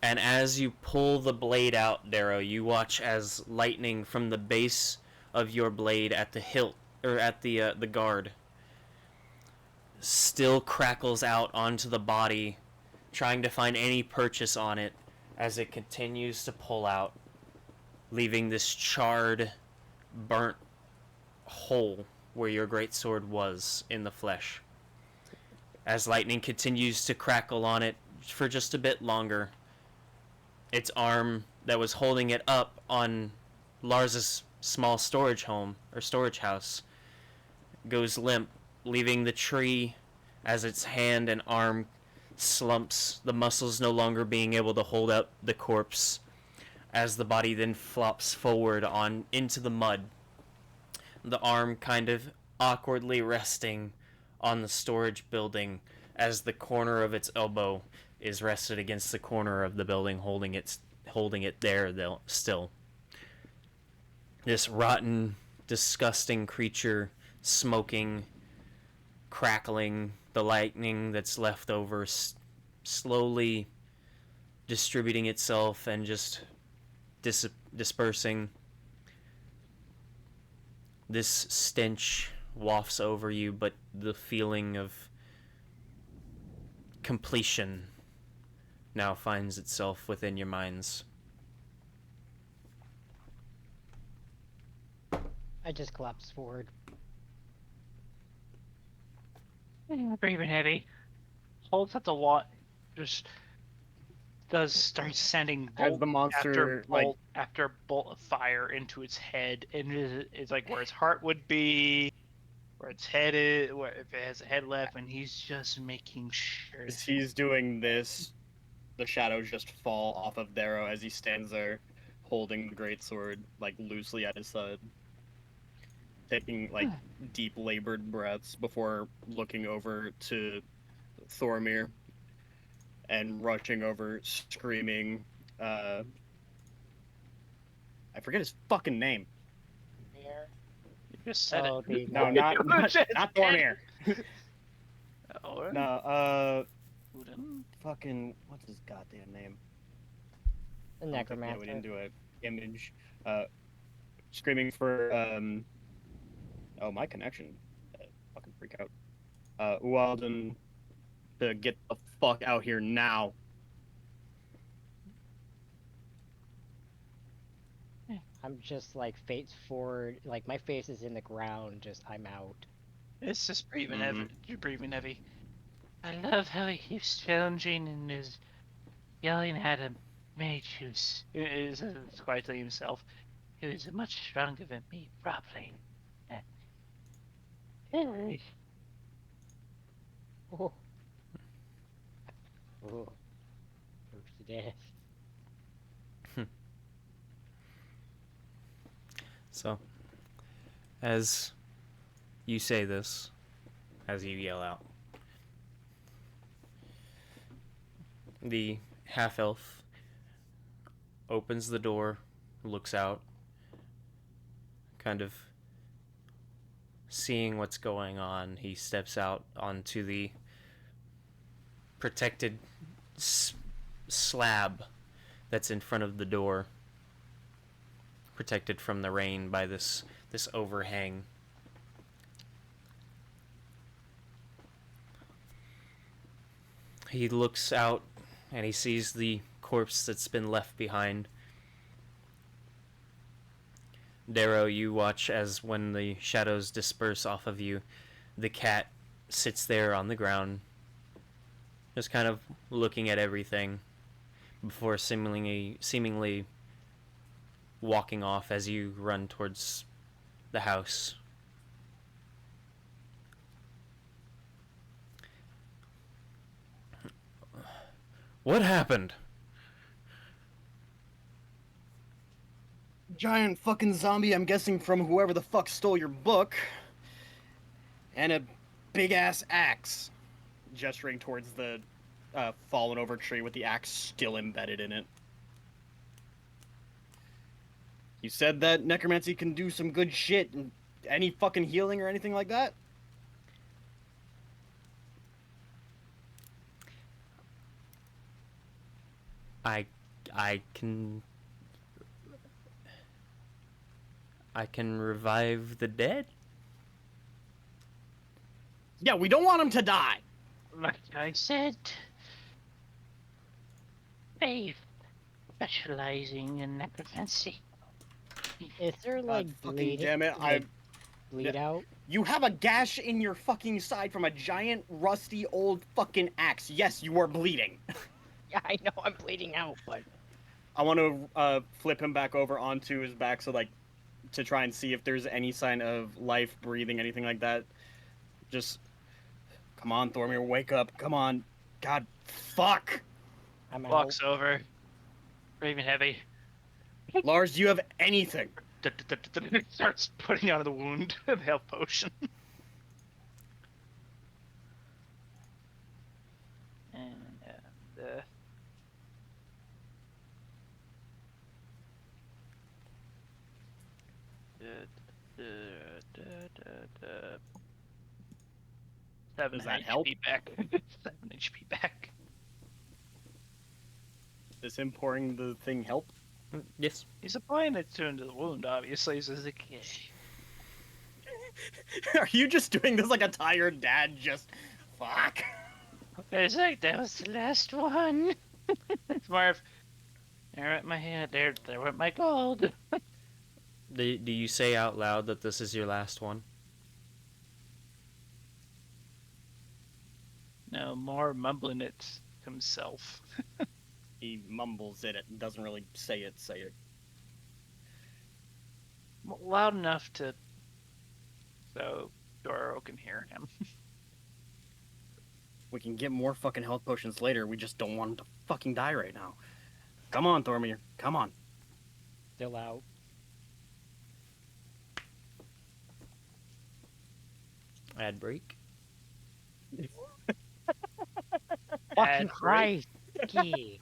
And as you pull the blade out, Darrow, you watch as lightning from the base of your blade at the hilt, or at the guard, still crackles out onto the body, trying to find any purchase on it as it continues to pull out, leaving this charred, burnt hole where your greatsword was in the flesh. As lightning continues to crackle on it for just a bit longer, its arm that was holding it up on Larz's small storage home, or storage house, goes limp, leaving the tree as its hand and arm slumps, the muscles no longer being able to hold up the corpse, as the body then flops forward on into the mud, the arm kind of awkwardly resting on the storage building as the corner of its elbow is rested against the corner of the building, holding it there still. This rotten, disgusting creature, smoking, crackling, the lightning that's left over slowly distributing itself and just dispersing. This stench wafts over you, but the feeling of completion now finds itself within your minds. I just collapse forward. Breathing heavy. Holds at the wall. Just does start sending As bolt the monster, after bolt after bolt of fire into its head, and it's like where its heart would be, where its head is, where if it has a head left, and he's just making sure. As he's doing this, the shadows just fall off of Darrow as he stands there, holding the greatsword like loosely at his side, taking like deep labored breaths before looking over to Thormir and rushing over, screaming. I forget his fucking name. You just said Oh, it. the No, not Thormir. Oh, No, Odin? fucking what's his goddamn name? the Yeah, necromancer. we didn't do an image. Screaming for oh, my connection. Fucking freak out. Ualden to get the fuck out here now. I'm just like face forward, like my face is in the ground, just I'm out. It's just breathing heavy. You're breathing heavy. I love how he keeps challenging and is yelling at him. Mage who's quietly himself, who is much stronger than me, probably. Oh. Oh. Close to death. So, as you say this, as you yell out, the half-elf opens the door, looks out, kind of seeing what's going on. He steps out onto the protected slab that's in front of the door, protected from the rain by this overhang. He looks out and he sees the corpse that's been left behind. Darrow, you watch as when the shadows disperse off of you, the cat sits there on the ground, just kind of looking at everything before seemingly walking off as you run towards the house. What happened? Giant fucking zombie, I'm guessing from whoever the fuck stole your book. And a big ass axe. Gesturing towards the fallen over tree with the axe still embedded in it. You said that necromancy can do some good shit. Any fucking healing or anything like that? I can revive the dead? Yeah, we don't want him to die. Like I said, faith specializing in necromancy. Is there like fucking bleed? damn it, like, bleed out? You have a gash in your fucking side from a giant, rusty, old fucking axe. Yes, you are bleeding. Yeah, I know I'm bleeding out, but I want to flip him back over onto his back so, like, to try and see if there's any sign of life, breathing, anything like that. Just, come on, Thormir, wake up. Come on. God, fuck. I'm out. Walks over, breathing heavy. Larz, do you have anything? Starts putting out the wound, the health potion. And seven Does that HP help? back. 7 HP back. Does him pouring the thing help? Yes. He's applying it to the wound, obviously, so it's like, Are you just doing this like a tired dad? Just, fuck. it's like, that was the last one. It's more of, there went my hand, there went my gold. Do you say out loud that this is your last one? No, more mumbling it himself. He mumbles it and doesn't really say it. Loud enough to, so Darrow can hear him. We can get more fucking health potions later. We just don't want him to fucking die right now. Come on, Thormir. Come on. Still out. Ad break. Fucking break. Christ! Key.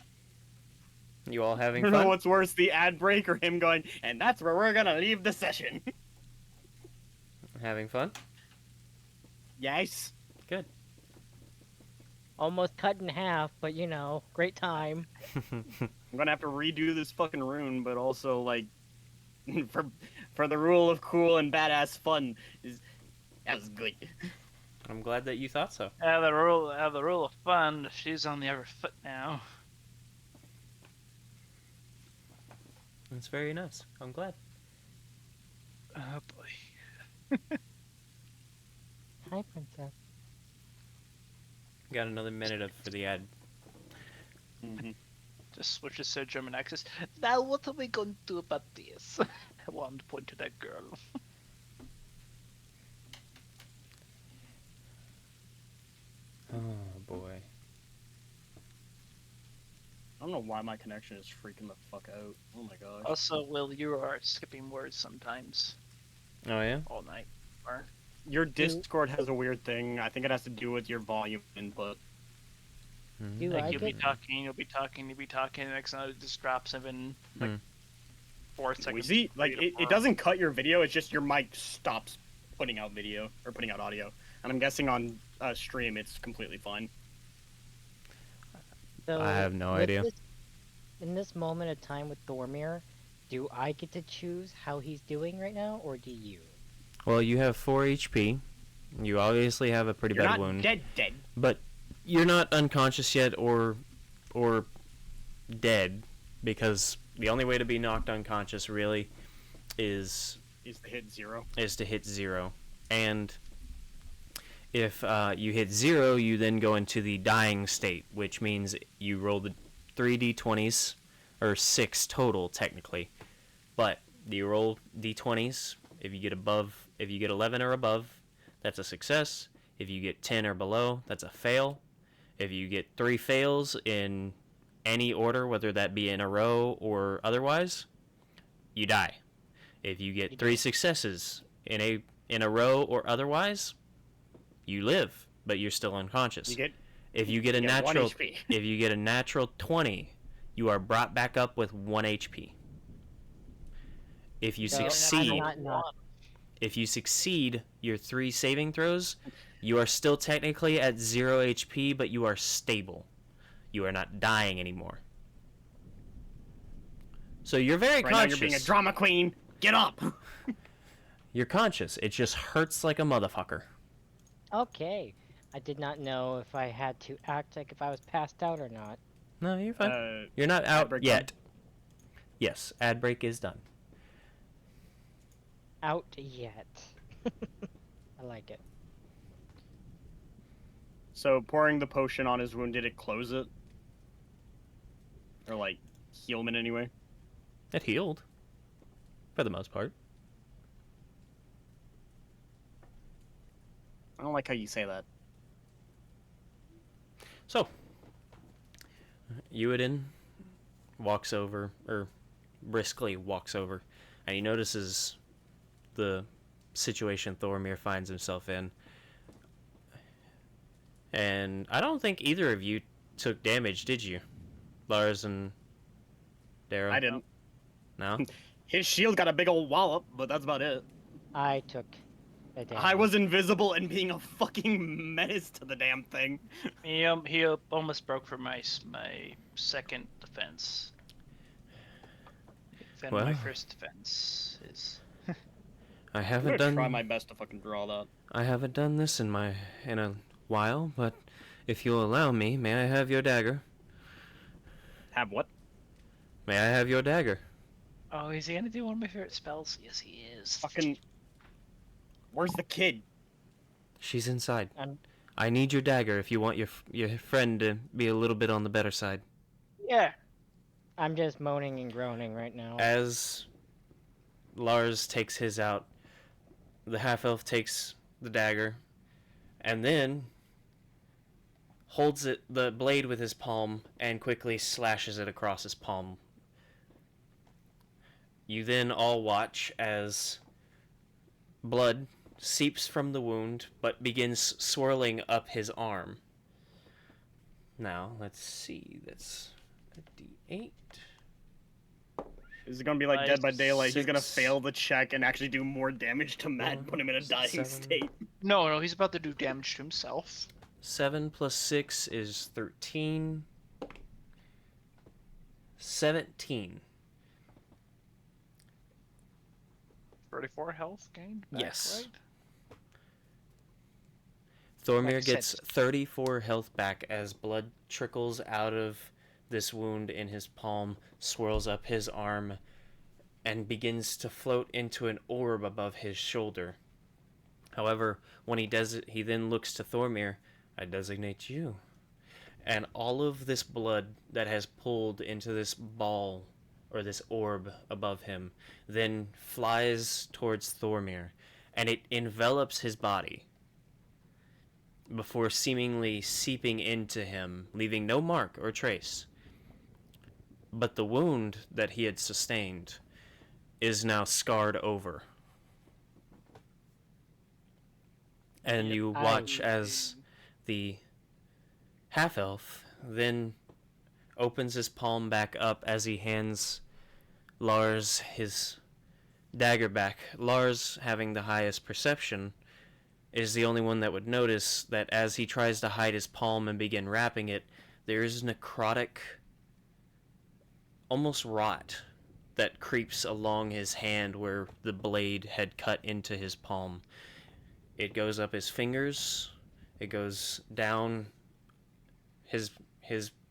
You all I having don't know fun? what's worse, the ad break or him going, and that's where we're gonna leave the session. Having fun? Yes. Good. Almost cut in half, but you know, great time. I'm gonna have to redo this fucking rune, but also, like, for the rule of cool and badass fun, that was good. I'm glad that you thought so. Out of the rule of fun, she's on the other foot now. That's very nice. I'm glad. Oh boy. Hi, princess. Got another minute for the ad. Mm-hmm. Just switches to German accent. Now what are we going to do about this? I want to point to that girl. Oh boy. I don't know why my connection is freaking the fuck out. Oh my god. Also, Will, you are skipping words sometimes Oh yeah? all night. Or Your Discord has a weird thing. I think it has to do with your volume input. Mhm. Do like I you'll be get... talking, and the next note it just drops in like Hmm. 4 seconds. Noisy? Like, 3 to 4. it doesn't cut your video, it's just your mic stops putting out video, or putting out audio. And I'm guessing on stream it's completely fine. So I have no with idea. In this moment of time with Thormir, do I get to choose how he's doing right now, or do you? Well, you have 4 HP. You obviously have a pretty You're bad not wound. dead. But you're not unconscious yet or dead, because the only way to be knocked unconscious really is Is to hit 0. to hit 0. And if you hit 0, you then go into the dying state, which means you roll the 3d20s, or 6 total technically. But you roll d20s. If you get 11 or above, that's a success. If you get 10 or below, that's a fail. If you get 3 fails in any order, whether that be in a row or otherwise, you die. If you get 3 successes in a row or otherwise, you live, but you're still unconscious. If you get a natural 1 HP. if you get a natural 20, you are brought back up with 1 HP. If you So, succeed, I'm not- if you succeed your 3 saving throws, you are still technically at 0 HP, but you are stable. You are not dying anymore. So you're very Right now conscious. you're being a drama queen. Get up. You're conscious. It just hurts like a motherfucker. Okay. I did not know if I had to act like if I was passed out or not. No, you're fine. You're not ad out break yet. done? Yes, ad break is done. Out yet. I like it. So pouring the potion on his wound, did it close it? Or like heal him in any way? It healed. For the most part. I don't like how you say that. So, Uadin walks over, or briskly walks over, and he notices the situation Thormir finds himself in. And I don't think either of you took damage, did you? Larz and Darrow? I didn't. No? His shield got a big old wallop, but that's about it. I took a damage. I was invisible and being a fucking menace to the damn thing. He almost broke for my second defense. Then my Well. first defense is. I I'm haven't gonna done try my best to fucking draw that. I haven't done this in a while, but if you'll allow me, may I have your dagger? Have what? May I have your dagger? Oh, is he gonna do one of my favorite spells? Yes, he is. Fucking. Where's the kid? She's inside. I'm- I need your dagger if you want your friend to be a little bit on the better side. Yeah. I'm just moaning and groaning right now. As Larz takes his out, the half-elf takes the dagger, and then holds the blade with his palm, and quickly slashes it across his palm. You then all watch as blood seeps from the wound, but begins swirling up his arm. Now, let's see, that's a D8. Is it gonna be like Dead by Daylight? He's gonna 6. fail the check and actually do more damage to Matt and put him in a dying 7. state. No, he's about to do damage to himself. 7 plus 6 is 13. 17. 34 health gained back, Yes. right? Thormir Like gets said- 34 health back as blood trickles out of this wound in his palm, swirls up his arm, and begins to float into an orb above his shoulder. However, when he does it, he then looks to Thormir. I designate you. And all of this blood that has pulled into this ball, or this orb above him, then flies towards Thormir, and it envelops his body before seemingly seeping into him, leaving no mark or trace. But the wound that he had sustained is now scarred over. And you watch as the half-elf then opens his palm back up as he hands Larz his dagger back. Larz, having the highest perception, is the only one that would notice that as he tries to hide his palm and begin wrapping it, There's necrotic, almost rot, that creeps along his hand where the blade had cut into his palm. It goes up his fingers, it goes down his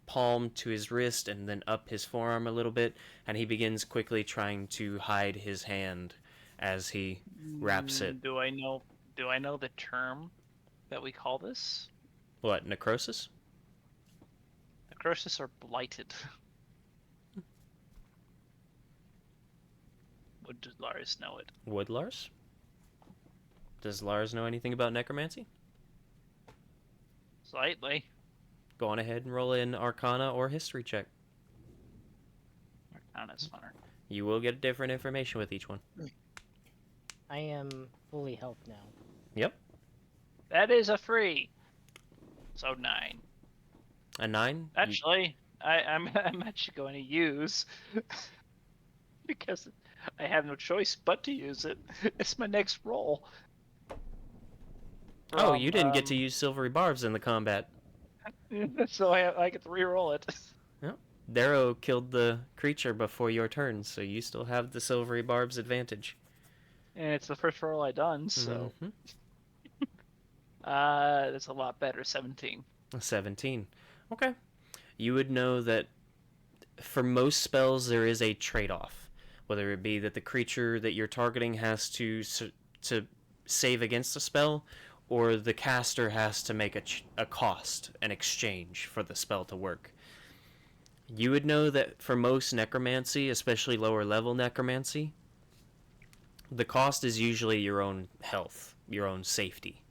palm to his wrist, and then up his forearm a little bit, and he begins quickly trying to hide his hand as he wraps it. Do I know the term that we call this? What, necrosis? Necrosis or blighted? Would Larz know it? Would Larz? Does Larz know anything about necromancy? Slightly. Go on ahead and roll in Arcana or History check. Arcana's funner. You will get different information with each one. I am fully helped now. Yep. That is a free. So 9. A 9? Actually, I'm actually going to use because I have no choice but to use it. It's my next roll. Oh, you didn't get to use silvery barbs in the combat. So I get to re-roll it. Darrow killed the creature before your turn, so you still have the silvery barbs advantage. And it's the first roll I done, so Mhm. that's a lot better. 17. 17. Okay. You would know that for most spells there is a trade-off, whether it be that the creature that you're targeting has to save against a spell, or the caster has to make a cost, an exchange for the spell to work. You would know that for most necromancy, especially lower level necromancy, the cost is usually your own health, your own safety.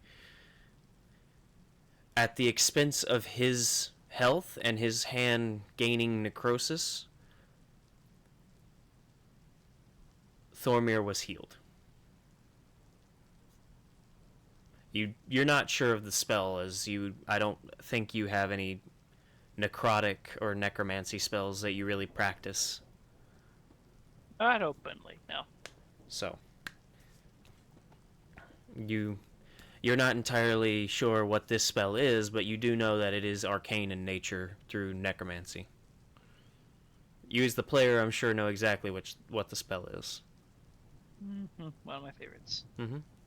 At the expense of his health and his hand gaining necrosis, Thormir was healed. You're not sure of the spell, as I don't think you have any necrotic or necromancy spells that you really practice. Not openly, no. So you're not entirely sure what this spell is, but you do know that it is arcane in nature through necromancy. You as the player, I'm sure, know exactly what the spell is. One of my favorites.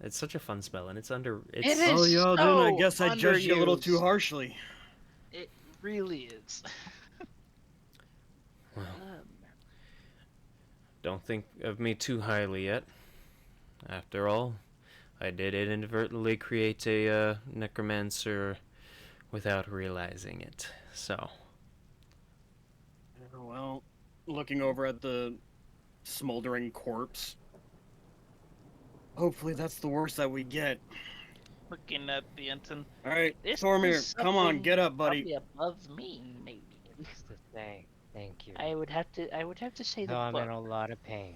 It's such a fun spell, and it's It Oh, is yo, then I so guess I judged you a little too underused. harshly. It really is. Well, don't think of me too highly yet. After all, I did inadvertently create a necromancer without realizing it. So, Well, looking over at the smoldering corpse. Hopefully that's the worst that we get. Looking at the Enton. Alright, This Thormir, is come on, something get up, buddy. Probably above me, maybe. What's the thing? Thank you. I would have to say No, the I'm book. in a lot of pain.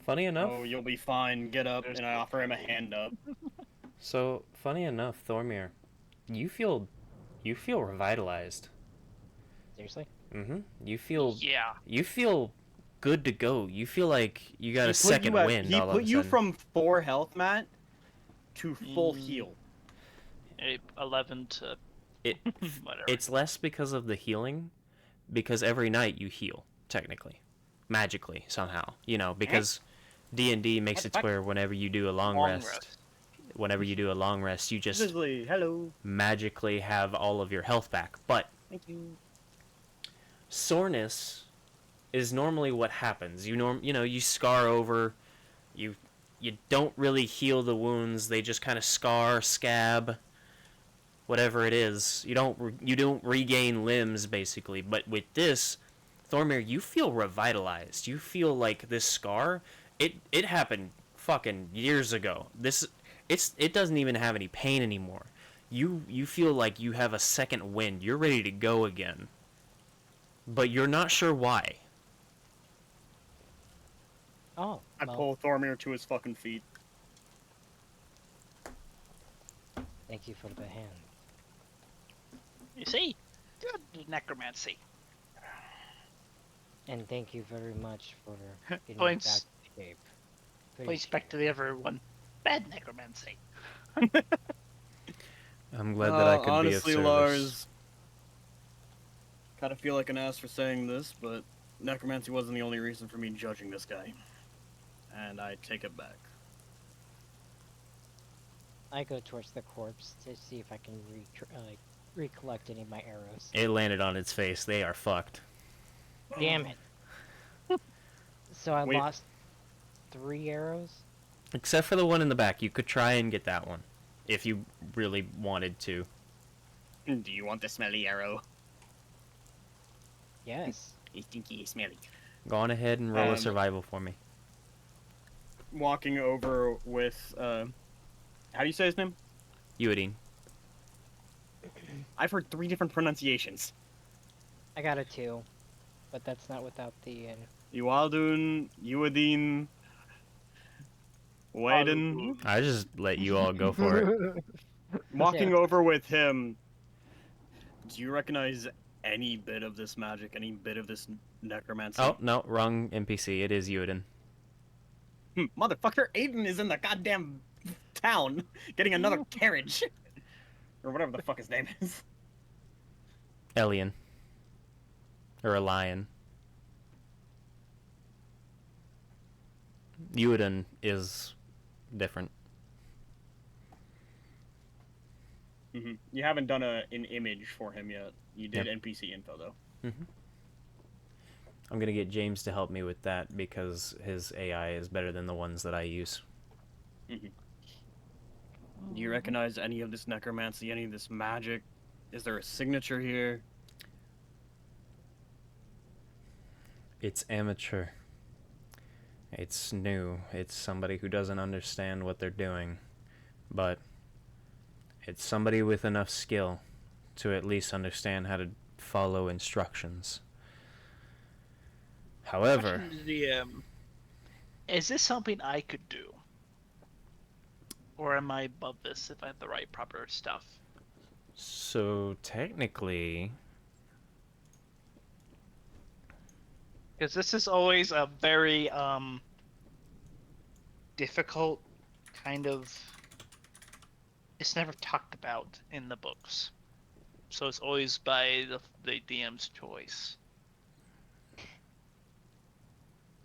funny enough, Oh, you'll be fine. Get up, and I offer him a hand up. funny enough, Thormir, you feel revitalized. Seriously? You feel Yeah. good to go. You feel like you got a He put second you at- wind. He all of put a you sudden. from 4 health, Matt, to full Mm. heal. 11 to It whatever. It's less because of the healing, because every night you heal technically, magically somehow. Because D&D makes it to where whenever you do a long rest, you just Physically, hello. magically have all of your health back. But Thank you. soreness is normally what happens. You scar over, you don't really heal the wounds. They just kind of scar, scab, whatever it is. You don't regain limbs basically. But with this, Thormir, you feel revitalized. You feel like this scar, it happened fucking years ago. It doesn't even have any pain anymore. You feel like you have a second wind. You're ready to go again. But you're not sure why. Oh, I well, pull Thormir to his fucking feet. thank you for the hand. You see? Good necromancy. And thank you very much for getting me back Points. to shape. Points back to the other one. Bad necromancy. I'm glad that I could honestly, be of service. Larz, kind of feel like an ass for saying this, but necromancy wasn't the only reason for me judging this guy, and I take it back. I go towards the corpse to see if I can recollect any of my arrows. It landed on its face. They are fucked. Damn it. So I Wait. lost 3 arrows? Except for the one in the back. You could try and get that one. If you really wanted to. Do you want the smelly arrow? Yes. You stinky smelly. Go on ahead and roll a survival for me. Walking over with, how do you say his name? Uadine. I've heard 3 different pronunciations. I got a 2. But that's not without the... Iwaldun, Uadine, Waden. I just let you all go for it. Walking over with him, do you recognize any bit of this magic, any bit of this necromancy? Oh, no, wrong NPC. It is Uadine. Motherfucker, Aiden is in the goddamn town getting another carriage. Or whatever the fuck his name is. Elian. Or a lion. Uadine is different. You haven't done an image for him yet. You did NPC info, though. I'm gonna get James to help me with that because his AI is better than the ones that I use. Do you recognize any of this necromancy, any of this magic? Is there a signature here? It's amateur. It's new. It's somebody who doesn't understand what they're doing. But it's somebody with enough skill to at least understand how to follow instructions. However... Is this something I could do? Or am I above this if I have the right proper stuff? So, technically... Because this is always a very, difficult kind of... It's never talked about in the books. So it's always by the DM's choice.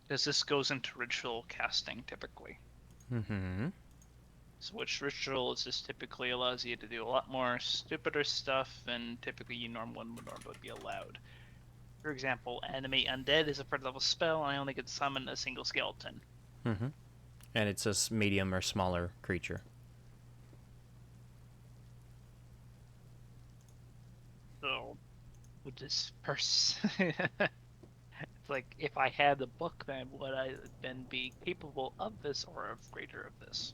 Because this goes into ritual casting, typically. So which ritual is just typically allows you to do a lot more stupider stuff than typically you would normally be allowed. For example, animate undead is a 3rd level spell, and I only can summon a single skeleton. And it's a medium or smaller creature. So, with this person, it's like if I had the book, then would I then be capable of this or of greater of this?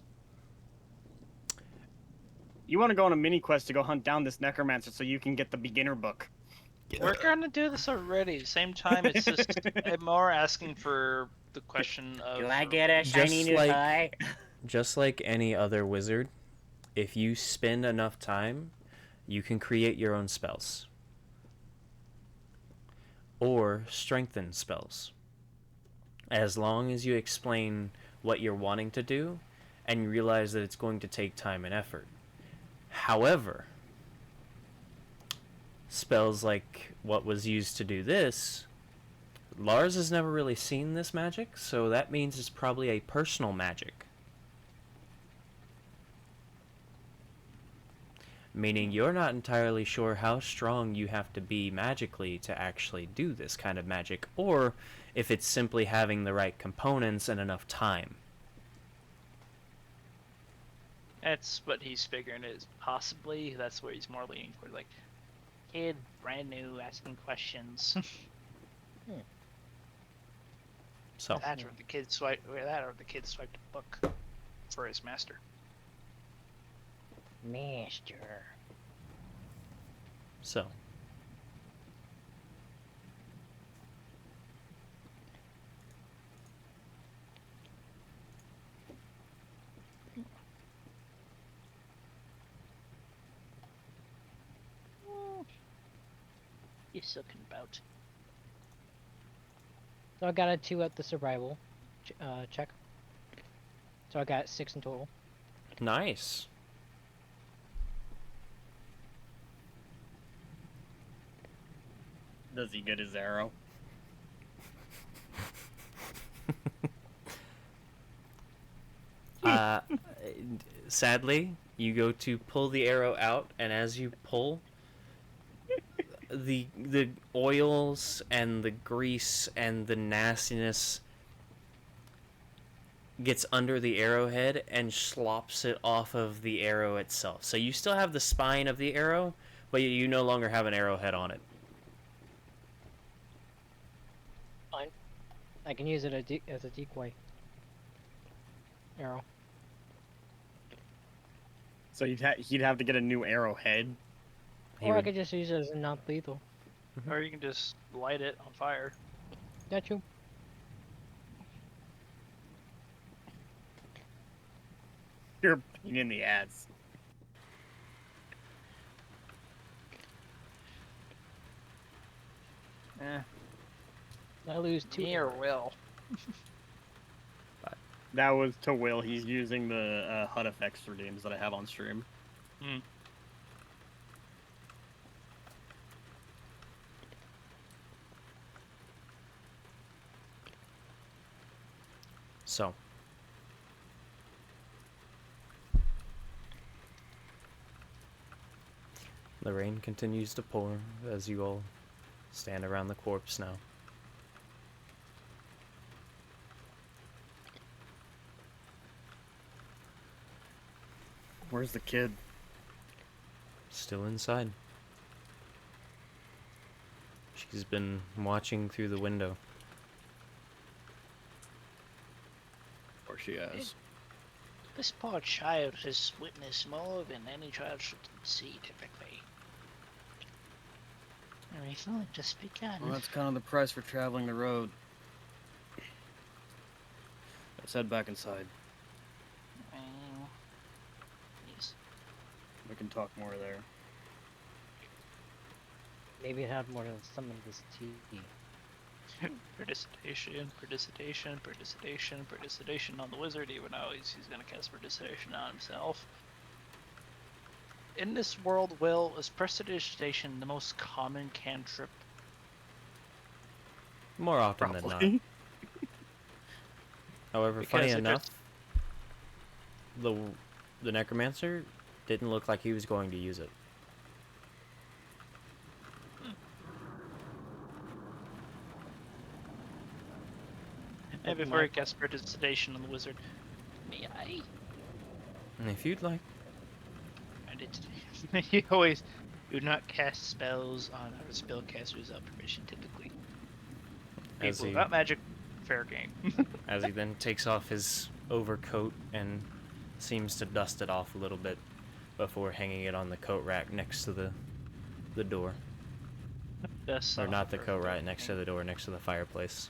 You want to go on a mini quest to go hunt down this necromancer so you can get the beginner book. We're gonna do this already. Same time, it's just I'm more asking for the question of. Do I get a shiny new tie? Just like any other wizard, if you spend enough time, you can create your own spells. Or strengthen spells. As long as you explain what you're wanting to do, and you realize that it's going to take time and effort. However, spells like what was used to do this, Larz has never really seen this magic, so that means it's probably a personal magic. Meaning you're not entirely sure how strong you have to be magically to actually do this kind of magic, or if it's simply having the right components and enough time. That's what he's figuring is possibly. That's where he's more leaning toward, like, kid, brand new, asking questions. So that or the kid swiped a book for his master. Master. So. You're talking about. So I got a 2 at the survival check. So I got 6 in total. Nice. Does he get his arrow? Uh, sadly, you go to pull the arrow out, and as you pull, the oils and the grease and the nastiness gets under the arrowhead and slops it off of the arrow itself. So you still have the spine of the arrow, but you no longer have an arrowhead on it. Fine. I can use it as a decoy. Arrow. So he'd have to get a new arrowhead. He Or I would- could just use it as a non-lethal. Or you can just light it on fire. Got you. You're a pain in the ass. I lose 2 Me or arrows. Will? That was to Will. He's using the HUD effects redeems that I have on stream. So. The rain continues to pour as you all stand around the corpse now. Where's the kid? Still inside. She's been watching through the window. Or she has. This poor child has witnessed more than any child should see, typically. And we've only just begun. Well, that's kind of the price for traveling the road. Let's head back inside. Well, yes. We can talk more there. Maybe it had more to summon this tea. Prestidigitation on the wizard, even though he's gonna cast prestidigitation on himself. In this world, Will, is prestidigitation the most common cantrip? More often than not. Probably. However, Because funny if enough, the necromancer didn't look like he was going to use it. And before he casts prestidigitation on the wizard, may I? And if you'd like. And it's you always do not cast spells on other spellcasters without permission, typically. As People he- without magic, fair game. As he then takes off his overcoat and seems to dust it off a little bit before hanging it on the coat rack next to the door. That's Or not the coat rack, next to the door, next to the fireplace.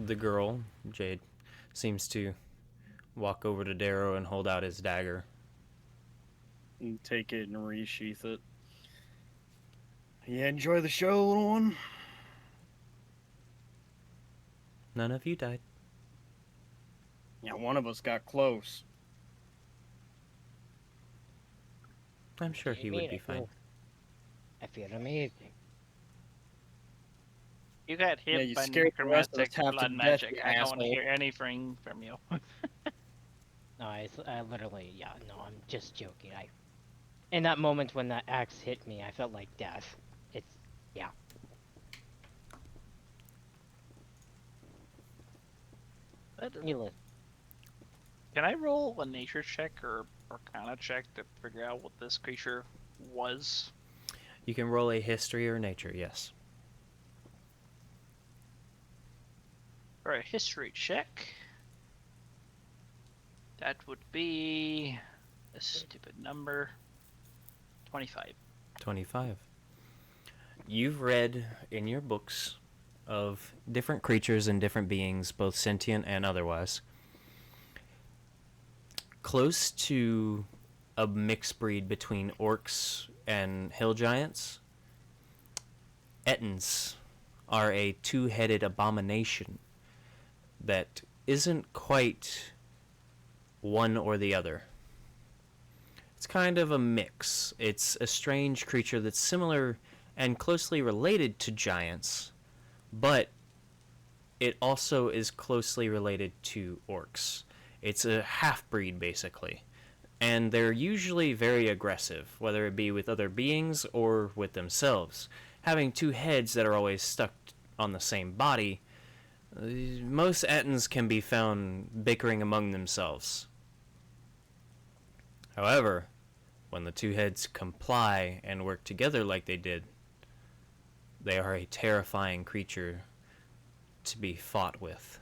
The girl, Jade, seems to walk over to Darrow and hold out his dagger. And take it and resheath it. Yeah, enjoy the show, little one. None of you died. Yeah, one of us got close. I'm sure What do he you would mean? be fine. I feel amazing. You got hit Yeah, you by scared the rest of us necromantic half to blood death, magic. you I don't want to asshole. hear anything from you. No, I literally, yeah, no, I'm just joking. In that moment when that axe hit me, I felt like death. It's, yeah. Needless. Can I roll a nature check or arcana check to figure out what this creature was? You can roll a history or nature, yes. For a history check, that would be a stupid number. 25. 25. You've read in your books of different creatures and different beings, both sentient and otherwise, close to a mixed breed between orcs and hill giants. Ettins are a two-headed abomination that isn't quite one or the other. It's kind of a mix. It's a strange creature that's similar and closely related to giants, but it also is closely related to orcs. It's a half-breed, basically. And they're usually very aggressive, whether it be with other beings or with themselves. Having two heads that are always stuck on the same body, most Ettins can be found bickering among themselves. However, when the two heads comply and work together like they did, they are a terrifying creature to be fought with.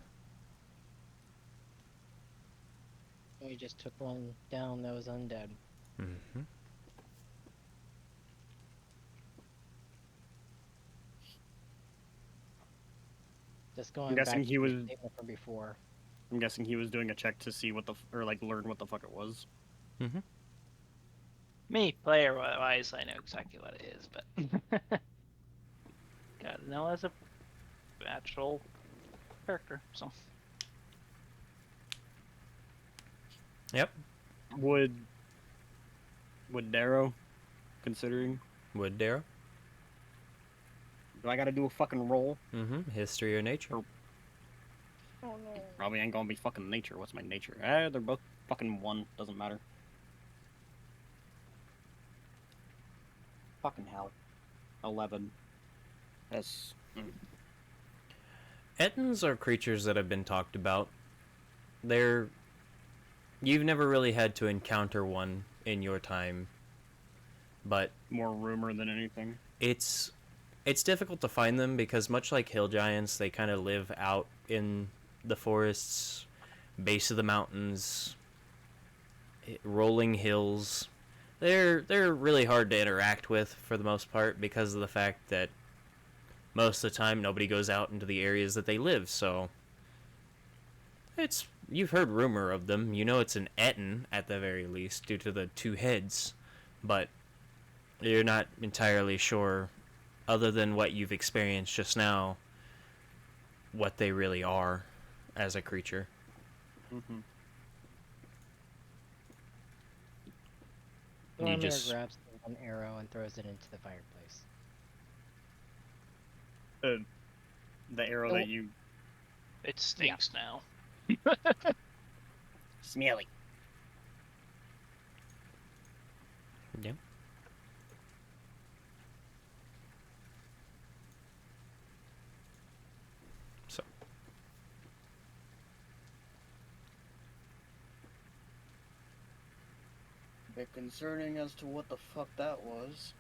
We just took one down that was undead. Mm-hmm. Just going guessing back he to was- the statement from before. I'm guessing he was doing a check to see what the or like learn what the fuck it was. Mm-hmm. Me, player-wise, I know exactly what it is, but gotta know as a actual character. So Yep. Would Darrow, considering? Would Darrow? Do I gotta do a fucking roll? Mm-hmm. History or nature? Oh no. Probably ain't gonna be fucking nature. What's my nature? They're both fucking 1. Doesn't matter. Fucking hell. 11. That's... Ettins are creatures that have been talked about. They're... You've never really had to encounter one in your time, but more rumor than anything. it's difficult to find them because much like hill giants, they kind of live out in the forests, base of the mountains, rolling hills. They're really hard to interact with for the most part because of the fact that most of the time nobody goes out into the areas that they live, so you've heard rumor of them. You know it's an Ettin at the very least due to the two heads, but you're not entirely sure, other than what you've experienced just now, what they really are as a creature. Mm-hmm. You Thormir just- grabs one arrow and throws it into the fireplace. The arrow that you... it stinks now. Smelly. Yeah. So. Bit concerning as to what the fuck that was.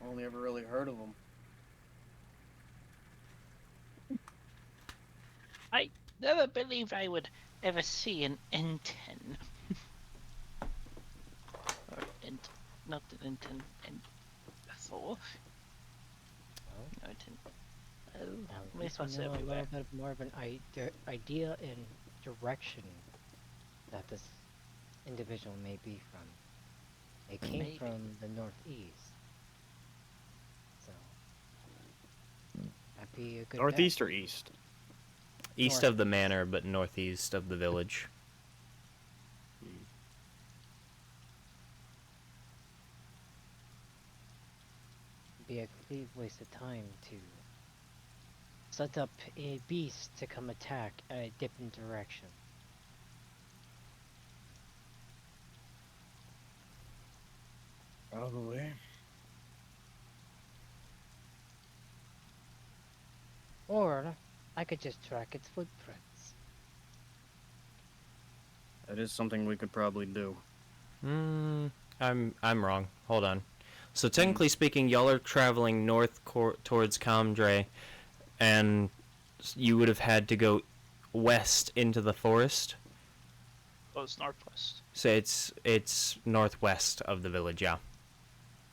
Only ever really heard of them. I never believed I would ever see an N10. Or not an N10, Thor. No, Now, at least once a everywhere. little bit more of an idea and direction that this individual may be from. It came Maybe. from the northeast. So, that'd be a good bet. Northeast or east? East of the manor, but northeast of the village. Be a complete waste of time to set up a beast to come attack at a different direction. Probably. Or I could just track its footprints. That is something we could probably do. I'm wrong. Hold on. So technically speaking, y'all are traveling north towards Camdre, and you would have had to go west into the forest. Oh, it's northwest. So it's northwest of the village, yeah.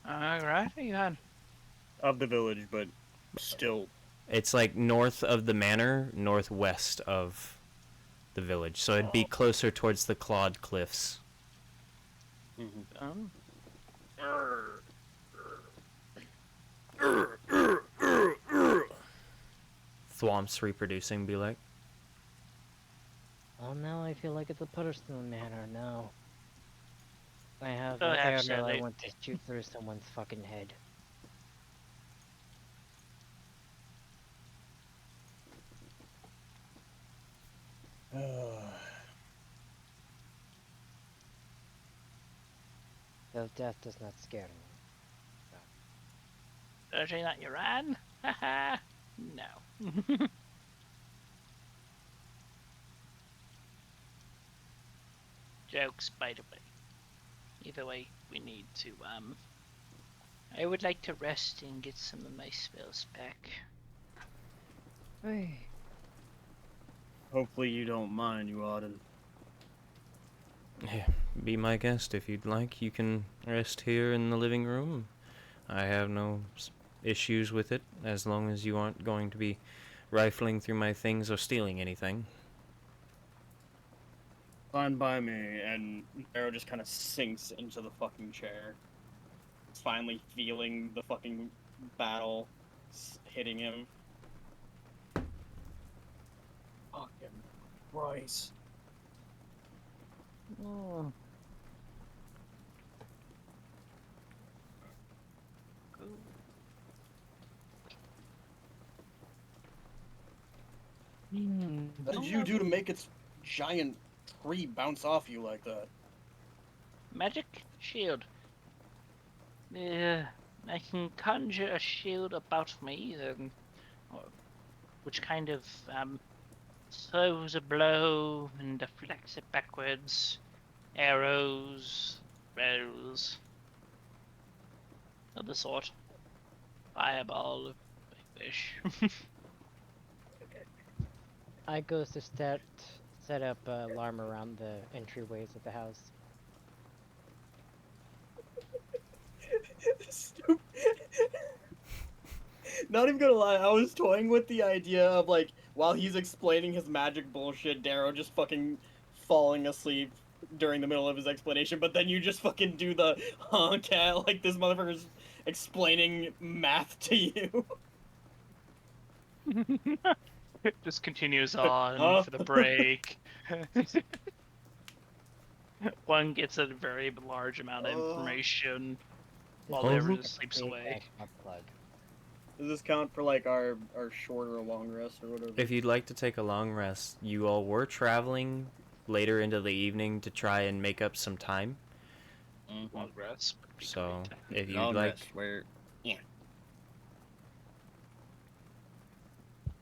Alright, you had. Of the village, but still. It's like north of the manor, northwest of the village. So it'd be closer towards the Clawed Cliffs. Thwomp's reproducing, be like. Well, now I feel like it's a personal matter now. I have Oh, an arrow I absolutely. want to shoot through someone's fucking head. Though death does not scare me. Certainly not your Iran? Haha. No. Jokes, by the way. Either way, we need to, I would like to rest and get some of my spells back. Hey. Hopefully you don't mind, you Auden. Yeah, be my guest if you'd like. You can rest here in the living room. I have no issues with it, as long as you aren't going to be rifling through my things or stealing anything. Fine by me, and Darrow just kind of sinks into the fucking chair. Finally feeling the fucking battle hitting him. Fucking Christ. Oh. What did you do to make its giant tree bounce off you like that? Magic shield. I can conjure a shield about me, which kind of throws a blow and deflects it backwards. Arrows, rails of the sort. Fireball, if I wish. I goes to set up alarm around the entryways of the house. Stupid. Not even gonna lie, I was toying with the idea of like, while he's explaining his magic bullshit, Darrow just fucking falling asleep during the middle of his explanation, but then you just fucking do the cat like this motherfucker's explaining math to you. It just continues on Huh? for the break. One gets a very large amount of information while the other just sleeps Big away. backpack plug. Does this count for like our short or long rest or whatever? If you'd like to take a long rest, you all were traveling later into the evening to try and make up some time. Long rest. would be So, great. if you'd Long like, rest, where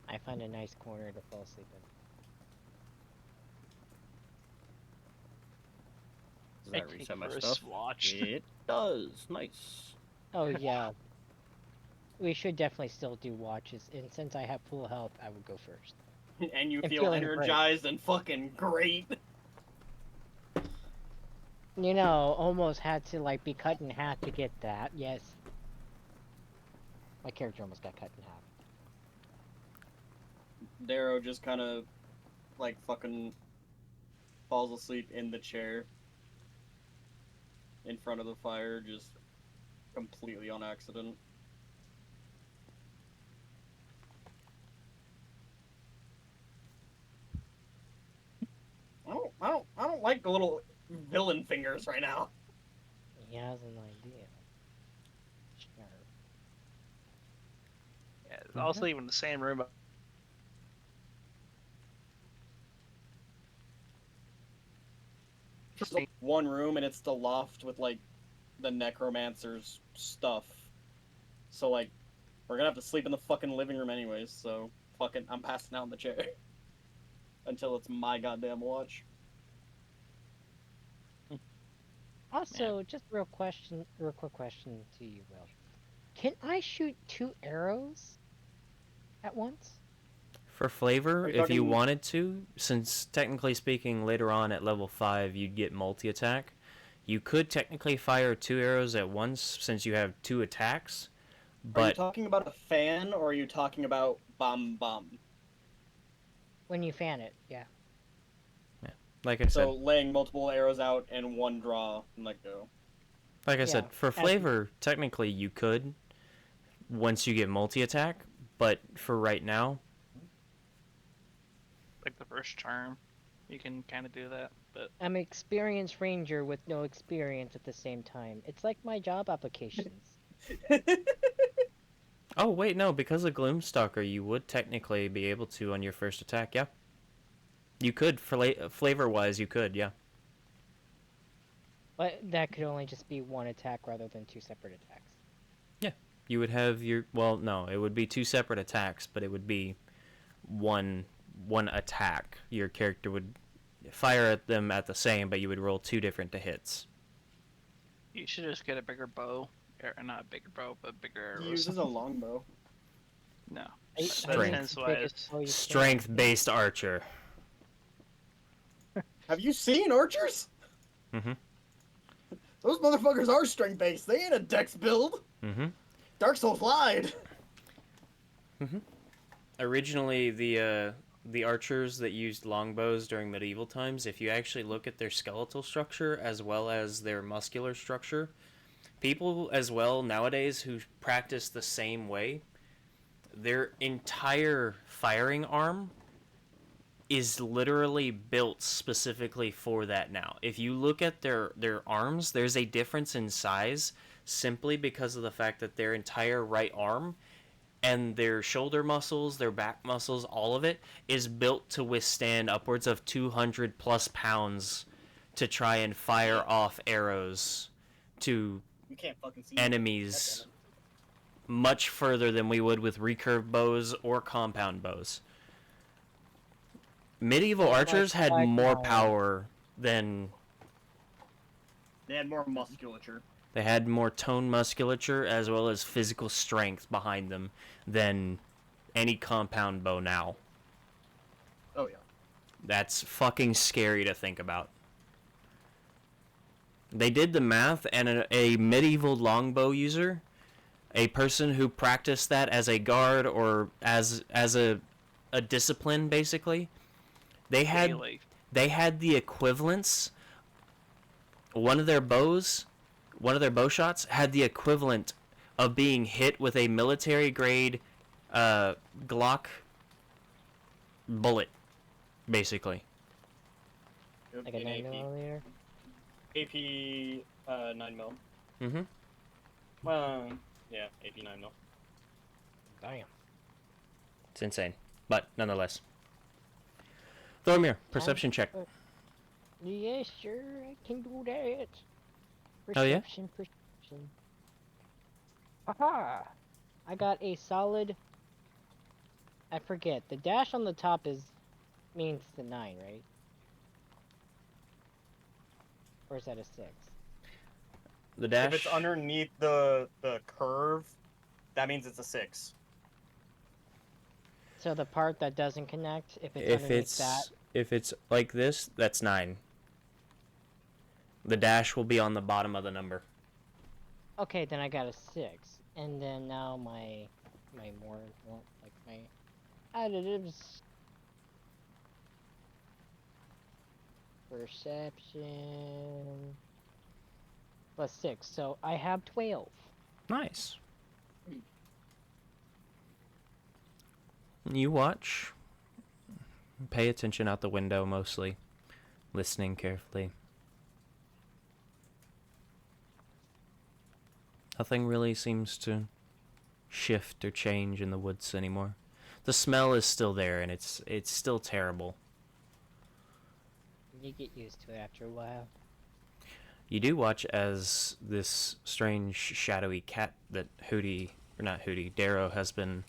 I find a nice corner to fall asleep in. does I that take reset my first stuff? watch. It does. Nice. Oh yeah. We should definitely still do watches, and since I have full health, I would go first. And you I'm feel feeling great. energized and fucking great. You know, almost had to like be cut in half to get that. Yes. My character almost got cut in half. Darrow just kind of like fucking falls asleep in the chair in front of the fire, just completely on accident. I don't like the little villain fingers right now. He has an idea. Sure. Yeah, I'll sleep in the same room. Just one room, and it's the loft with like the necromancer's stuff. So like, we're gonna have to sleep in the fucking living room anyways. So fucking, I'm passing out in the chair until it's my goddamn watch. Also, just real quick question to you, Will. Can I shoot 2 arrows at once? for flavor, Are you if you talking- wanted to, since technically speaking, later on at level 5, you'd get multi-attack, you could technically fire 2 arrows at once since you have 2 attacks, Are you but talking about a fan, or are you talking about bomb bomb? When you fan it, yeah. like I said, So laying multiple arrows out and one draw and let go. Like I Yeah, said, for flavor, technically you could once you get multi-attack, but for right now, Like the first term. you can kind of do that. But I'm an experienced ranger with no experience at the same time. It's like my job applications. Oh, wait, no. Because of Gloomstalker, you would technically be able to on your first attack, yeah. You could, flavor-wise, you could, yeah. But that could only just be one attack rather than two separate attacks. You would have your... Well, no, it would be two separate attacks, but it would be one attack. Your character would fire at them at the same, but you would roll two different hits. you should just get a bigger bow, or not a bigger bow, but bigger He arrows. uses a longbow. No. Strength. Defense-wise. Strength-based archer. Have you seen archers? Mm-hmm. Those motherfuckers are strength based. They ain't a dex build. Mm-hmm. Dark Souls lied. Mm-hmm. Originally, the archers that used longbows during medieval times, if you actually look at their skeletal structure as well as their muscular structure, people as well nowadays who practice the same way, their entire firing arm is literally built specifically for that now. If you look at their arms, there's a difference in size simply because of the fact that their entire right arm and their shoulder muscles, their back muscles, all of it is built to withstand upwards of 200 plus pounds to try and fire off arrows to You can't fucking see enemies much further than we would with recurve bows or compound bows. Medieval archers had more power than... They had more musculature. They had more tone musculature as well as physical strength behind them than any compound bow now. Oh yeah. That's fucking scary to think about. They did the math, and a medieval longbow user, a person who practiced that as a guard or as a discipline, basically, they had the equivalents. One of their bow shots had the equivalent of being hit with a military grade Glock bullet, basically. Like a 9mm? AP 9mm. Mm-hmm. Yeah, AP 9mm. Damn. It's insane, but nonetheless. Thormir, perception check. Yes, sir, I can do that. Oh, yeah? Perception. Aha! I got a solid... I forget. The dash on the top means the 9, right? Or is that a 6? The dash. If it's underneath the curve, that means it's a 6. So the part that doesn't connect, if it's underneath that... If it's like this, that's 9. The dash will be on the bottom of the number. Okay, then I got a 6. And then now my more, well, like my additives. Perception. Plus 6, so I have 12. Nice. You watch. Pay attention out the window mostly. Listening carefully. Nothing really seems to shift or change in the woods anymore. The smell is still there, and it's still terrible. You get used to it after a while. You do watch as this strange shadowy cat that Darrow has been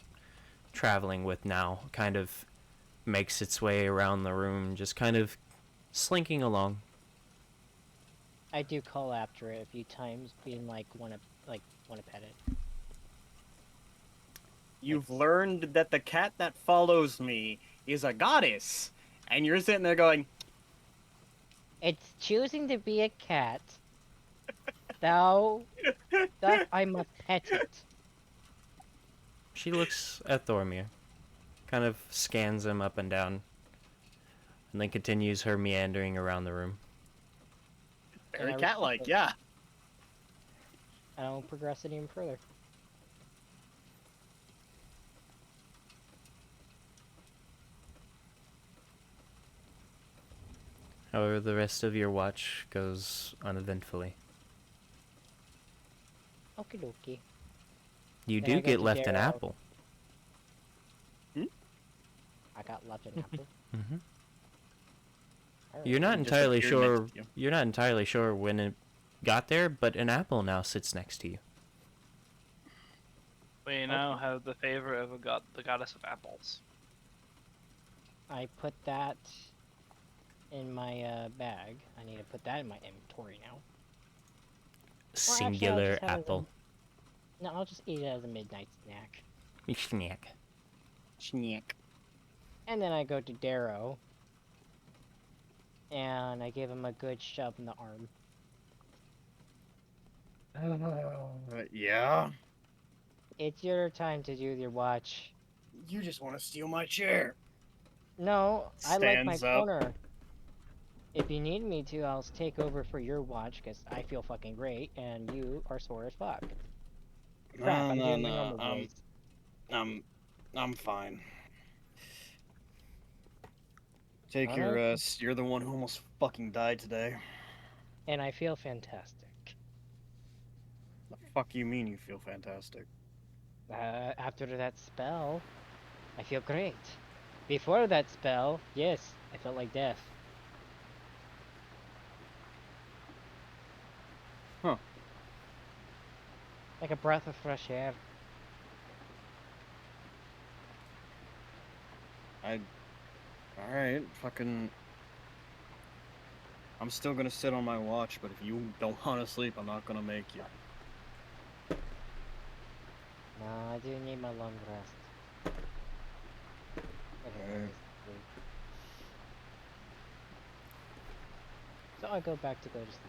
traveling with now kind of makes its way around the room, just kind of slinking along. I do call after it a few times, being like, wanna pet it. You've learned that the cat that follows me is a goddess, and you're sitting there going, It's choosing to be a cat. Thus I must pet it. She looks at Thormir, kind of scans him up and down, and then continues her meandering around the room. very cat-like, yeah. I don't progress it even further. However, the rest of your watch goes uneventfully. Okie dokie. You Then I do go get to left an Darrow. apple. I got left an apple. Mm-hmm. Alright. You're not It just entirely appeared sure. next to you. You're not entirely sure when it got there, but an apple now sits next to you. We now have the favor of the goddess of apples. I put that in my bag. I need to put that in my inventory now. actually, I'll Singular just have it as a- apple. No, I'll just eat it as a midnight snack. Snack. Snack. And then I go to Darrow. And I give him a good shove in the arm. Yeah? It's your time to do your watch. You just want to steal my chair. No, I like my Stands up. corner. If you need me to, I'll take over for your watch, because I feel fucking great, and you are sore as fuck. Crap, I'm doing my normal voice. I'm fine. Take Alright. your rest. You're the one who almost fucking died today. And I feel fantastic. The fuck you mean you feel fantastic? After that spell, I feel great. Before that spell, yes, I felt like death. Huh. Like a breath of fresh air. Alright, fucking... I'm still gonna sit on my watch, but if you don't want to sleep, I'm not gonna make you. No, I do need my long rest. Alright. So I go back to go to sleep.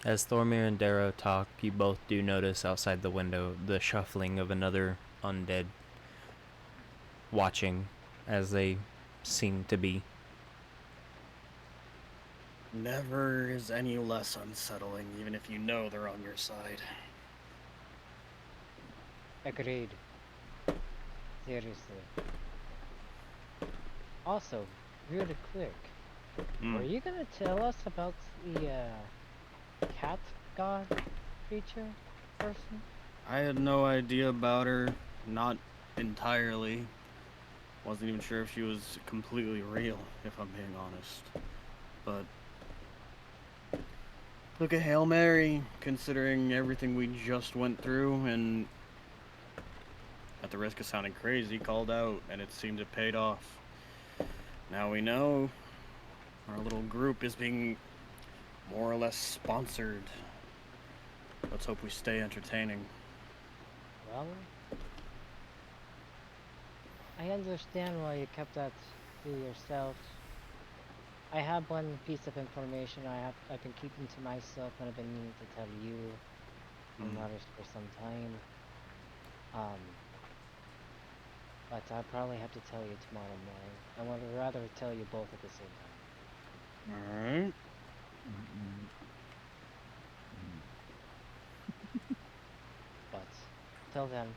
As Thormir and Darrow talk, you both do notice outside the window the shuffling of another undead watching, as they seem to be. Never is any less unsettling, even if you know they're on your side. Agreed. Seriously. Also, really quick, were you gonna tell us about the cat god creature person? I had no idea about her, not entirely. Wasn't even sure if she was completely real, if I'm being honest. But look at Hail Mary, considering everything we just went through, and at the risk of sounding crazy, called out, and it seemed it paid off. Now we know our little group is being more or less sponsored. Let's hope we stay entertaining. Well, I understand why you kept that to yourself. I have one piece of information I've been keeping to myself, and I've been meaning to tell you and others for some time. But I'll probably have to tell you tomorrow morning. I would rather tell you both at the same time. Alright. But till then,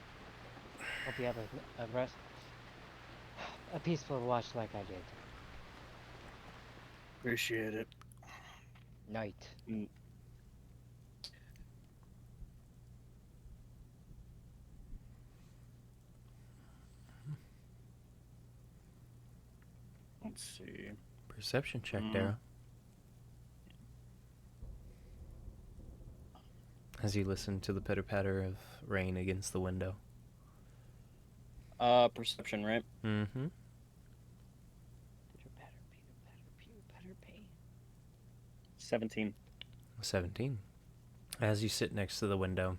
hope you have a rest, a peaceful watch like I did. Appreciate it. Night. Let's see. Perception check, Darrow. As you listen to the pitter-patter of rain against the window. Perception, right? Mm-hmm. Pitter patter, pitter patter, 17. 17. As you sit next to the window,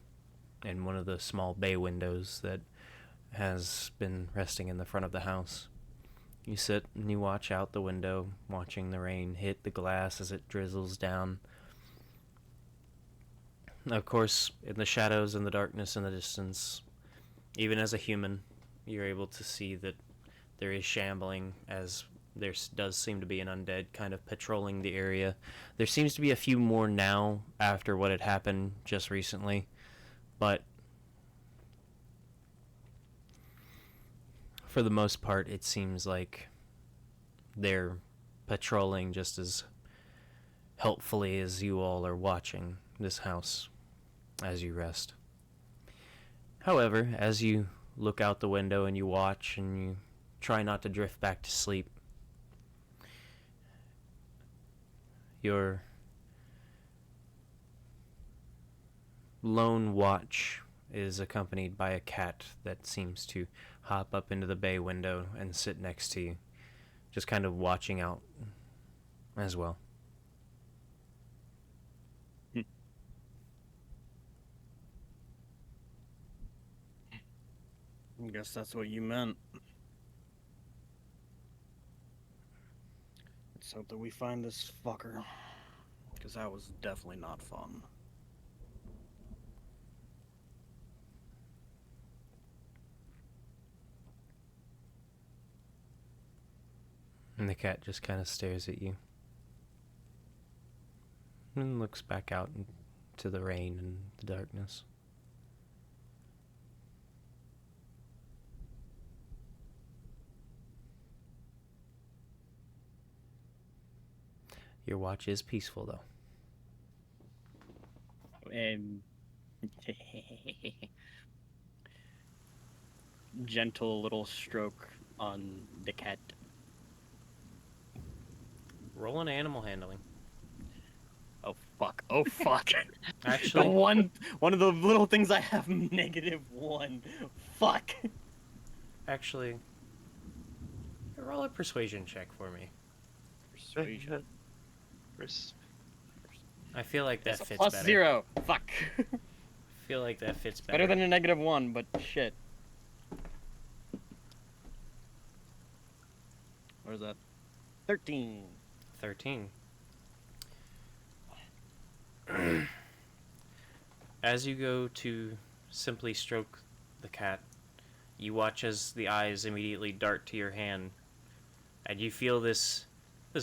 in one of the small bay windows that has been resting in the front of the house, you sit and you watch out the window, watching the rain hit the glass as it drizzles down. Of course, in the shadows and the darkness in the distance, even as a human, you're able to see that there is shambling, as there does seem to be an undead kind of patrolling the area. There seems to be a few more now after what had happened just recently, but for the most part, it seems like they're patrolling just as helpfully as you all are watching this house as you rest. However, as you look out the window and you watch and you try not to drift back to sleep, your lone watch is accompanied by a cat that seems to hop up into the bay window and sit next to you, just kind of watching out as well. I guess that's what you meant. Let's hope that we find this fucker. Because that was definitely not fun. And the cat just kind of stares at you and looks back out into the rain and the darkness. Your watch is peaceful, though. Gentle little stroke on the cat. Roll an animal handling. Oh fuck! Oh fuck! The Actually, one of the little things I have -1. Fuck. actually, roll a persuasion check for me. Persuasion. I feel like that That's a fits plus better. 0. Fuck. I feel like that fits better. Better than a -1, but shit. What is that? 13. 13. As you go to simply stroke the cat, you watch as the eyes immediately dart to your hand, and you feel this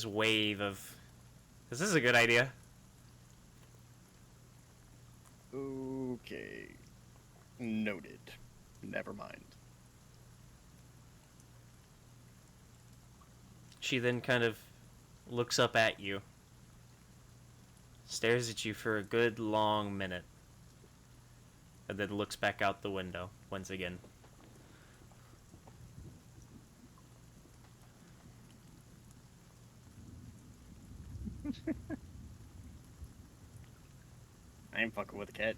wave of, is this a good idea? Okay. Noted. Never mind. She then kind of looks up at you, stares at you for a good long minute, and then looks back out the window once again. I ain't fucking with a cat.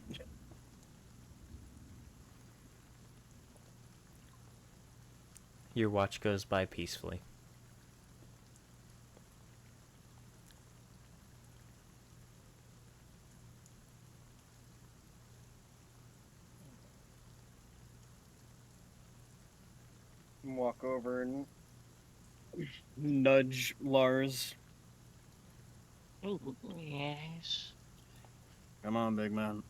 Your watch goes by peacefully. Walk over and nudge Larz. Yes. Come on, big man.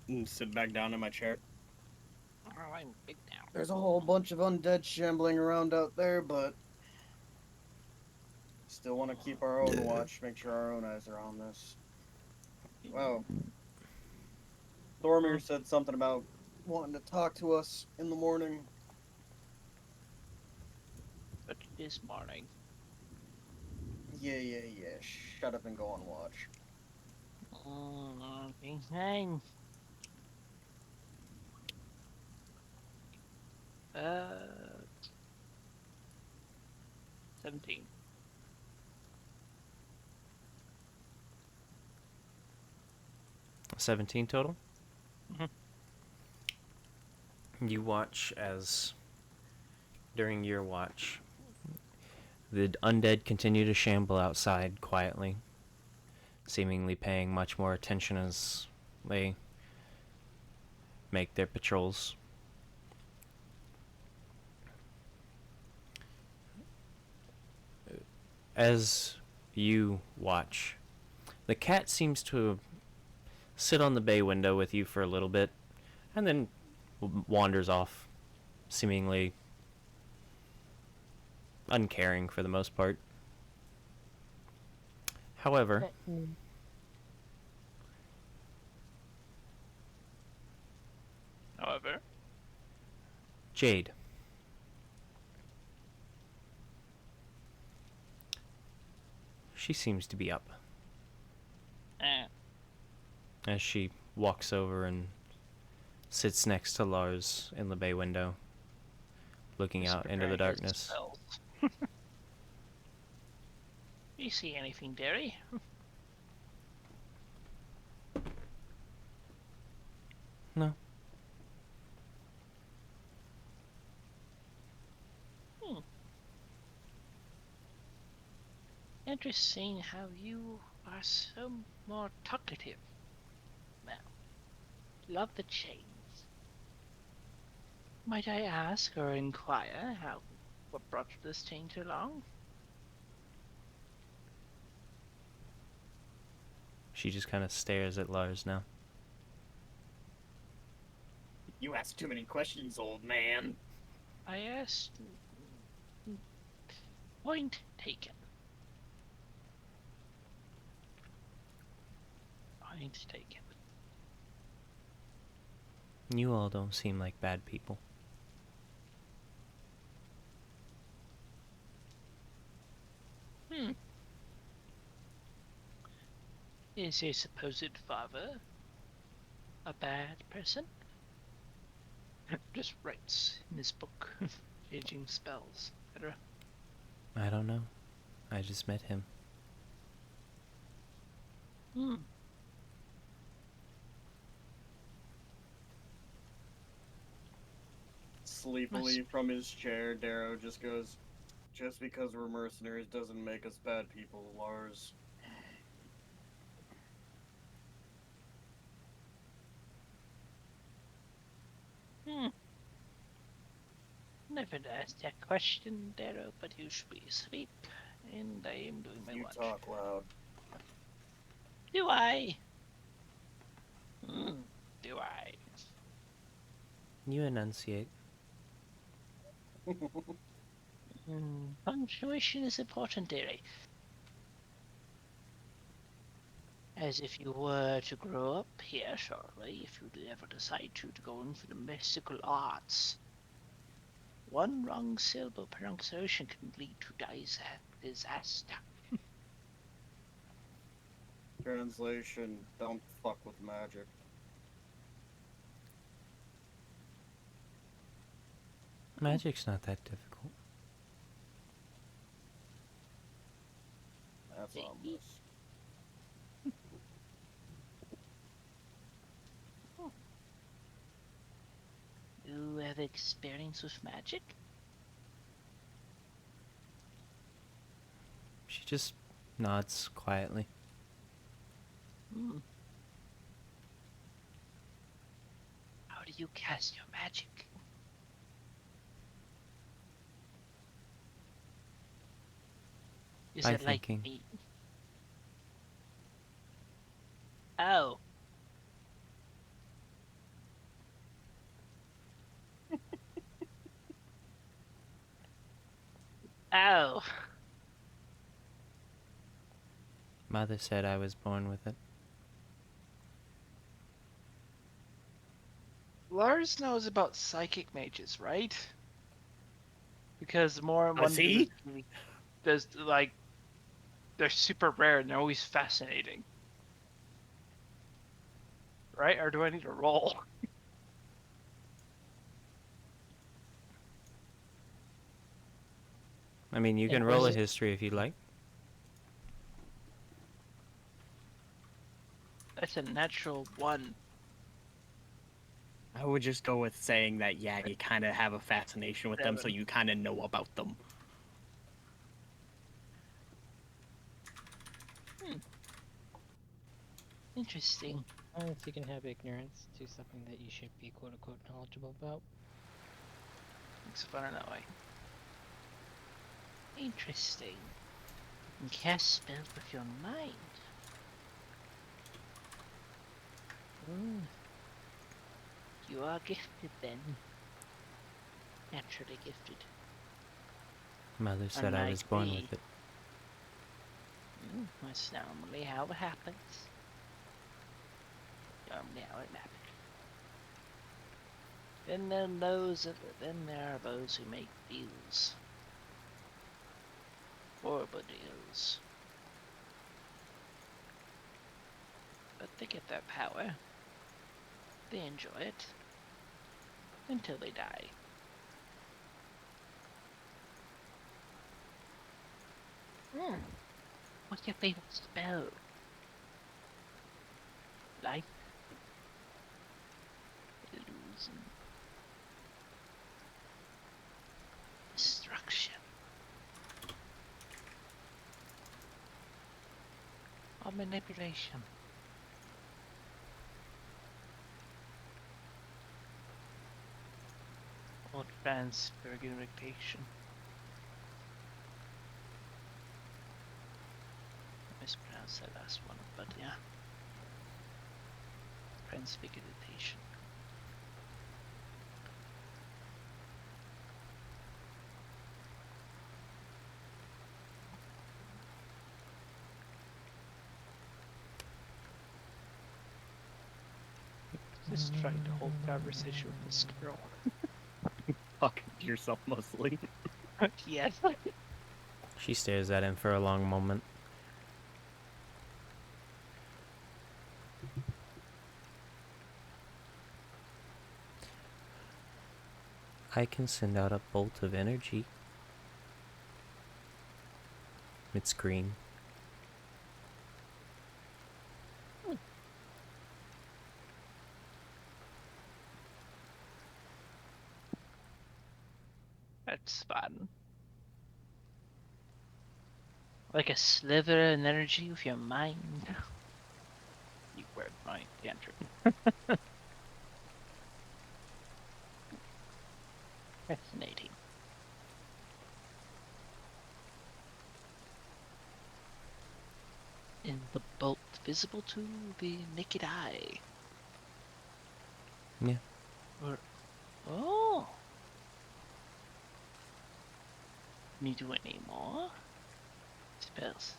And sit back down in my chair. Oh, I'm big now. There's a whole bunch of undead shambling around out there, but still want to keep our own watch, make sure our own eyes are on this. Wow. Thormir said something about wanting to talk to us in the morning. But this morning. Yeah. Shut up and go on watch. Okay, fine. 17. 17 total? Mhm. You watch as, during your watch, the undead continue to shamble outside quietly, seemingly paying much more attention as they make their patrols. As you watch, the cat seems to sit on the bay window with you for a little bit, and then wanders off, seemingly uncaring for the most part. However, However, Jade, She seems to be up. Eh, As she walks over and sits next to Larz in the bay window, looking just out into the preparing his darkness. spells. You see anything, Derry? No. Interesting how you are so more talkative. Well, love the change. Might I ask or inquire what brought this change along? She just kind of stares at Larz now. You ask too many questions, old man. I asked. Point taken. Point taken. You all don't seem like bad people. Is your supposed father a bad person? Just writes in his book, changing spells, etc. I don't know. I just met him. Sleepily from his chair, Darrow just goes, just because we're mercenaries doesn't make us bad people, Larz. Never asked that question, Darrow, but you should be asleep, and I am doing my You watch. talk loud. Do I? Do I? You enunciate. Punctuation is important, Derry. As if you were to grow up here shortly, if you ever decide to go in for the mystical arts. One wrong syllable pronunciation can lead to disaster. Translation, don't fuck with magic. Magic's not that difficult. That's ominous. You have experience with magic? She just nods quietly. How do you cast your magic? Is By it like thinking. me? Oh. Oh. Mother said I was born with it. Larz knows about psychic mages, right? Because more and one he? does like they're super rare and they're always fascinating. Right? Or do I need to roll? I mean, you can roll a history if you'd like. That's a natural 1. I would just go with saying that, yeah, you kind of have a fascination with them, so 7. you kind of know about them. Interesting. If you can have ignorance to something that you should be quote-unquote knowledgeable about. Makes it funner that way. Interesting. You can cast spells with your mind. You are gifted then. Naturally gifted. Mother said I was born with it. That's normally how it happens. Normally how it happens. Then there are those who make deals. Horrible deals. but they get their power. They enjoy it. Until they die. What's your favorite spell? Life? Illusion? Destruction? Or manipulation? Old friends, very good dictation. I mispronounced that last one, but yeah. Friends speak dictation. Just trying to hold conversation with this girl. Talking to yourself mostly. Yes. She stares at him for a long moment. I can send out a bolt of energy. It's green. That's fun. Like a slither in energy with your mind. You word mind, cantrip. Fascinating. In the bolt visible to the naked eye. Yeah. Or, oh. Can you do any more spells?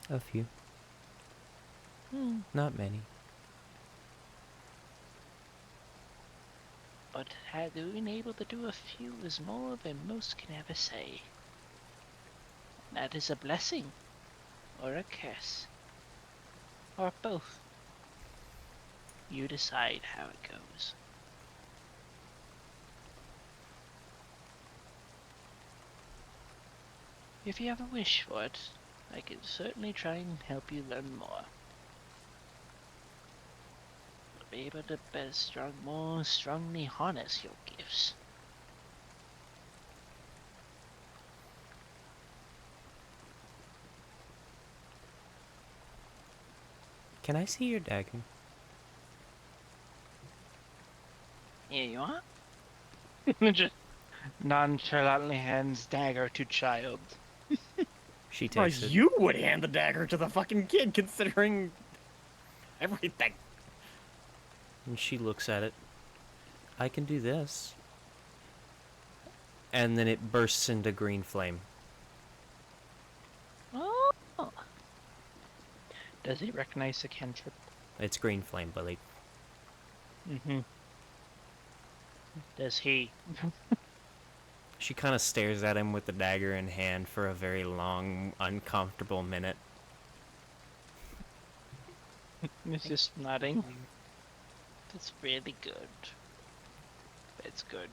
A few. Not many. But being able to do a few is more than most can ever say. That is a blessing, or a curse, or both. You decide how it goes. If you have a wish for it, I can certainly try and help you learn more. Be able to more strongly harness your gifts. Can I see your dagger? Here you are. Just nonchalantly hands dagger to child. She Or takes it. you would hand the dagger to the fucking kid, considering everything. And she looks at it. I can do this. And then it bursts into green flame. Oh. Does he recognize the cantrip? It's green flame, Billy. Mm-hmm. Does he? She kind of stares at him with the dagger in hand for a very long, uncomfortable minute. He's just nodding. That's really good. It's good.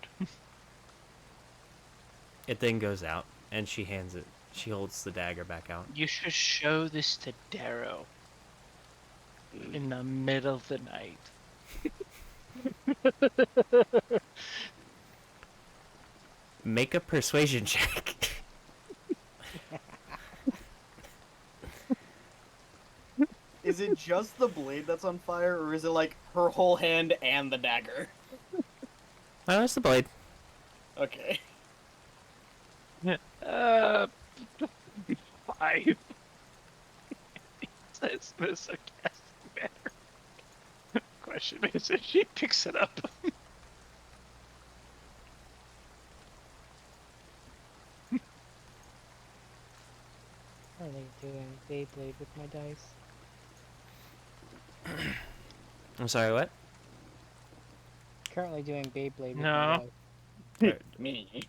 It then goes out, and she hands it. She holds the dagger back out. You should show this to Darrow. In the middle of the night. Make a persuasion check. Is it just the blade that's on fire, or is it like her whole hand and the dagger? Oh, that's the blade. Okay. Uh, 5. Says the sarcastic manner. Question is if she picks it up. Are they doing Beyblade with my dice? I'm sorry, what? Currently doing Beyblade with No. my dice. Me.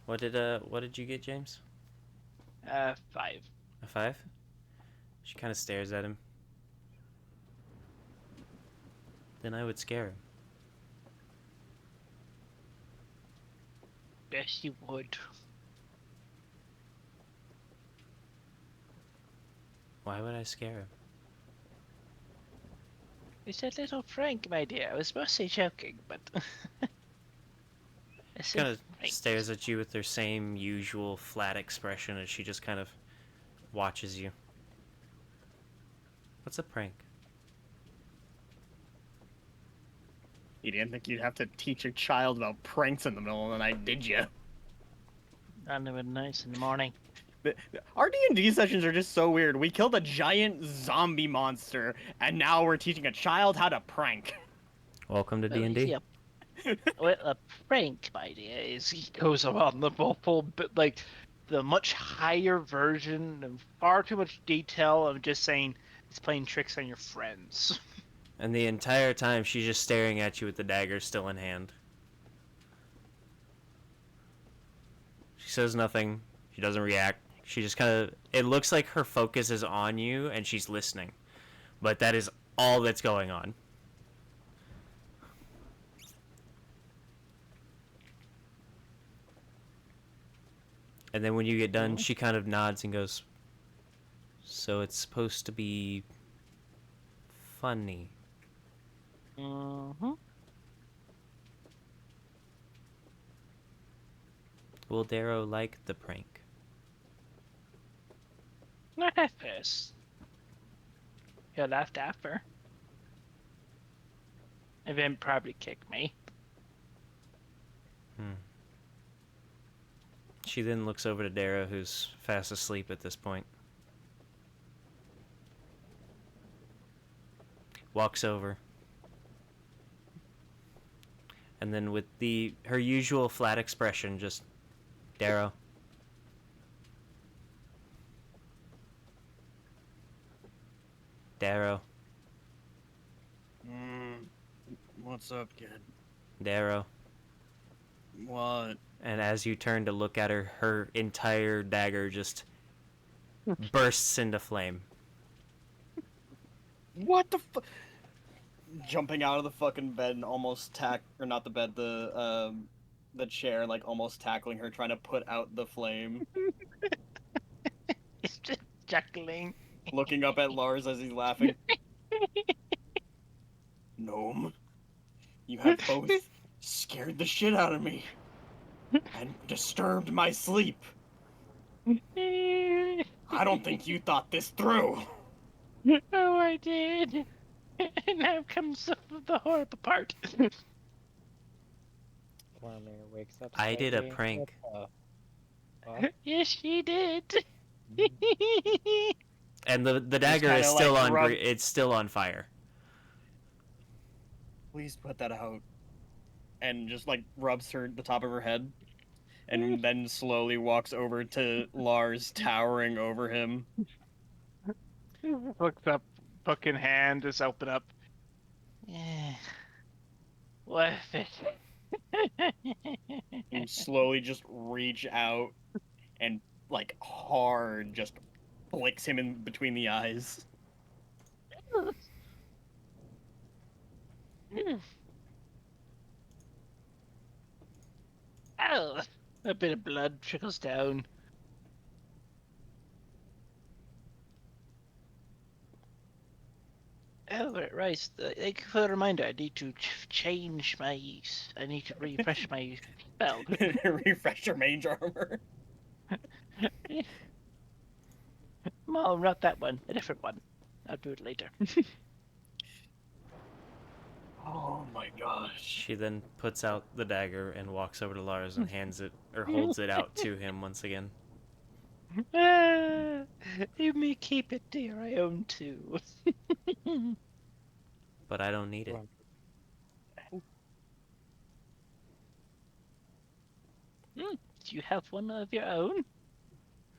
What did you get, James? 5. A 5? She kind of stares at him. then I would scare him. Yes, you would. Why would I scare him? It's a little prank, my dear. I was mostly joking, but... She kind of stares at you with her same usual flat expression as she just kind of watches you. What's a prank? You didn't think you'd have to teach a child about pranks in the middle of the night, did you? Not even nice in the morning. Our D&D sessions are just so weird. We killed a giant zombie monster, and now we're teaching a child how to prank. Welcome to Well, D&D. yeah. Well, a prank, my dear, is he goes around the full bit like the much higher version and far too much detail of just saying it's playing tricks on your friends. And the entire time she's just staring at you with the dagger still in hand. She says nothing. She doesn't react. She just kind of... It looks like her focus is on you and she's listening. But that is all that's going on. And then when you get done, she kind of nods and goes, "So it's supposed to be funny." Mm-hmm. Will Darrow like the prank? Not at first. He laughed after. And then probably kicked me. She then looks over to Darrow, who's fast asleep at this point. Walks over. And then with her usual flat expression, just, "Darrow." "Darrow." What's up, kid? "Darrow." What? And as you turn to look at her, her entire dagger just bursts into flame. What the fu- Jumping out of the fucking bed and almost or not the bed, the chair, like almost tackling her, trying to put out the flame. He's just chuckling. Looking up at Larz as he's laughing. Gnome, you have both scared the shit out of me and disturbed my sleep. I don't think you thought this through. Oh, I did. And now comes the horrible part. Thormir wakes up. I did a slightly. prank. What? Yes, she did. And the dagger is kinda still like on rub- it's still on fire. Please put that out. And just like rubs the top of her head. And then slowly walks over to Larz, towering over him. Looks up, book in hand, just open up. Yeah. Worth it. And slowly just reach out and like hard just flicks him in between the eyes. Ow! A bit of blood trickles down. Oh, right. Thank you for the reminder. I need to change my use. I need to refresh my spell. Refresh your mage armor. No, not that one. A different one. I'll do it later. Oh my gosh. She then puts out the dagger and walks over to Larz and hands it, or holds it out to him once again. You may keep it, dear. I own two. But I don't need it. Do you have one of your own?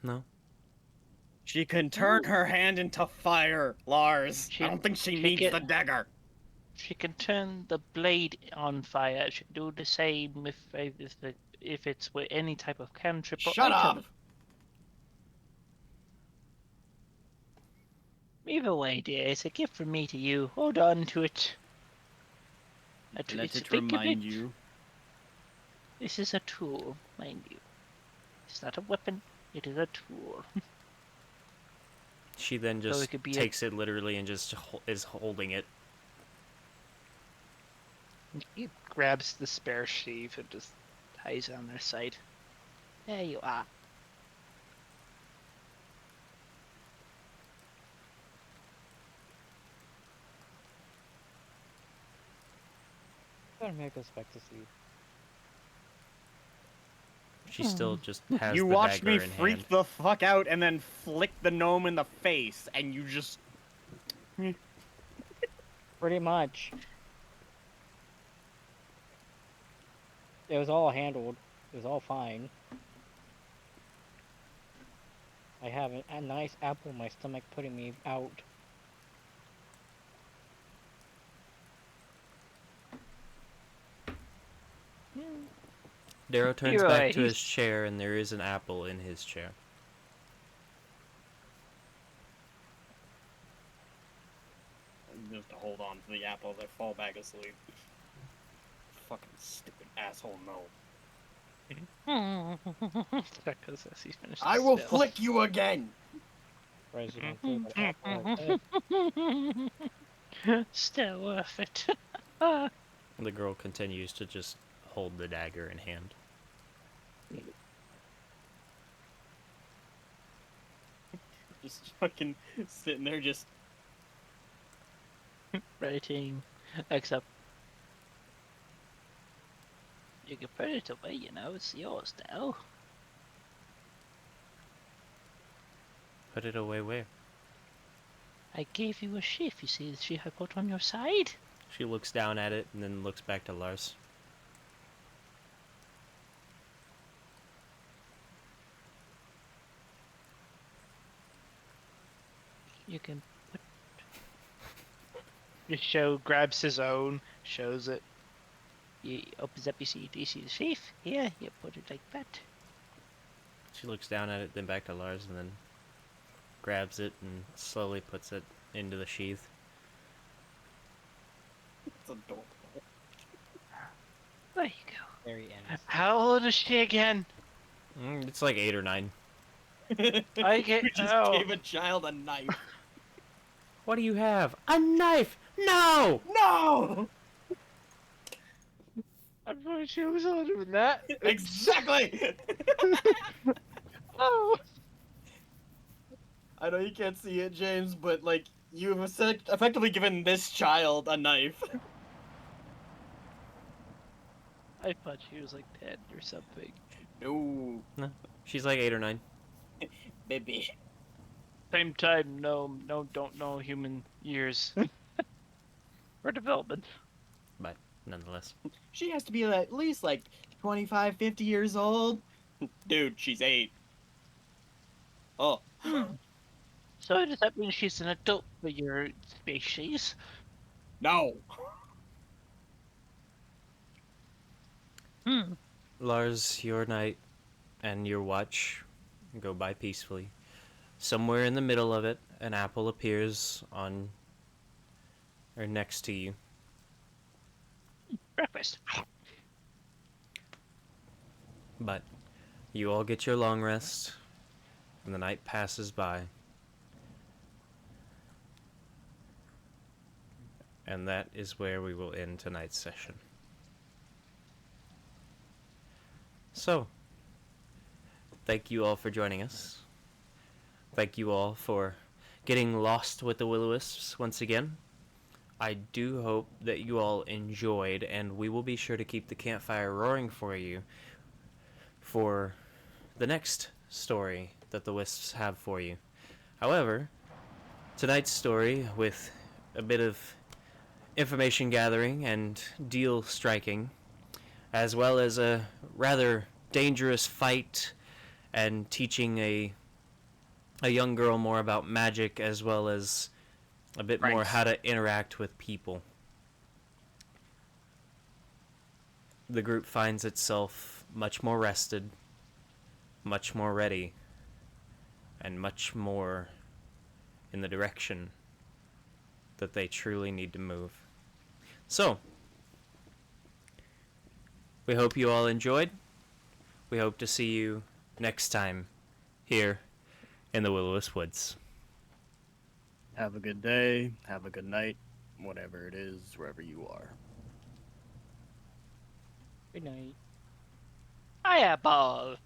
No. She can turn her hand into fire, Larz. She- I don't think she she needs get- the dagger. She can turn the blade on fire. She can do the same if it's with any type of cantrip or Shut item. up! Either way, dear, it's a gift from me to you. Hold on to it. It's Let a it big remind bit. you. This is a tool, mind you. It's not a weapon. It is a tool. She then So just it could be takes it literally and just is holding it. He grabs the spare sheath and just ties it on their side. There you are. Thormir goes back to sleep. She still just has You the watched dagger me in freak hand. the fuck out and then flick the gnome in the face, and you just. Pretty much. It was all handled. It was all fine. I have a nice apple in my stomach putting me out. Darrow turns You're back right, to his he's- chair, and there is an apple in his chair. Just to hold on to the apple as I fall back asleep. Fucking stupid asshole gnome. Because as he finished I the will spell. flick you again! Surprised you don't throw that apple at bed. Still worth it. The girl continues to just hold the dagger in hand. Just fucking sitting there, just. Writing. Except you can put it away, you know, it's yours now. Put it away where? I gave you a sheath, you see the sheath I put on your side? She looks down at it and then looks back to Larz. You can put The show grabs his own, shows it. you opens up do you see the sheath? Here, you put it like that. She looks down at it, then back to Larz, and then grabs it and slowly puts it into the sheath. It's adorable. There you go. Very innocent. How old is she again? It's like 8 or 9. I get. You just Oh. gave a child a knife. What do you have? A knife! No! No! I thought she was older than that. Exactly! Oh. I know you can't see it, James, but, like, you have effectively given this child a knife. I thought she was like 10 or something. No, She's like 8 or 9. baby. Same time, no, don't know human years or development. But nonetheless. She has to be at least, like, 25, 50 years old. Dude, she's 8. Oh. So does that mean she's an adult for your species? No. Larz, your night and your watch go by peacefully. Somewhere in the middle of it, an apple appears on or next to you. Breakfast. But you all get your long rest, and the night passes by. And that is where we will end tonight's session. So, thank you all for joining us. Thank you all for getting lost with the Will-O-Wisps once again. I do hope that you all enjoyed, and we will be sure to keep the campfire roaring for you for the next story that the Wisps have for you. However, tonight's story, with a bit of information gathering and deal striking, as well as a rather dangerous fight and teaching a young girl more about magic, as well as a bit more Pranks. how to interact with people. The group finds itself much more rested, much more ready, and much more in the direction that they truly need to move. So, We hope you all enjoyed. We hope to see you next time here in the Will-O-Wisp Woods. Have a good day. Have a good night. Whatever it is, wherever you are. Good night. Hiya, ball.